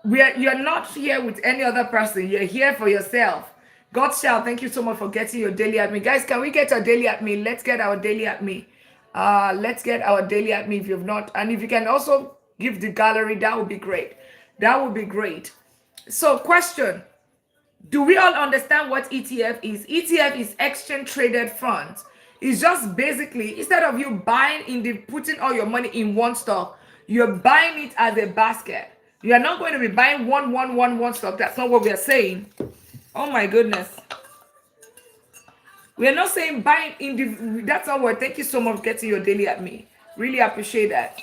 You're not here with any other person. You're here for yourself. God shall, thank you so much for getting your daily at me. Guys, can we get our daily at me? Let's get our daily at me. Let's get our daily at me if you've not. And if you can also give the gallery, that would be great. That would be great. So question, do we all understand what ETF is? ETF is exchange traded funds. It's just basically, instead of you putting all your money in one stock, you're buying it as a basket. You are not going to be buying one stock. That's not what we are saying. Oh my goodness. We are not saying buying that's not what. Thank you so much for getting your daily at me. Really appreciate that.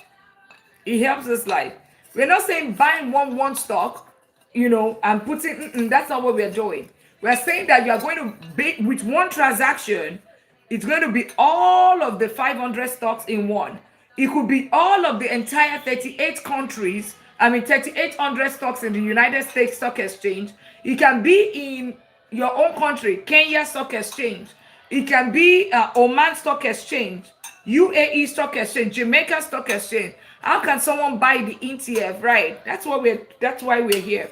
It helps us life. We're not saying buying one stock, and putting. That's not what we're doing. We're saying that you are going to be with one transaction. It's going to be all of the 500 stocks in one. It could be all of the entire 38 countries. I mean, 3,800 stocks in the United States Stock Exchange. It can be in your own country, Kenya Stock Exchange. It can be Oman Stock Exchange, UAE Stock Exchange, Jamaica Stock Exchange. How can someone buy the ETF? Right. That's why we're here.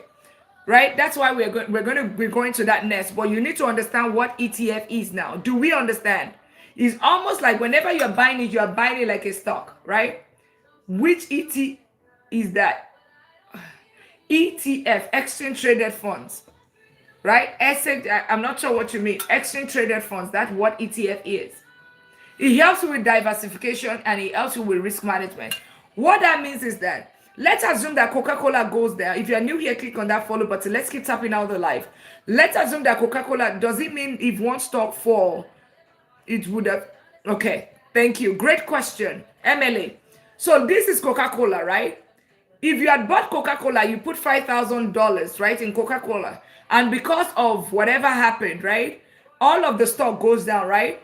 Right? That's why we're going to that next. But you need to understand what ETF is now. Do we understand? It's almost like whenever you're buying it like a stock, right? Which ET is that? ETF, exchange traded funds. Right? I'm not sure what you mean. Exchange traded funds. That's what ETF is. It helps you with diversification and it helps you with risk management. What that means is that, let's assume that Coca-Cola goes there. If you're new here, click on that follow button. Let's keep tapping out the live. Let's assume that Coca-Cola, does it mean if one stock fall, it would have? Okay, thank you. Great question. MLA. So this is Coca-Cola, right? If you had bought Coca-Cola, you put $5,000, right, in Coca-Cola. And because of whatever happened, right, all of the stock goes down, right?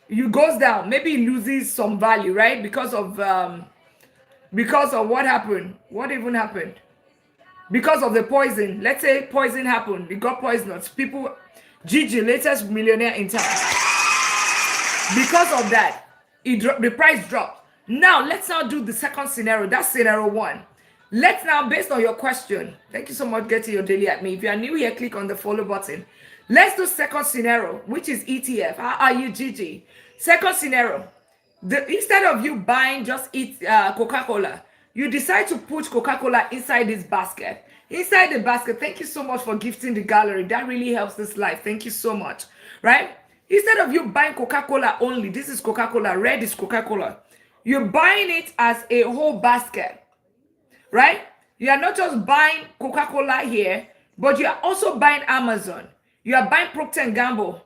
You goes down. Maybe it loses some value, right? Because of what happened. What even happened? Because of the poison. Let's say poison happened. It got poisonous. People, Gigi, latest millionaire in town. Because of that, the price dropped. Now, let's now do the second scenario. That's scenario one. Let's now, based on your question, thank you so much, Getting Your Daily at Me. If you are new here, click on the follow button. Let's do second scenario, which is ETF. How are you, Gigi? Second scenario. Instead of you buying just Coca-Cola, you decide to put Coca-Cola inside this basket. Inside the basket, thank you so much for gifting the gallery. That really helps this life. Thank you so much. Right? Instead of you buying Coca-Cola only, this is Coca-Cola, red is Coca-Cola. You're buying it as a whole basket. Right? You are not just buying Coca-Cola here, but you are also buying Amazon. You are buying Procter & Gamble.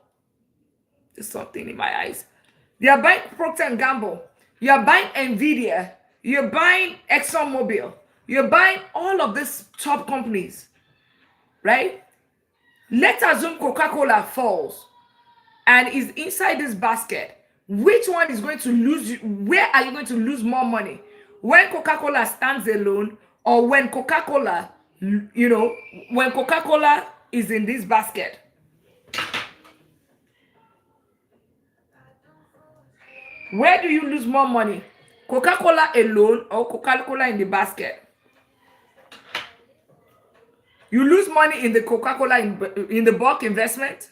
There's something in my eyes. You are buying Procter & Gamble. You are buying Nvidia. You're buying ExxonMobil. You're buying all of these top companies. Right? Let's assume Coca-Cola falls and is inside this basket. Which one is going to lose? Where are you going to lose more money? When Coca-Cola stands alone, or when Coca-Cola, when Coca-Cola is in this basket? Where do you lose more money? Coca-Cola alone or Coca-Cola in the basket? You lose money in the Coca-Cola in the bulk investment?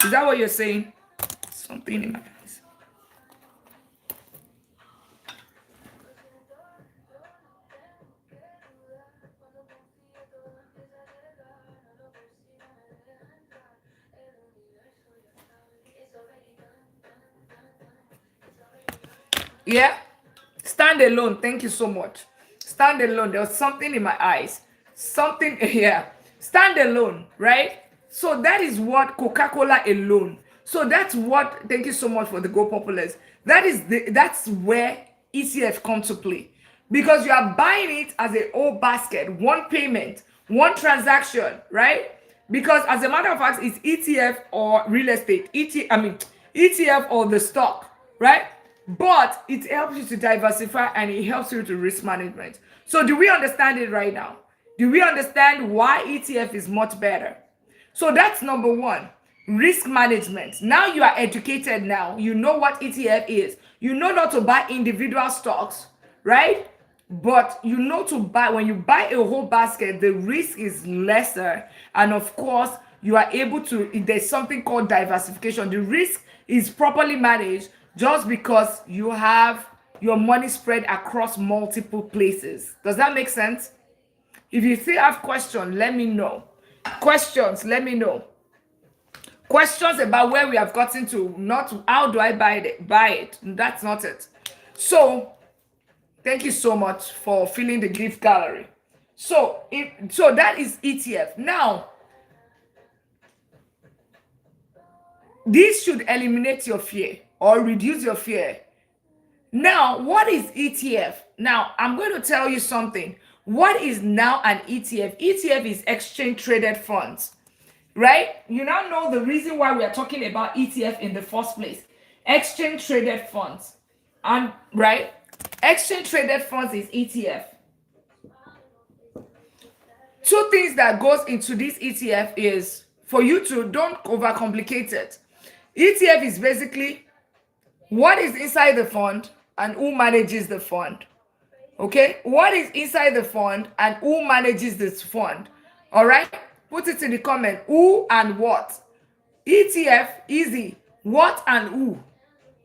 Is that what you're saying? Something in my eyes. Yeah? Stand alone. Thank you so much. Stand alone. There was something in my eyes. Something here. Stand alone, right? So that is what Coca-Cola alone. So that's what, thank you so much for the Go Populars. That's where ETF come to play. Because you are buying it as a whole basket, one payment, one transaction, right? Because as a matter of fact, it's ETF or real estate. ETF or the stock, right? But it helps you to diversify and it helps you to risk management. So do we understand it right now? Do we understand why ETF is much better? So that's number one, risk management. Now you are educated now. You know what ETF is. You know not to buy individual stocks, right? But you know to buy, when you buy a whole basket, the risk is lesser. And of course, you are able to, there's something called diversification. The risk is properly managed just because you have your money spread across multiple places. Does that make sense? If you still have questions, let me know. Questions, let me know. Questions about where we have gotten to, not how do I buy it. That's not it. So thank you so much for filling the gift gallery. So that is ETF. Now, this should eliminate your fear or reduce your fear. Now, what is ETF? Now, I'm going to tell you something. What is now an ETF? ETF is exchange traded funds, right? You now know the reason why we are talking about ETF in the first place. Exchange traded funds. And right? Exchange traded funds is ETF. Two things that goes into this ETF is for you to don't overcomplicate it. ETF is basically what is inside the fund and who manages the fund. Okay, what is inside the fund and who manages this fund? All right, put it in the comment. Who and what? ETF, easy. What and who?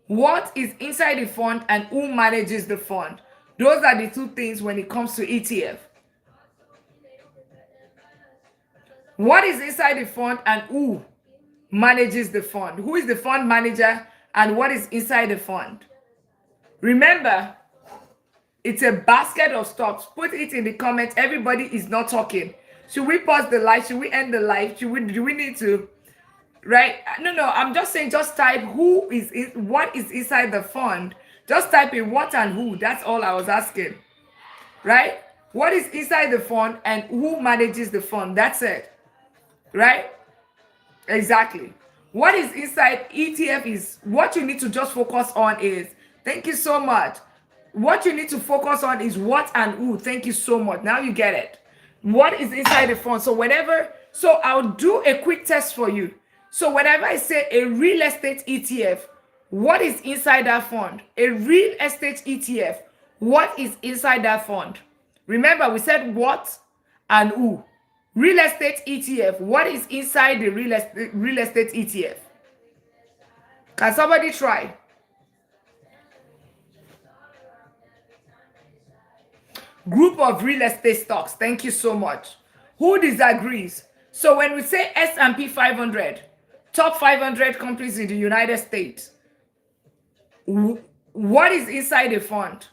What is inside the fund and who manages the fund? Those are the two things when it comes to ETF. What is inside the fund and who manages the fund? Who is the fund manager and what is inside the fund? Remember, it's a basket of stocks. Put it in the comments. Everybody is not talking. Should we pause the live? Should we end the live? Do we need to? Right? No. I'm just saying. Just type who is in, what is inside the fund. Just type in what and who. That's all I was asking. Right? What is inside the fund and who manages the fund? That's it. Right? Exactly. What is inside ETF is what you need to just focus on is. Thank you so much. What you need to focus on is what and who. Thank you so much. Now you get it. What is inside the fund? So I'll do a quick test for you. So whenever I say a real estate ETF, what is inside that fund? A real estate ETF, what is inside that fund? Remember, we said what and who. Real estate ETF, what is inside the real estate ETF? Can somebody try? Group of real estate stocks. Thank you so much. Who disagrees? So when we say S&P 500, top 500 companies in the United States, what is inside the fund?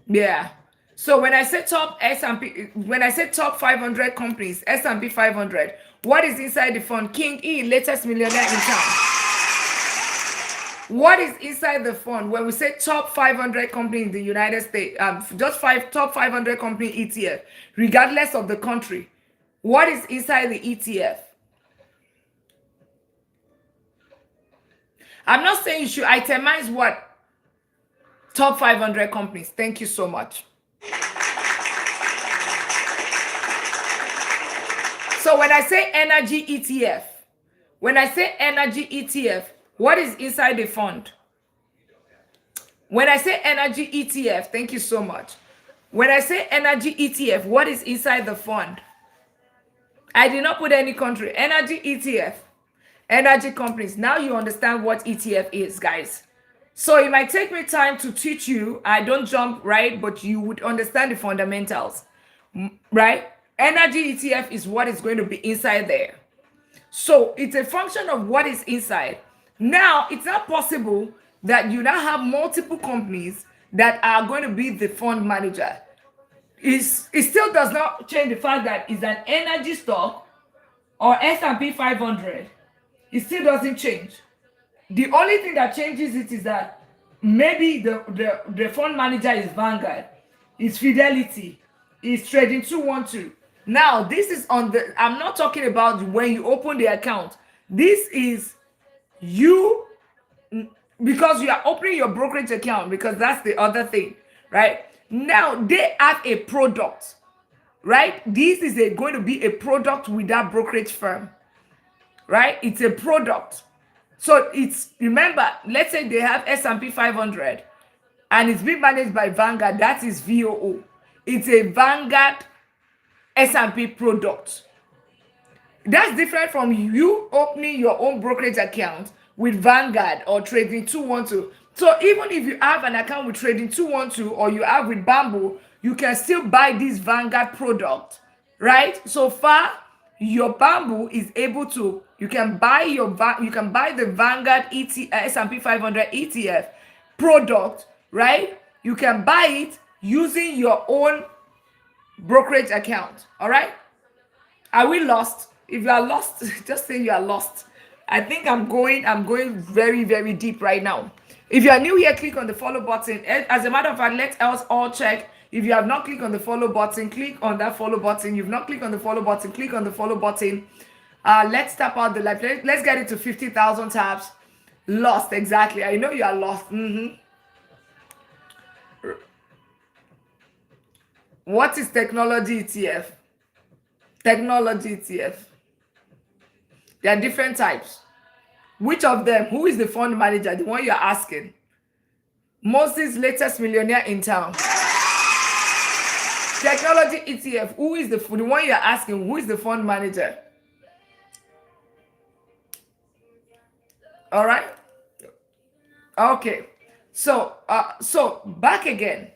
Yeah. So when I say top 500 companies, S&P 500, what is inside the fund? King E, latest millionaire in town. What is inside the fund when we say top 500 company in the United States? Top 500 company ETF, regardless of the country. What is inside the ETF? I'm not saying you should itemize what top 500 companies. Thank you so much. So when I say energy ETF, what is inside the fund? When I say energy ETF, thank you so much. When I say energy ETF, what is inside the fund? I did not put any country. Energy ETF, energy companies. Now you understand what ETF is, guys. So it might take me time to teach you. I don't jump, right? But you would understand the fundamentals, right? Energy ETF is what is going to be inside there. So it's a function of what is inside. Now, it's not possible that you now have multiple companies that are going to be the fund manager. It still does not change the fact that it's an energy stock or S&P 500. It still doesn't change. The only thing that changes it is that maybe the fund manager is Vanguard, is Fidelity, is Trading 212. Now, this is on the, I'm not talking about when you open the account. This is you, because you are opening your brokerage account, because that's the other thing, right? Now, they have a product, right? This is going to be a product with that brokerage firm, right? It's a product. So it's, remember, let's say they have S&P 500 and it's being managed by Vanguard. That is VOO. It's a Vanguard S&P product. That's different from you opening your own brokerage account with Vanguard or Trading 212. So even if you have an account with Trading 212 or you have with Bamboo, you can still buy this Vanguard product, right? So far, your Bamboo is able to, you can buy the Vanguard S&P 500 ETF product, right? You can buy it using your own brokerage account. All right, are we lost? If you are lost, just say you are lost. I think I'm going very, very deep right now. If you are new here, click on the follow button. As a matter of fact, let us all check. If you have not clicked on the follow button, click on that follow button. You've not clicked on the follow button, click on the follow button. Let's tap out the live. Let's get it to 50,000 taps. Lost, exactly. I know you are lost. What is technology ETF? Technology ETF. There are different types. Which of them? Who is the fund manager? The one you're asking. Moses, latest millionaire in town. Technology ETF. Who is the one you're asking? Who is the fund manager? All right. Okay. So back again.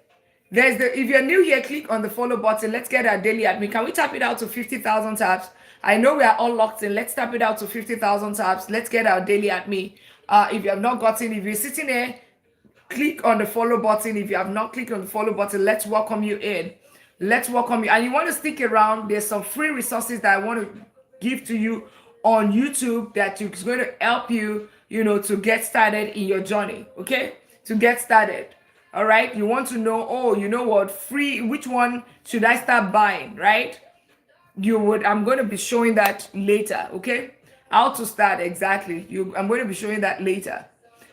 There's the, if you're new here, click on the follow button. Let's get our daily admin. Can we tap it out to 50,000 taps? I know we are all locked in. Let's tap it out to 50,000 taps. Let's get our daily admin. If you have not gotten, if you're sitting there, click on the follow button. If you have not clicked on the follow button, let's welcome you in. Let's welcome you. And you want to stick around. There's some free resources that I want to give to you on YouTube that is going to help you, to get started in your journey. Okay? To get started. All right, you want to know, oh, you know what, free, which one should I start buying, right? I'm going to be showing that later, okay? How to start, exactly. I'm going to be showing that later.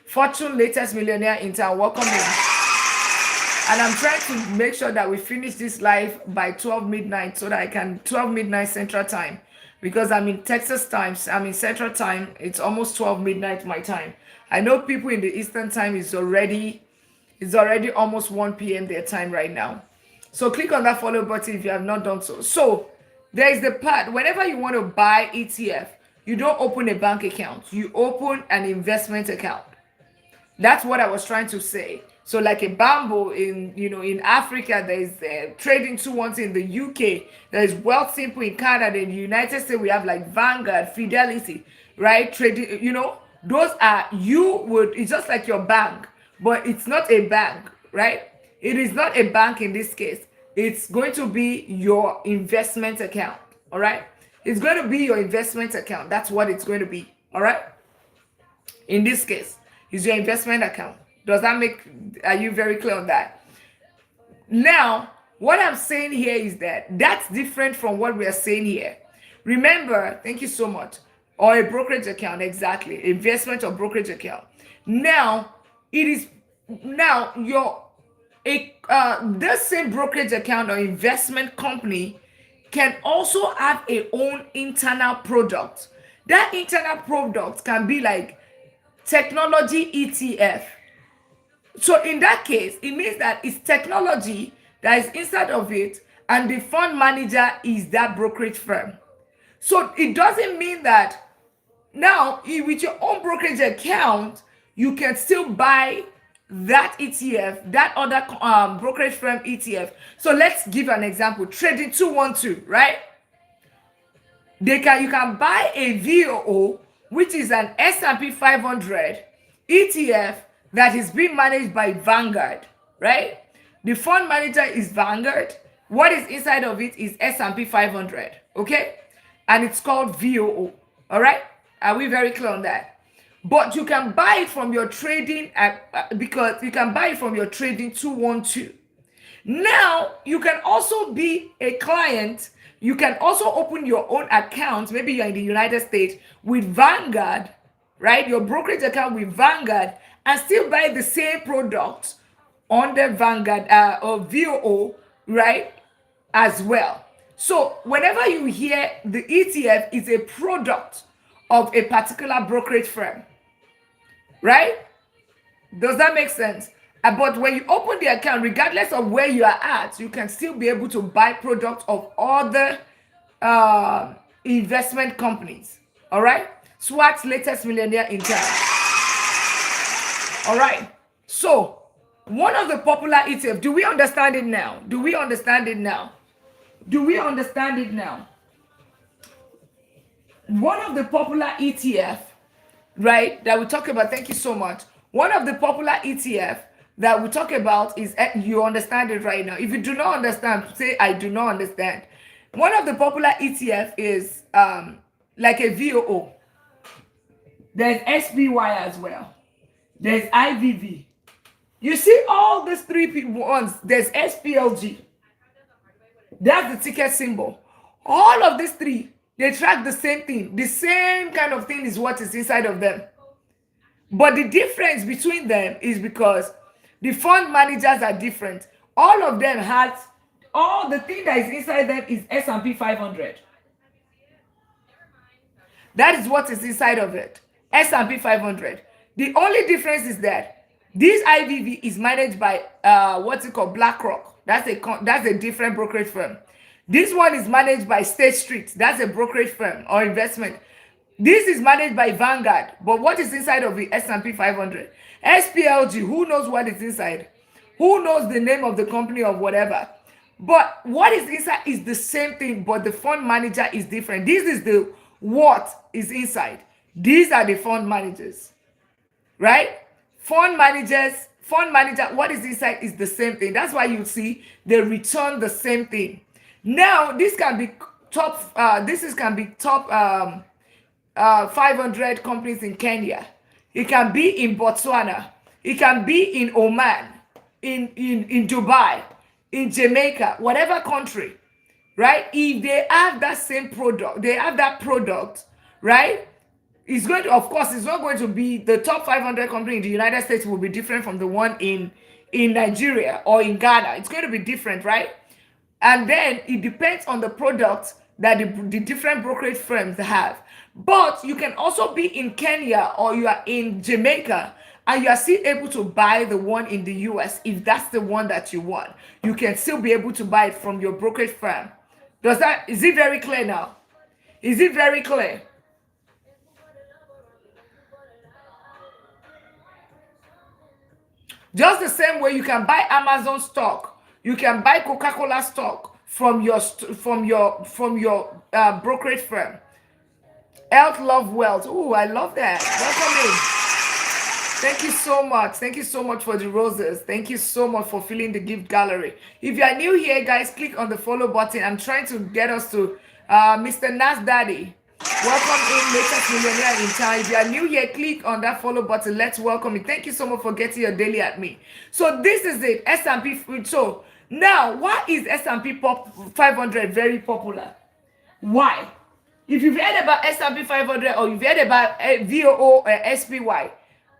Fortune, latest millionaire in town, welcome in. And I'm trying to make sure that we finish this live by 12 midnight so that I can, 12 midnight Central Time. Because I'm in Texas time, I'm in Central Time, it's almost 12 midnight my time. I know people in the Eastern Time is already almost 1 p.m. their time right now. So click on that follow button if you have not done so. So there is the part, whenever you want to buy ETF, you don't open a bank account. You open an investment account. That's what I was trying to say. So like a Bamboo in Africa, there's Trading 212 in the UK, there's Wealth Simple in Canada, in the United States, we have like Vanguard, Fidelity, right? Trading, those are, it's just like your bank. But it's not a bank, right? It is not a bank in this case. It's going to be your investment account, all right? It's going to be your investment account. That's what it's going to be, all right? In this case, it's your investment account. Are you very clear on that? Now, what I'm saying here is that that's different from what we are saying here. Remember, thank you so much, or a brokerage account, exactly, investment or brokerage account. Now, it is now this same brokerage account or investment company can also have a own internal product. That internal product can be like technology ETF. So in that case, it means that it's technology that is inside of it, and the fund manager is that brokerage firm. So it doesn't mean that now with your own brokerage account, you can still buy that ETF, that other brokerage firm ETF. So let's give an example. Trading 212, right? You can buy a VOO, which is an S&P 500 ETF that is being managed by Vanguard, right? The fund manager is Vanguard. What is inside of it is S&P 500, okay? And it's called VOO, all right? Are we very clear on that? But you can buy it from your trading because you can buy it from your Trading 212. Now, you can also be a client. You can also open your own account. Maybe you're in the United States with Vanguard, right? Your brokerage account with Vanguard, and still buy the same product on the Vanguard or VOO, right? As well. So whenever you hear the ETF is a product of a particular brokerage firm, right? Does that make sense? But when you open the account, regardless of where you are at, you can still be able to buy products of other investment companies. All right? SWAT's latest millionaire in town. All right. So one of the popular ETF, do we understand it now? Do we understand it now? Do we understand it now? One of the popular ETF, right, that we talk about, thank you so much. One of the popular ETF that we talk about is, you understand it right now. If you do not understand, say, I do not understand. One of the popular ETF is like a VOO. There's SPY as well. There's IVV. You see all these three ones. There's SPLG. That's the ticket symbol. All of these three, they track the same thing. The same kind of thing is what is inside of them. But the difference between them is because the fund managers are different. All of them has, all the thing that is inside them is S&P 500. That is what is inside of it. S&P 500. The only difference is that this IVV is managed by what's it called, BlackRock. That's a different brokerage firm. This one is managed by State Street. That's a brokerage firm or investment. This is managed by Vanguard. But what is inside of the S&P 500? SPLG, who knows what is inside? Who knows the name of the company or whatever? But what is inside is the same thing, but the fund manager is different. This is the what is inside. These are the fund managers, right? Fund manager, what is inside is the same thing. That's why you see they return the same thing. Now, this can be top, can be top 500 companies in Kenya. It can be in Botswana. It can be in Oman, in Dubai, in Jamaica, whatever country, right? If they have that same product, they have that product, right? It's going to, of course, it's not going to be the top 500 company in the United States will be different from the one in Nigeria or in Ghana. It's going to be different, right? And then it depends on the products that the different brokerage firms have. But you can also be in Kenya or you are in Jamaica and you are still able to buy the one in the US if that's the one that you want. You can still be able to buy it from your brokerage firm. Is it very clear now? Is it very clear? Just the same way you can buy Amazon stock, you can buy Coca-Cola stock from your brokerage firm. Health, love, wealth. Oh, I love that. Welcome in. Thank you so much. Thank you so much for the roses. Thank you so much for filling the gift gallery. If you are new here, guys, click on the follow button. I'm trying to get us to Mr. Nas Daddy. Welcome in, latest millionaire in town. If you are new here, click on that follow button. Let's welcome you. Thank you so much for getting your daily at me. So this is it, S&P. So now, why is S&P 500 very popular? Why? If you've heard about S&P 500 or you've heard about VOO or SPY,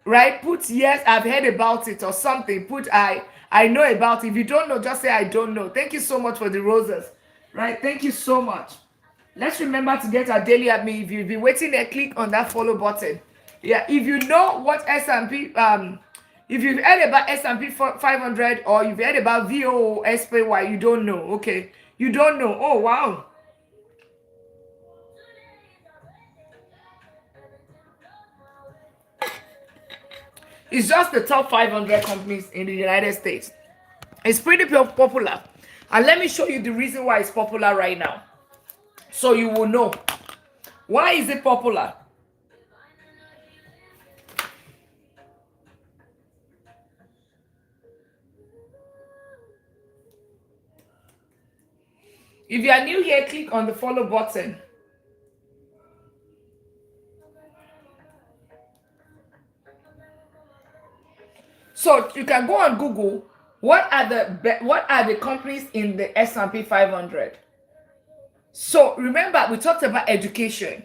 right? Put yes, I've heard about it or something. Put I know about it. If you don't know, just say I don't know. Thank you so much for the roses, right? Thank you so much. Let's remember to get our daily at me. If you've been waiting there, click on that follow button. Yeah, if you know what S&P, if you've heard about S&P 500 or you've heard about VOO or SPY, you don't know. Okay, you don't know. Oh, wow. It's just the top 500 companies in the United States. It's pretty popular. And let me show you the reason why it's popular right now. So you will know. Why is it popular? If you are new here, click on the follow button. So you can go on Google. What are the companies in the S&P 500? So remember, we talked about education.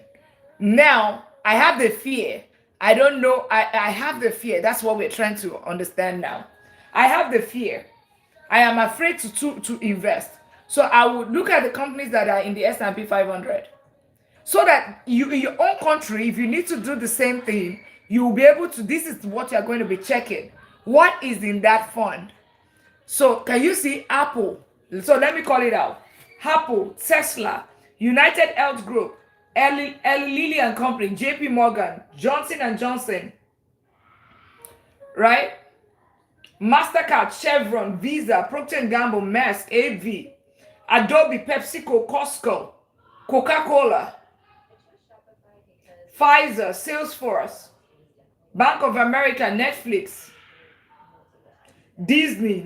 Now I have the fear. I don't know. I have the fear. That's what we're trying to understand now. I have the fear. I am afraid to invest. So I would look at the companies that are in the S&P 500. So that you, in your own country, if you need to do the same thing, you will be able to, this is what you're going to be checking. What is in that fund? So can you see Apple? So let me call it out. Apple, Tesla, United Health Group, Eli Lilly and Company, JP Morgan, Johnson and Johnson, right? MasterCard, Chevron, Visa, Procter & Gamble, Maersk, AV, Adobe, PepsiCo, Costco, Coca-Cola, Pfizer, Salesforce, Bank of America, Netflix, Disney,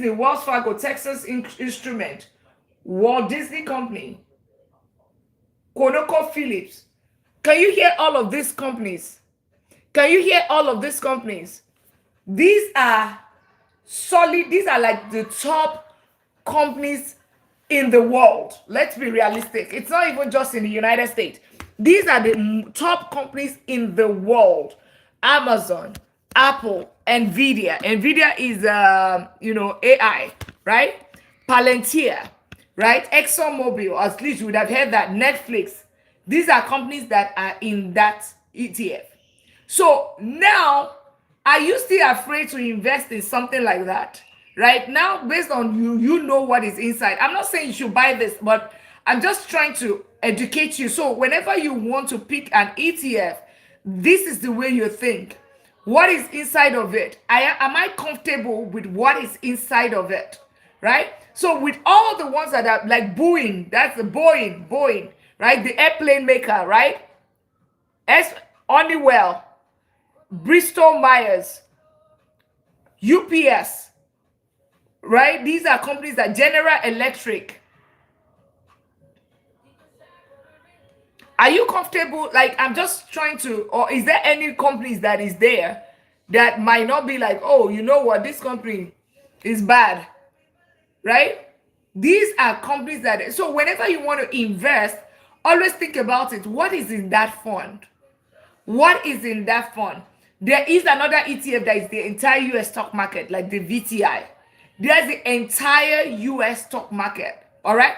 Wells Fargo, Texas Instrument, Walt Disney Company, ConocoPhillips. Can you hear all of these companies? Can you hear all of these companies? These are solid, these are like the top companies in the world. Let's be realistic. It's not even just in the United States. These are the top companies in the world. Amazon, Apple, Nvidia. Nvidia is AI, right? Palantir, right? ExxonMobil, at least you would have heard that. Netflix. These are companies that are in that ETF. So now, are you still afraid to invest in something like that? Right now, based on you know what is inside. I'm not saying you should buy this, but I'm just trying to educate you. So whenever you want to pick an ETF, this is the way you think. What is inside of it? Am I comfortable with what is inside of it? Right? So with all the ones that are like Boeing, that's the Boeing, right? The airplane maker, right? Honeywell, Bristol Myers, UPS, right? These are companies that General Electric. Are you comfortable? Like, I'm just trying to, or is there any companies that is there that might not be like, oh, you know what, this company is bad, right? These are companies that, so whenever you want to invest, always think about it. What is in that fund? What is in that fund? There is another ETF that is the entire US stock market, like the VTI. There's the entire US stock market. All right.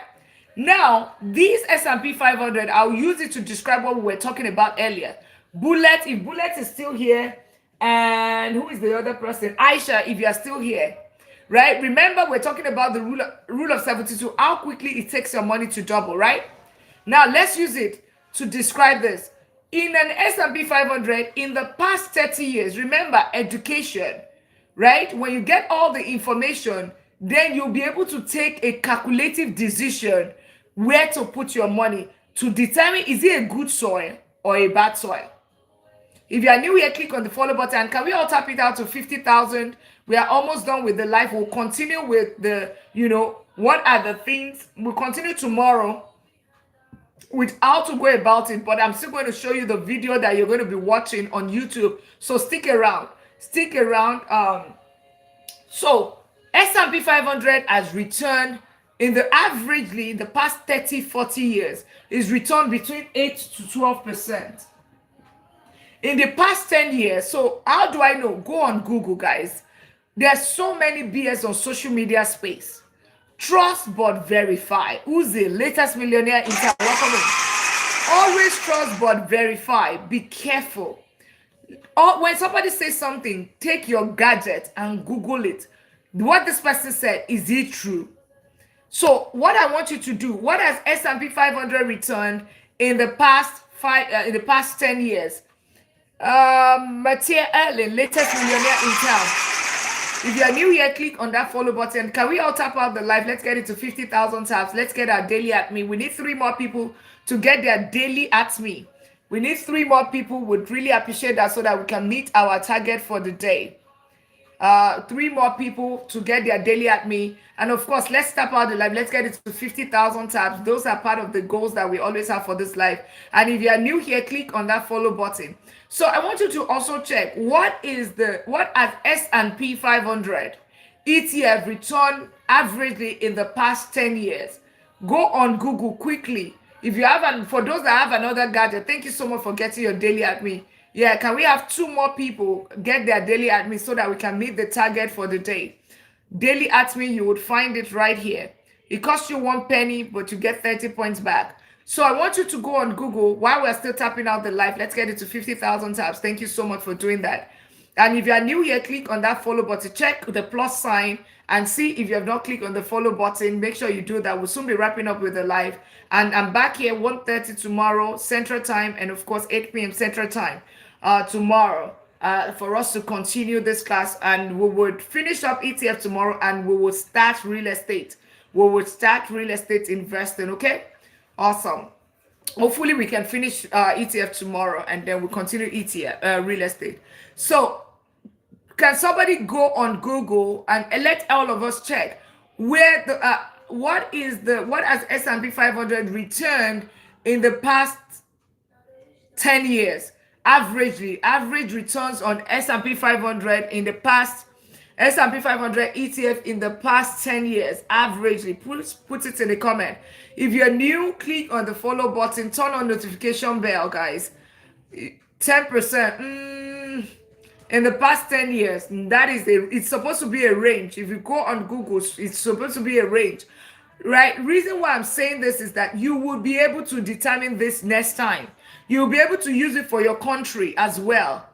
Now, this S&P 500, I'll use it to describe what we were talking about earlier. Bullet, if Bullet is still here, and who is the other person? Aisha, if you are still here, right? Remember, we're talking about the rule of 72, how quickly it takes your money to double, right? Now, let's use it to describe this. In an S&P 500, in the past 30 years, remember, education, right? When you get all the information, then you'll be able to take a calculative decision where to put your money to determine, is it a good soil or a bad soil? If you are new here, click on the follow button. Can we all tap it out to 50,000? We are almost done with the live. We'll continue with the, what are the things? We'll continue tomorrow with how to go about it, but I'm still going to show you the video that you're going to be watching on YouTube. So stick around. Stick around. So S&P 500 has returned in the averagely the past 30-40 years is returned between 8 to 12%. In the past 10 years, so how do I know? Go on Google, guys. There's so many BS on social media space. Trust but verify. Who's the latest millionaire in town? Welcome in. Always trust but verify. Be careful. Or when somebody says something, take your gadget and Google it. What this person said, is it true? So what I want you to do, what has S&P 500 returned in the past 10 years? Mattia Allen, latest millionaire in town. If you are new here, click on that follow button. Can we all tap out the live? Let's get it to 50,000 taps. Let's get our daily at me. We need 3 more people to get their daily at me. We need 3 more people. Would really appreciate that so that we can meet our target for the day. 3 more people to get their daily at me. And of course, let's tap out the live. Let's get it to 50,000 taps. Those are part of the goals that we always have for this live. And if you are new here, click on that follow button. So I want you to also check what has S&P 500 ETF returned averagely in the past 10 years. Go on Google quickly. If you have, for those that have another gadget, thank you so much for getting your daily at me. Yeah, can we have 2 more people get their daily at me so that we can meet the target for the day? Daily at me, you would find it right here. It costs you 1 penny, but you get 30 points back. So I want you to go on Google while we're still tapping out the live. Let's get it to 50,000 taps. Thank you so much for doing that. And if you are new here, click on that follow button. Check the plus sign and see if you have not clicked on the follow button. Make sure you do that. We'll soon be wrapping up with the live. And I'm back here 1:30 tomorrow Central Time, and of course 8 p.m. Central Time tomorrow for us to continue this class. And we would finish up ETF tomorrow, and we will start real estate. We will start real estate investing. Okay. Awesome. Hopefully we can finish ETF tomorrow, and then we'll continue ETF real estate. So can somebody go on Google and let all of us check where the what has S&P 500 returned in the past 10 years. Average returns on S&P 500 in the past, S&P 500 ETF in the past 10 years. Averagely, put it in the comment. If you're new, click on the follow button, turn on notification bell, guys. 10%. In the past 10 years, it's supposed to be a range. If you go on Google, it's supposed to be a range, right? Reason why I'm saying this is that you will be able to determine this next time. You'll be able to use it for your country as well.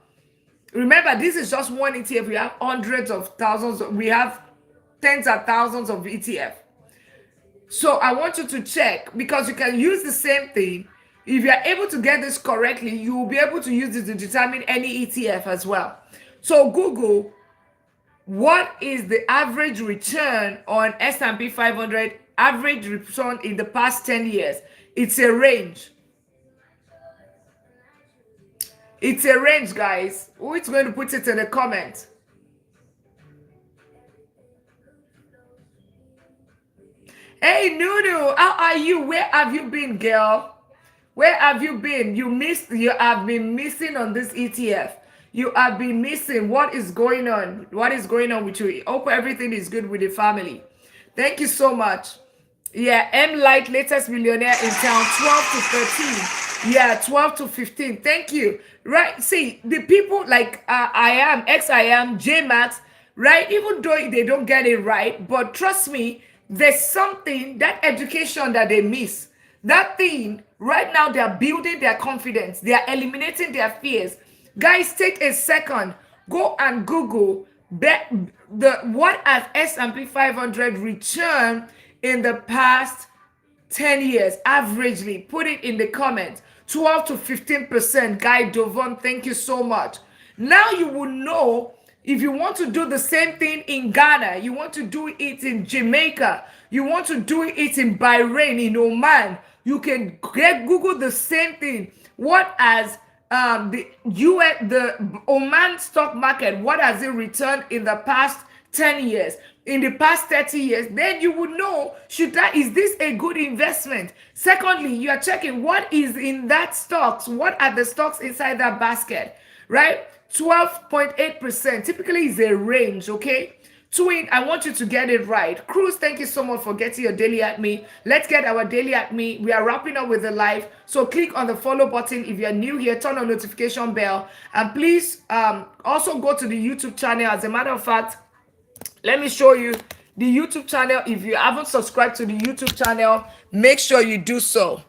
Remember, this is just one ETF. We have hundreds of thousands, we have tens of thousands of ETF. So I want you to check, because you can use the same thing. If you're able to get this correctly, you will be able to use it to determine any ETF as well. So Google, what is the average return on S&P 500, average return in the past 10 years? It's a range. It's a range, guys. Who is going to put it in the comment? Hey, Nunu, how are you? Where have you been, girl? Where have you been? You have been missing on this ETF. You have been missing. What is going on? What is going on with you? Hope everything is good with the family. Thank you so much. Yeah, M Light, latest millionaire in town, 12 to 13. Yeah, 12 to 15. Thank you. Right. See, the people like I am, J Max, right? Even though they don't get it right, but trust me, there's something, that education that they miss. That thing, right now, they are building their confidence. They are eliminating their fears. Guys, take a second. Go and Google what has S&P 500 return in the past 10 years, averagely. Put it in the comments. 12 to 15%. Guy Dovon, thank you so much. Now you will know if you want to do the same thing in Ghana, you want to do it in Jamaica, you want to do it in Bahrain, in Oman, you can Google the same thing. What has the Oman stock market, what has it returned in the past 10 years, in the past 30 years? Then you would know, is this a good investment? Secondly, you are checking what is in that stocks, what are the stocks inside that basket, right? 12.8% typically is a range, okay? Twin, I want you to get it right. Cruz, thank you so much for getting your daily at me. Let's get our daily at me. We are wrapping up with the live. So click on the follow button. If you're new here, turn on notification bell. And please also go to the YouTube channel. As a matter of fact, let me show you the YouTube channel. If you haven't subscribed to the YouTube channel, make sure you do so.